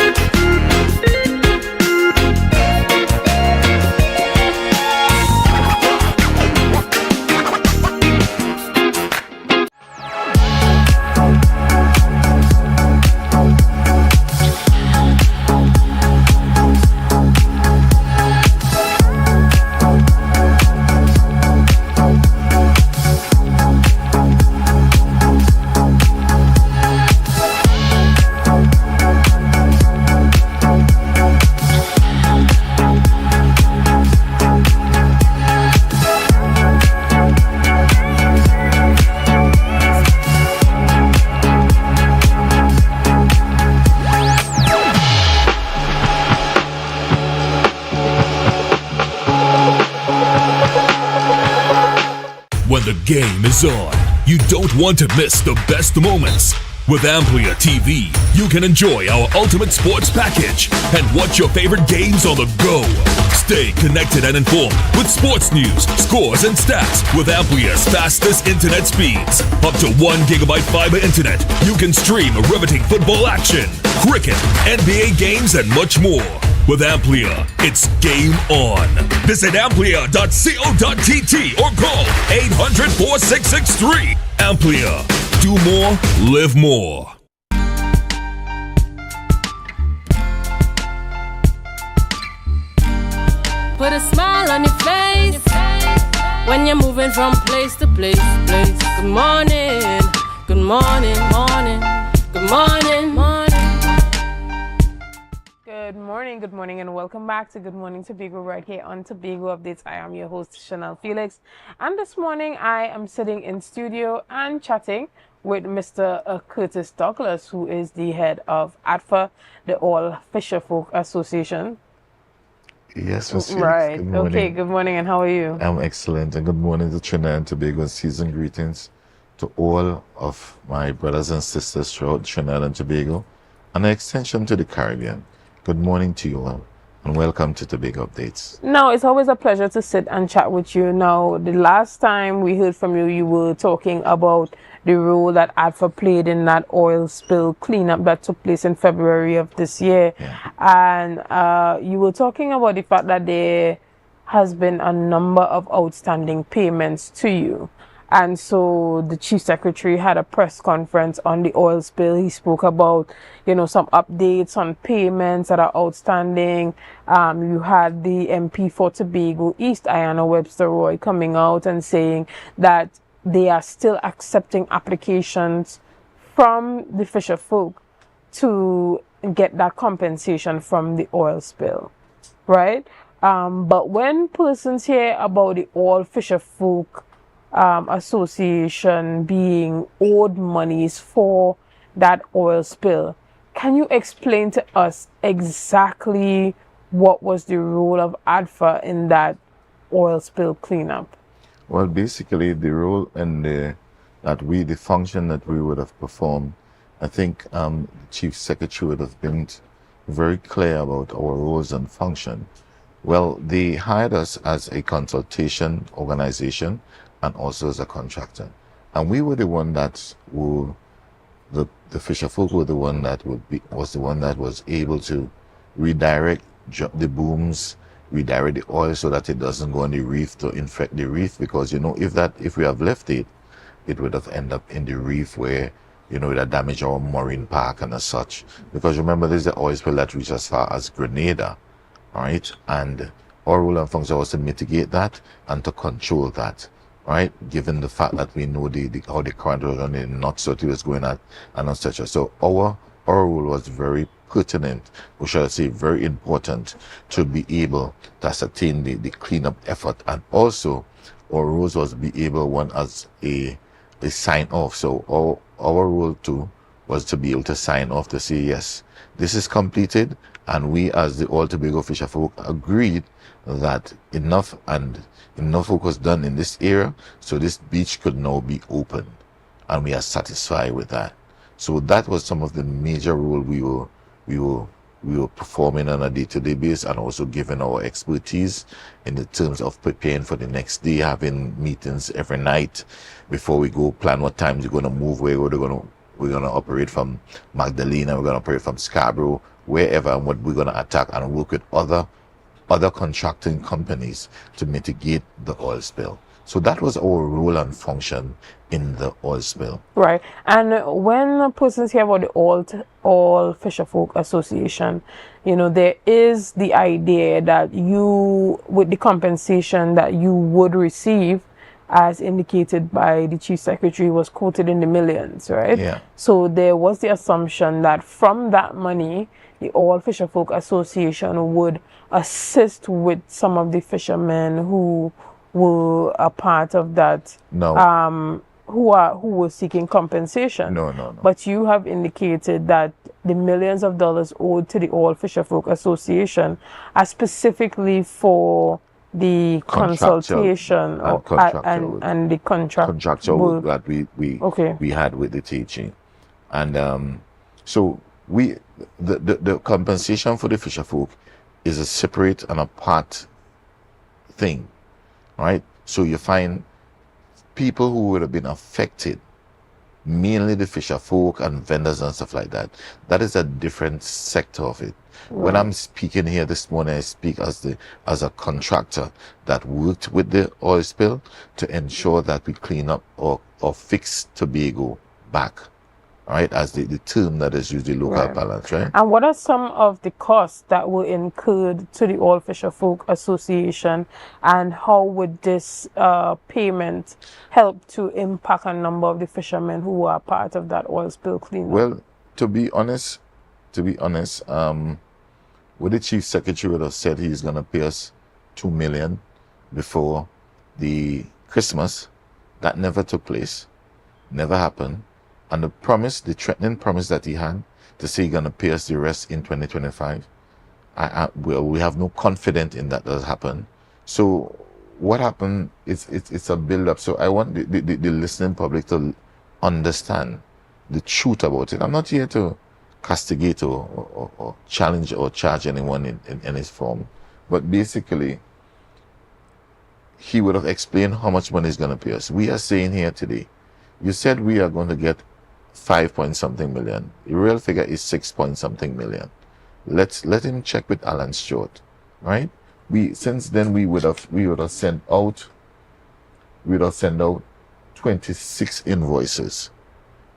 the game is on, you don't want to miss the best moments. With Amplia TV, you can enjoy our ultimate sports package and watch your favorite games on the go. Stay connected and informed with sports news, scores, and stats with Amplia's fastest internet speeds. Up to 1 gigabyte fiber internet, you can stream riveting football action, cricket, NBA games, and much more. With Amplia, it's game on. Visit amplia.co.tt or call 800-4663. Amplia. Do more, live more. Put a smile on your face when you're moving from place to place. Good morning, good morning, morning, good morning, morning. Good morning, and welcome back to Good Morning Tobago right here on Tobago Updates. I am your host, Chanel Felix, and this morning I am sitting in studio and chatting with Mr. Curtis Douglas, who is the head of ATFA, the All Fisherfolk Association. Yes, Miss Felix. Right. Good morning. Okay, good morning, and how are you? I'm excellent, and good morning to Trinidad and Tobago, and season greetings to all of my brothers and sisters throughout Trinidad and Tobago, and an extension to the Caribbean. Good morning to you all, and welcome to Tobago Updates. No, it's always a pleasure to sit and chat with you. Now, the last time we heard from you, you were talking about the role that ATFA played in that oil spill cleanup that took place in February of this year. Yeah. And you were talking about the fact that there has been a number of outstanding payments to you. And so the Chief Secretary had a press conference on the oil spill. He spoke about, some updates on payments that are outstanding. You had the MP for Tobago East, Ayanna Webster Roy, coming out and saying that they are still accepting applications from the fisher folk to get that compensation from the oil spill, right? But when persons hear about the All Fisher Folk Association being owed monies for that oil spill, can you explain to us exactly what was the role of ATFA in that oil spill cleanup? Well, basically, the role and the function that we would have performed, I think the Chief Secretary would have been very clear about our roles and function. Well, they hired us as a consultation organization and also as a contractor. And we were the one that the fisher folk were the one that was able to redirect the booms, redirect the oil so that it doesn't go on the reef to infect the reef, because if we have left it, it would have ended up in the reef where it would damage our marine park and as such. Because remember, there's the oil spill that reaches as far as Grenada, all right? And our role and function was to mitigate that and to control that, right? Given the fact that we know how the current was running, not so it was going at and etc. So our role was very pertinent, or shall I say very important, to be able to ascertain the cleanup effort. And also our role was to be able, one, as a sign off. So our role too was to be able to sign off to say, yes, this is completed, and we as the All Tobago Fisher Folk agreed that enough work was done in this area, so this beach could now be opened, and we are satisfied with that. So that was some of the major role we were performing on a day-to-day basis, and also giving our expertise in the terms of preparing for the next day, having meetings every night before we go, plan what times we're going to move, where we're going to operate from Magdalena, we're going to operate from Scarborough, wherever, and what we're going to attack, and work with other contracting companies to mitigate the oil spill. So that was our role and function in the oil spill. Right. And when persons hear about the All Fisher Folk Association, there is the idea that you, with the compensation that you would receive, as indicated by the Chief Secretary, was quoted in the millions, right? Yeah. So there was the assumption that from that money, the All Fisher Folk Association would assist with some of the fishermen who were a part of that. No. Who were seeking compensation. No. But you have indicated that the millions of dollars owed to the All Fisher Folk Association are specifically for the consultation and the contractual that we had with the teaching, and so the compensation for the fisher folk is a separate and apart thing, right? So you find people who would have been affected, mainly the fisher folk and vendors and stuff like that. That is a different sector of it. When I'm speaking here this morning, I speak as a contractor that worked with the oil spill to ensure that we clean up or fix Tobago back, right? As the term that is usually local balance, right? And what are some of the costs that were incurred to the Oil Fisher Folk Association, and how would this payment help to impact a number of the fishermen who are part of that oil spill cleanup? Well, to be honest, what the Chief Secretary would have said he's going to pay us $2 million before the Christmas, that never took place, never happened. And the threatening promise that he had to say he's going to pay us the rest in 2025, we have no confidence in that does happen. So what happened, it's a build-up. So I want the listening public to understand the truth about it. I'm not here to castigate or challenge or charge anyone in any form, but basically he would have explained how much money he's going to pay us. We are saying here today, you said we are going to get 5 point something million. The real figure is 6 point something million. Let him check with Alan Stewart, right? Since then we would have sent out 26 invoices.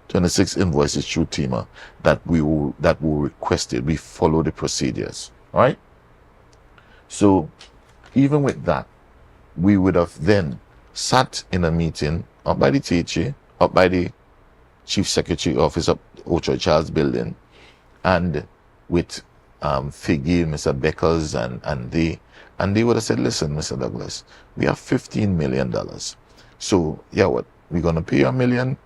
26 invoices through TEMA that were requested. We follow the procedures, right? So even with that, we would have then sat in a meeting up by the THA, up by the Chief Secretary office up Ocho Charles building, and with Figgy, Mr. Beckers, and they would have said, listen, Mr. Douglas, we have $15 million. So yeah, what? We're gonna pay $1 million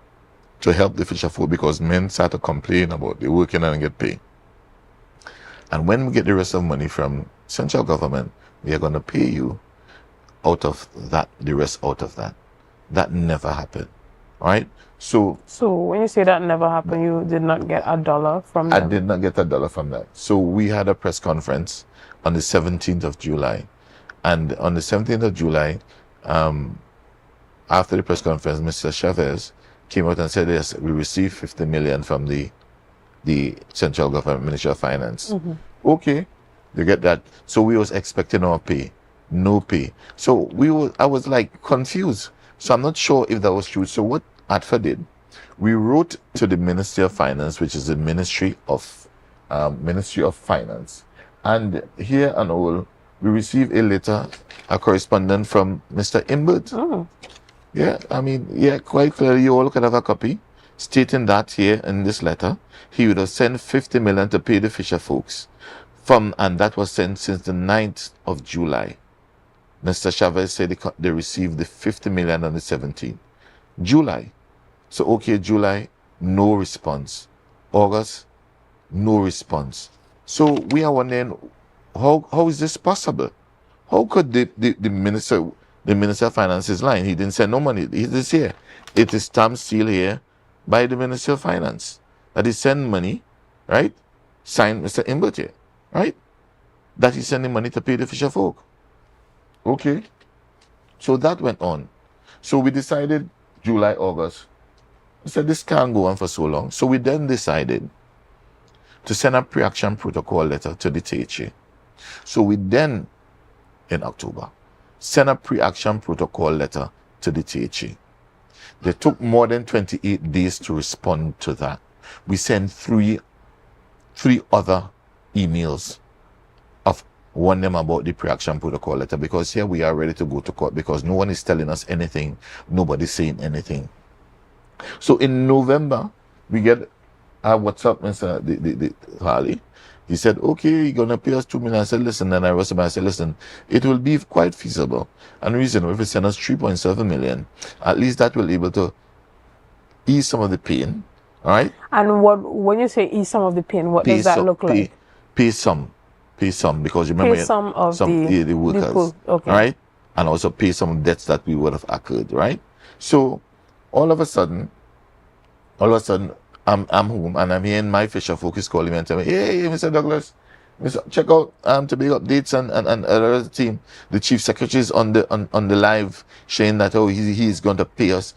to help the fisher folk because men start to complain about they working and get paid. And when we get the rest of money from central government, we are going to pay you out of that, the rest out of that. That never happened, right? So when you say that never happened, you did not get $1 from them? I did not get $1 from that. So we had a press conference on the 17th of July. And on the 17th of July, after the press conference, Mr. Chavez came out and said, yes, we received $50 million from the central government, Ministry of Finance. Okay, you get that. So we was expecting our pay, no pay. So I was like confused. So I'm not sure if that was true. So what ATFA did, we wrote to the Ministry of Finance, which is the Ministry of Finance. And here and all, we received a letter, a correspondence from Mr. Imbert. Yeah, I mean, yeah, quite clearly, you all could have a copy stating that here in this letter, he would have sent $50 million to pay the fisher folks and that was sent since the 9th of July. Mr. Chavez said they received the $50 million on the 17th. July. So, okay, July, no response. August, no response. So we are wondering, how is this possible? How could the Minister of Finance is lying? He didn't send no money. It is here. It is stamped seal here by the Minister of Finance that he sent money, right? Signed Mr. Imbert here, right? That he's sending money to pay the fisher folk. Okay. So that went on. So we decided July, August. We said this can't go on for so long. So we then decided to send a pre-action protocol letter to the THA. So we then, in October, sent a pre-action protocol letter to the THA. They took more than 28 days to respond to that. We sent three other emails of warning them about the pre-action protocol letter, because here we are ready to go to court because no one is telling us anything. Nobody's saying anything. So in November, we get what's up, Mr. the Harley. He said, okay, you're going to pay us $2 million. I said, listen. Then I wrote somebody, I said, listen, it will be quite feasible and reasonable if you send us $3.7 million. At least that will be able to ease some of the pain, all right? And when you say ease some of the pain, what does that look like? Pay some. Pay some, because remember, Pay some of the workers, okay. right? And also pay some debts that we would have accrued, right? So all of a sudden, I'm home and I'm hearing my fisher folk is calling me and telling me, hey, Mr. Douglas, check out Tobago updates and the team. The chief secretary is on the live saying that he's going to pay us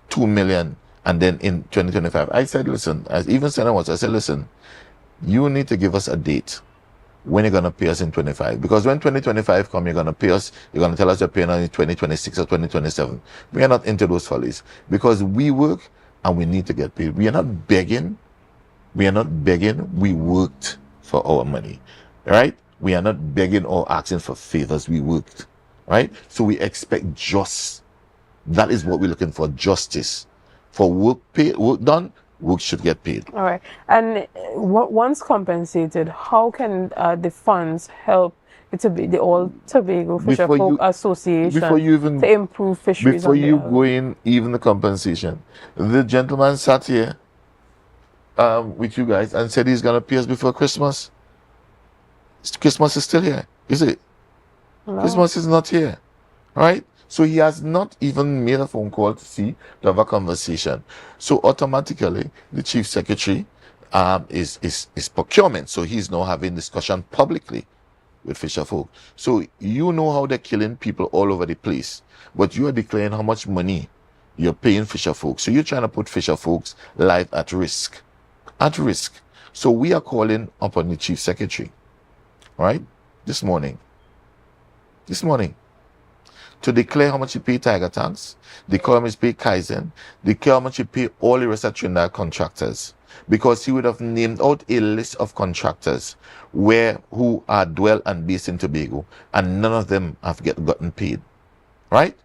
$2 million, and then in 2025. I said, listen, as even said I said, listen, you need to give us a date when you're going to pay us in 25, because when 2025 come, you're going to pay us, you're going to tell us you're paying us in 2026 or 2027. We are not into those follies, because we work and we need to get paid. We are not begging. We worked for our money, right? We are not begging or asking for favors. We worked, right? So we expect just. That is what we're looking for, justice. For work done, work should get paid. All right. And once compensated, how can the funds help the All Tobago Fisher Folk Association to improve fisheries? Before you go in, even the compensation, the gentleman sat here with you guys and said he's going to pay us before Christmas. Christmas is still here, is it? No. Christmas is not here, right? So he has not even made a phone call to have a conversation. So automatically, the chief secretary is procurement. So he's now having discussion publicly with fisher folk. So you know how they're killing people all over the place, but you are declaring how much money you're paying fisher folk. So you're trying to put fisher folks' life at risk. At risk. So we are calling upon the chief secretary, right? This morning, to declare how much you pay Tiger Tanks, declare how much you pay Kaizen, declare how much you pay all the rest of Trinidad contractors. Because he would have named out a list of contractors who are dwell and based in Tobago, and none of them have gotten paid, right?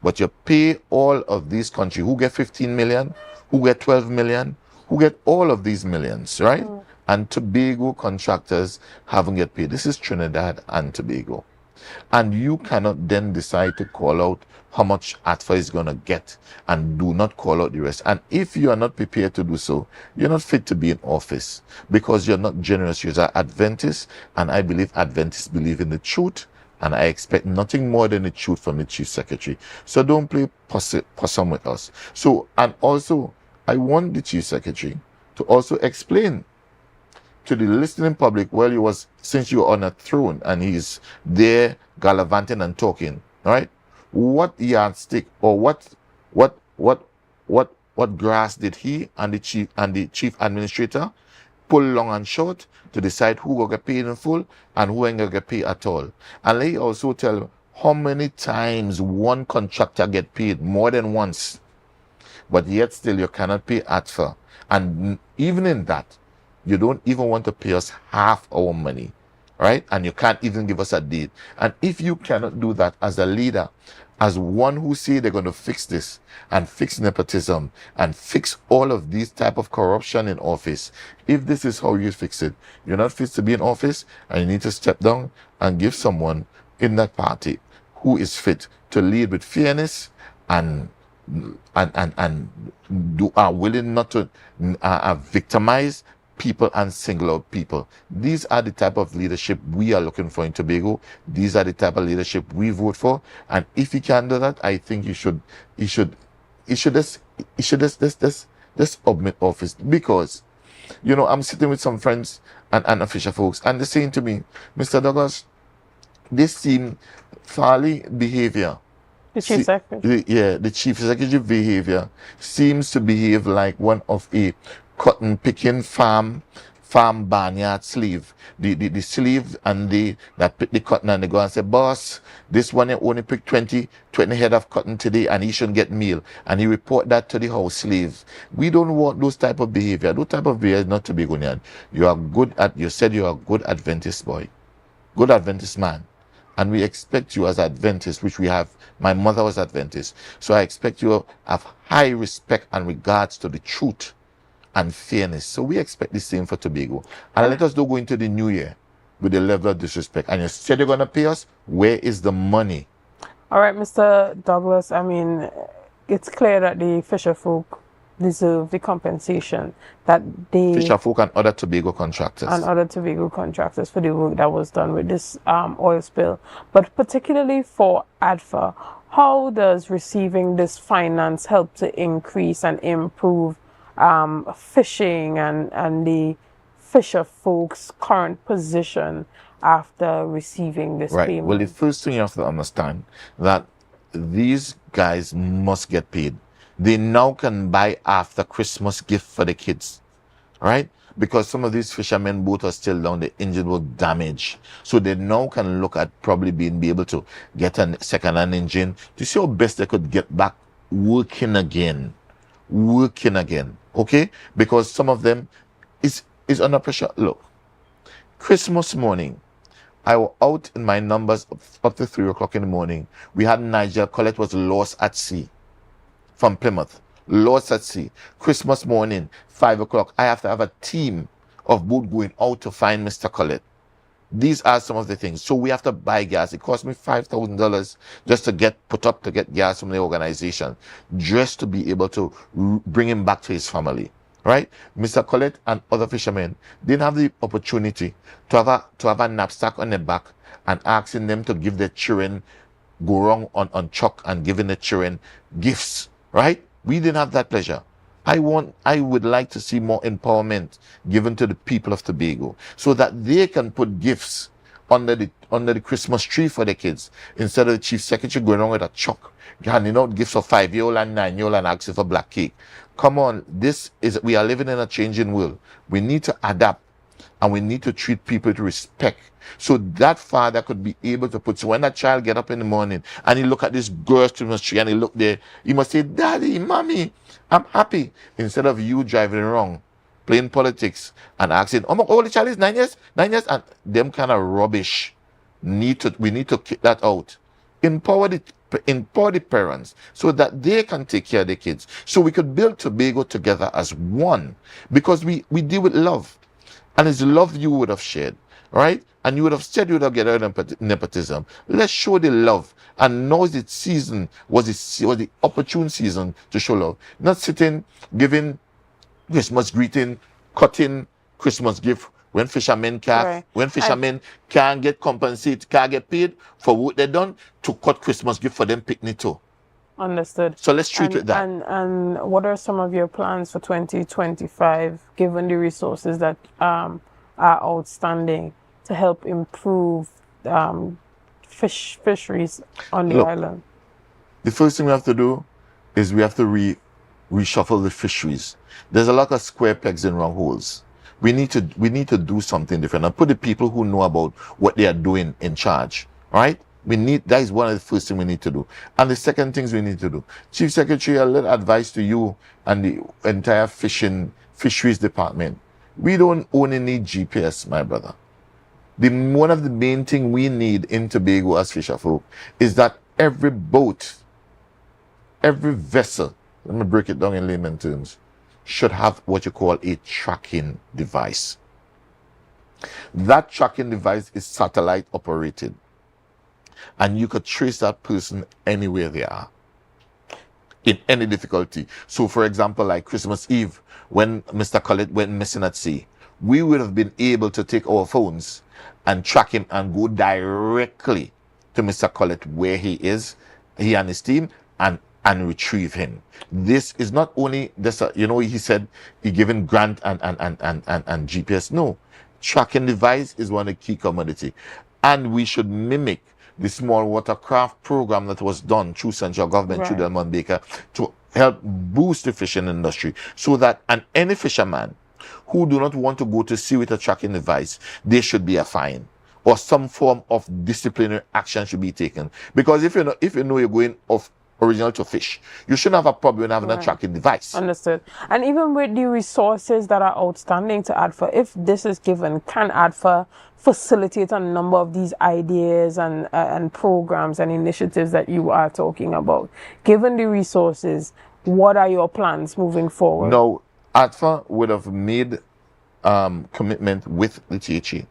But you pay all of these countries who get 15 million, who get 12 million, who get all of these millions, right? And Tobago contractors haven't get paid. This is Trinidad and Tobago. And you cannot then decide to call out how much ATFA is going to get and do not call out the rest. And if you are not prepared to do so, you're not fit to be in office, because you're not generous. You're Adventists, and I believe Adventists believe in the truth, and I expect nothing more than the truth from the chief secretary. So don't play possum with us. So, and also, I want the chief secretary to also explain to the listening public, since you're on a throne and he's there gallivanting and talking, right? What yardstick or what grass did he and the chief administrator pull long and short to decide who will get paid in full and who ain't gonna get paid at all? And let you also tell how many times one contractor get paid, more than once, but yet still you cannot pay ATFA. And even in that, you don't even want to pay us half our money, right? And you can't even give us a date. And if you cannot do that as a leader, as one who say they're going to fix this and fix nepotism and fix all of these type of corruption in office, if this is how you fix it, you're not fit to be in office, and you need to step down and give someone in that party who is fit to lead with fairness and are willing not to victimize people and single out people. These are the type of leadership we are looking for in Tobago. These are the type of leadership we vote for. And if you can do that, I think you should just omit office. Because, I'm sitting with some friends and official folks, and they're saying to me, Mr. Douglas, this seemed Farley behavior. The chief secretary. The chief secretary behavior seems to behave like one of a cotton picking farm barnyard slave. The slave and that pick the cotton, and they go and say, boss, this one only picked 20 head of cotton today and he shouldn't get meal. And he report that to the house slave. We don't want those type of behavior. Those type of behavior is not Tobagonian. You said you're a good Adventist boy, good Adventist man. And we expect you as Adventist, which we have. My mother was Adventist. So I expect you to have high respect and regards to the truth and fairness. So we expect the same for Tobago. And let us don't go into the new year with the level of disrespect. And you said you're going to pay us. Where is the money? All right, Mr. Douglas, I mean, it's clear that the fisher folk deserve the compensation that they Fisherfolk and other Tobago contractors. For the work that was done with this oil spill. But particularly for ADFA, how does receiving this finance help to increase and improve fishing and the fisher folks' current position after receiving this payment? Well, the first thing you have to understand that these guys must get paid. They now can buy after Christmas gift for the kids, right? Because some of these fishermen boats are still down, the engine was damaged. So they now can look at probably be able to get a second-hand engine to see how best they could get back working again, okay? Because some of them is under pressure. Look, Christmas morning, I was out in my numbers up to 3 o'clock in the morning. We had Nigel Collett was lost at sea from Plymouth. Lost at sea. Christmas morning, 5 o'clock. I have to have a team of boat going out to find Mr. Collett. These are some of the things. So we have to buy gas. It cost me $5,000 just to get gas from the organization, just to be able to bring him back to his family. Right? Mr. Collett and other fishermen didn't have the opportunity to have a knapsack on their back and asking them to give their children, go wrong on chalk and giving the children gifts. Right? We didn't have that pleasure. I would like to see more empowerment given to the people of Tobago so that they can put gifts under the Christmas tree for the kids instead of the chief secretary going around with a chalk handing out gifts for 5-year-old and 9-year-old and asking for black cake. Come on, we are living in a changing world. We need to adapt and we need to treat people with respect. So that father could be able to put, so when that child get up in the morning and he look at this girl's Christmas tree and he look there, he must say, Daddy, Mommy, I'm happy. Instead of you driving around, playing politics and asking, oh, the child is 9 years, and them kind of rubbish. We need to kick that out. Empower the parents so that they can take care of their kids. So we could build Tobago together as one, because we deal with love. And it's love you would have shared, right? And you would have said you would have get out of nepotism. Let's show the love. And now the season was the opportune season to show love. Not sitting, giving Christmas greeting, cutting Christmas gift when fishermen can't get compensated, can't get paid for what they done, to cut Christmas gift for them picnic too. Understood. So let's treat it that. And what are some of your plans for 2025, given the resources that are outstanding to help improve fisheries on the island? The first thing we have to do is we have to reshuffle the fisheries. There's a lot of square pegs in round holes. We need to do something different and put the people who know about what they are doing in charge. Right? That is one of the first things we need to do. And the second things we need to do. Chief Secretary, a little advice to you and the entire fisheries department. We don't only need GPS, my brother. One of the main things we need in Tobago as fisherfolk is that every boat, every vessel, let me break it down in layman terms, should have what you call a tracking device. That tracking device is satellite operated. And you could trace that person anywhere they are, in any difficulty. So, for example, like Christmas Eve, when Mr. Collett went missing at sea, we would have been able to take our phones and track him and go directly to Mr. Collett where he is, he and his team, and retrieve him. This is not only this, he said he given grant and GPS. No, tracking device is one of the key commodity, and we should mimic the small watercraft program that was done through central government, through Delmont Baker, to help boost the fishing industry, so that any fisherman who do not want to go to sea with a tracking device, there should be a fine or some form of disciplinary action should be taken. Because if you know you're going off original to fish, you shouldn't have a problem having a tracking device. Understood. And even with the resources that are outstanding to ADFA, if this is given, can ADFA facilitate a number of these ideas and programs and initiatives that you are talking about? Given the resources, what are your plans moving forward? No, ADFA would have made commitment with the THE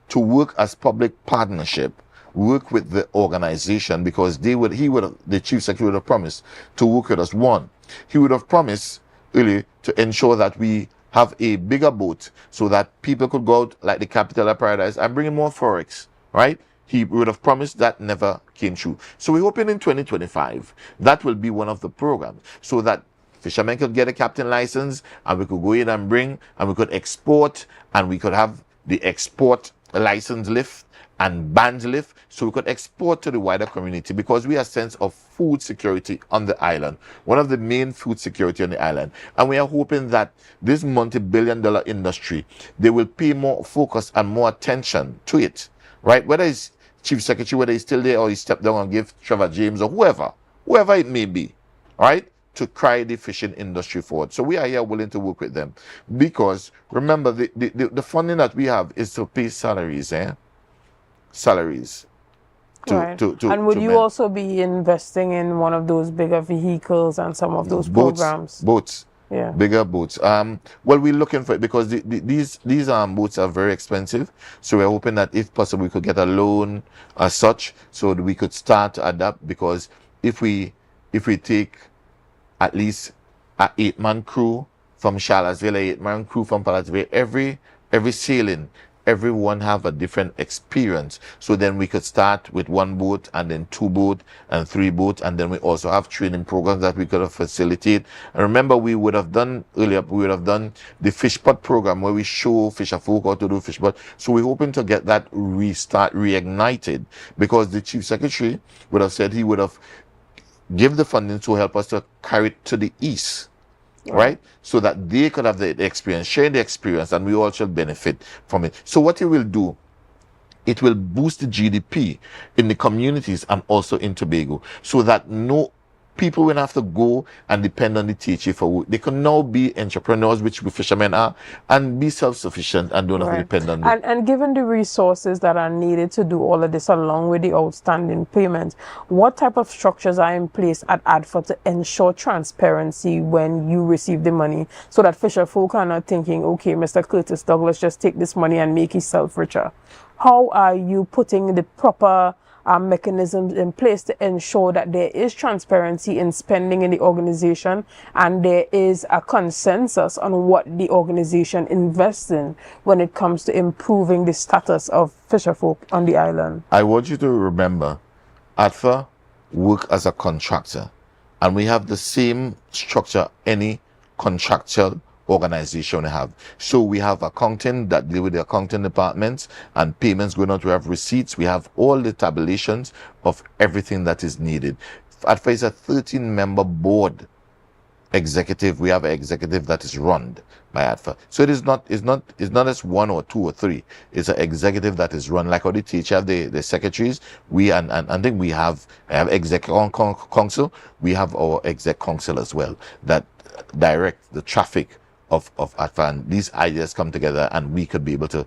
to work as public partnership, work with the organization, because the chief secretary would have promised to work with us. One, he would have promised really to ensure that we have a bigger boat so that people could go out like the capital of paradise and bring in more forex, right? He would have promised that never came true. So we're hoping in 2025 that will be one of the programs so that fishermen could get a captain license and we could go in and bring and we could export and we could have the export license lift and bans lift so we could export to the wider community because we have a sense of food security on the island, one of the main food security on the island. And we are hoping that this multi-billion-dollar industry, they will pay more focus and more attention to it, right? Whether it's Chief Secretary, whether he's still there or he stepped down and give Trevor James or whoever it may be, right, to carry the fishing industry forward. So we are here willing to work with them because remember the funding that we have is to pay salaries, salaries. And would you also be investing in one of those bigger vehicles and some of those programs? Boats. Yeah. Bigger boats. Well, we're looking for it because these boats are very expensive. So we're hoping that if possible we could get a loan as such so that we could start to adapt because if we take at least an 8-man crew from Charlottesville, an 8-man crew from Charlottesville, every sailing, everyone have a different experience. So then we could start with 1 boat and then 2 boats and 3 boats. And then we also have training programs that we could have facilitated. And remember, we would have done earlier, we would have done the fish pot program where we show fisher folk how to do fish pot. So we're hoping to get that reignited because the Chief Secretary would have said he would have give the funding to help us to carry it to the east, right? So that they could have the experience, share the experience, and we all shall benefit from it. So what it will do, it will boost the GDP in the communities and also in Tobago so that no people will have to go and depend on the THA for work. They can now be entrepreneurs, which we fishermen are, and be self-sufficient and don't have to depend on them. And given the resources that are needed to do all of this along with the outstanding payments, what type of structures are in place at ADFA to ensure transparency when you receive the money so that fisher folk are not thinking, okay, Mr. Curtis Douglas, just take this money and make himself richer? How are you putting the proper mechanisms in place to ensure that there is transparency in spending in the organization and there is a consensus on what the organization invests in when it comes to improving the status of fisherfolk on the island? I want you to remember, ADFA work as a contractor and we have the same structure any contractual organization have. So we have accounting that deal with the accounting departments and payments going out. We have receipts. We have all the tabulations of everything that is needed. ADFA is a 13-member board executive. We have an executive that is run by ADFA. So it's not as 1 or 2 or 3. It's an executive that is run like how the teacher have the secretaries. We and I think we have exec council. We have our exec council as well that direct the traffic of ADFA, and these ideas come together and we could be able to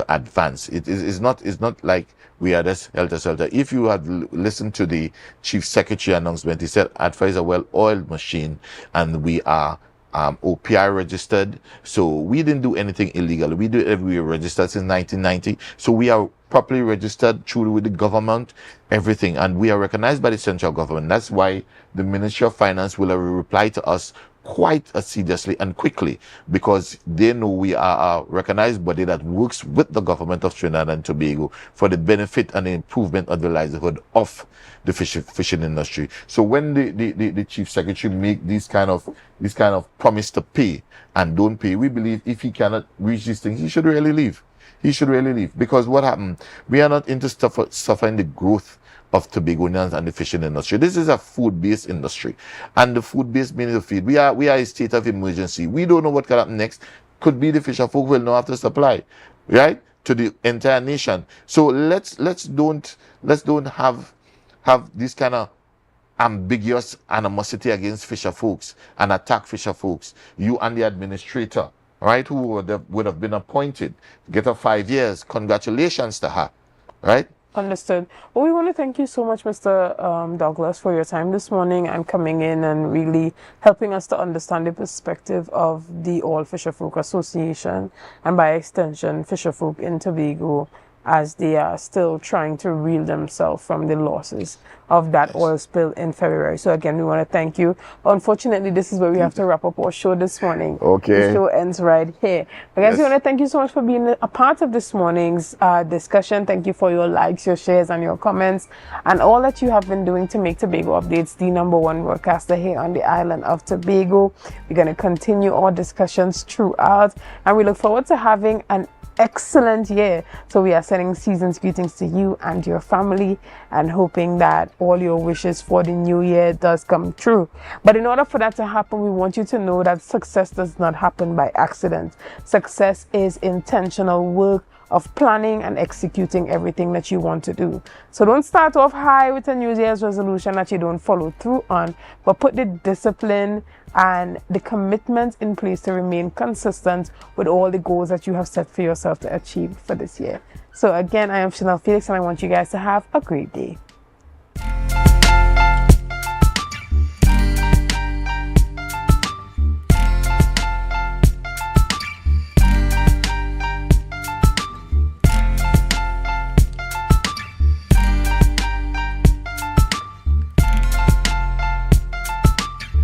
advance. It's not like we are just helter-skelter. If you had listened to the Chief Secretary announcement, he said ADFA is a well-oiled machine and we are OPI registered. So we didn't do anything illegal. We were registered since 1990. So we are properly registered through with the government, everything. And we are recognized by the central government. That's why the Ministry of Finance will reply to us quite assiduously and quickly because they know we are a recognized body that works with the government of Trinidad and Tobago for the benefit and the improvement of the livelihood of the fishing industry. So when the Chief Secretary make these kind of promise to pay and don't pay, we believe if he cannot reach these things, he should really leave. He should really leave because what happened? We are not into suffering the growth of Tobagonians and the fishing industry. This is a food-based industry, and the food-based means of feed. We are a state of emergency. We don't know what can happen next. Could be the fisher folk will not have to supply, right, to the entire nation. So let's don't have this kind of ambiguous animosity against fisher folks and attack fisher folks. You and the administrator, right, who would have been appointed, get her 5 years. Congratulations to her, right? Understood. Well, we want to thank you so much, Mr. Douglas, for your time this morning and coming in and really helping us to understand the perspective of the All Fisherfolk Association and by extension Fisherfolk in Tobago as they are still trying to reel themselves from the losses of that oil spill in February. So again, we want to thank you. Unfortunately, this is where we have to wrap up our show this morning. Okay. The show ends right here. But guys, we want to thank you so much for being a part of this morning's discussion. Thank you for your likes, your shares, and your comments, and all that you have been doing to make Tobago Updates the #1 broadcaster here on the island of Tobago. We're going to continue our discussions throughout, and we look forward to having an excellent year. So we are sending season's greetings to you and your family, and hoping that all your wishes for the new year does come true. But in order for that to happen, we want you to know that success does not happen by accident. Success is intentional work of planning and executing everything that you want to do. So don't start off high with a New Year's resolution that you don't follow through on, but put the discipline and the commitment in place to remain consistent with all the goals that you have set for yourself to achieve for this year. So again, I am Chanel Felix, and I want you guys to have a great day.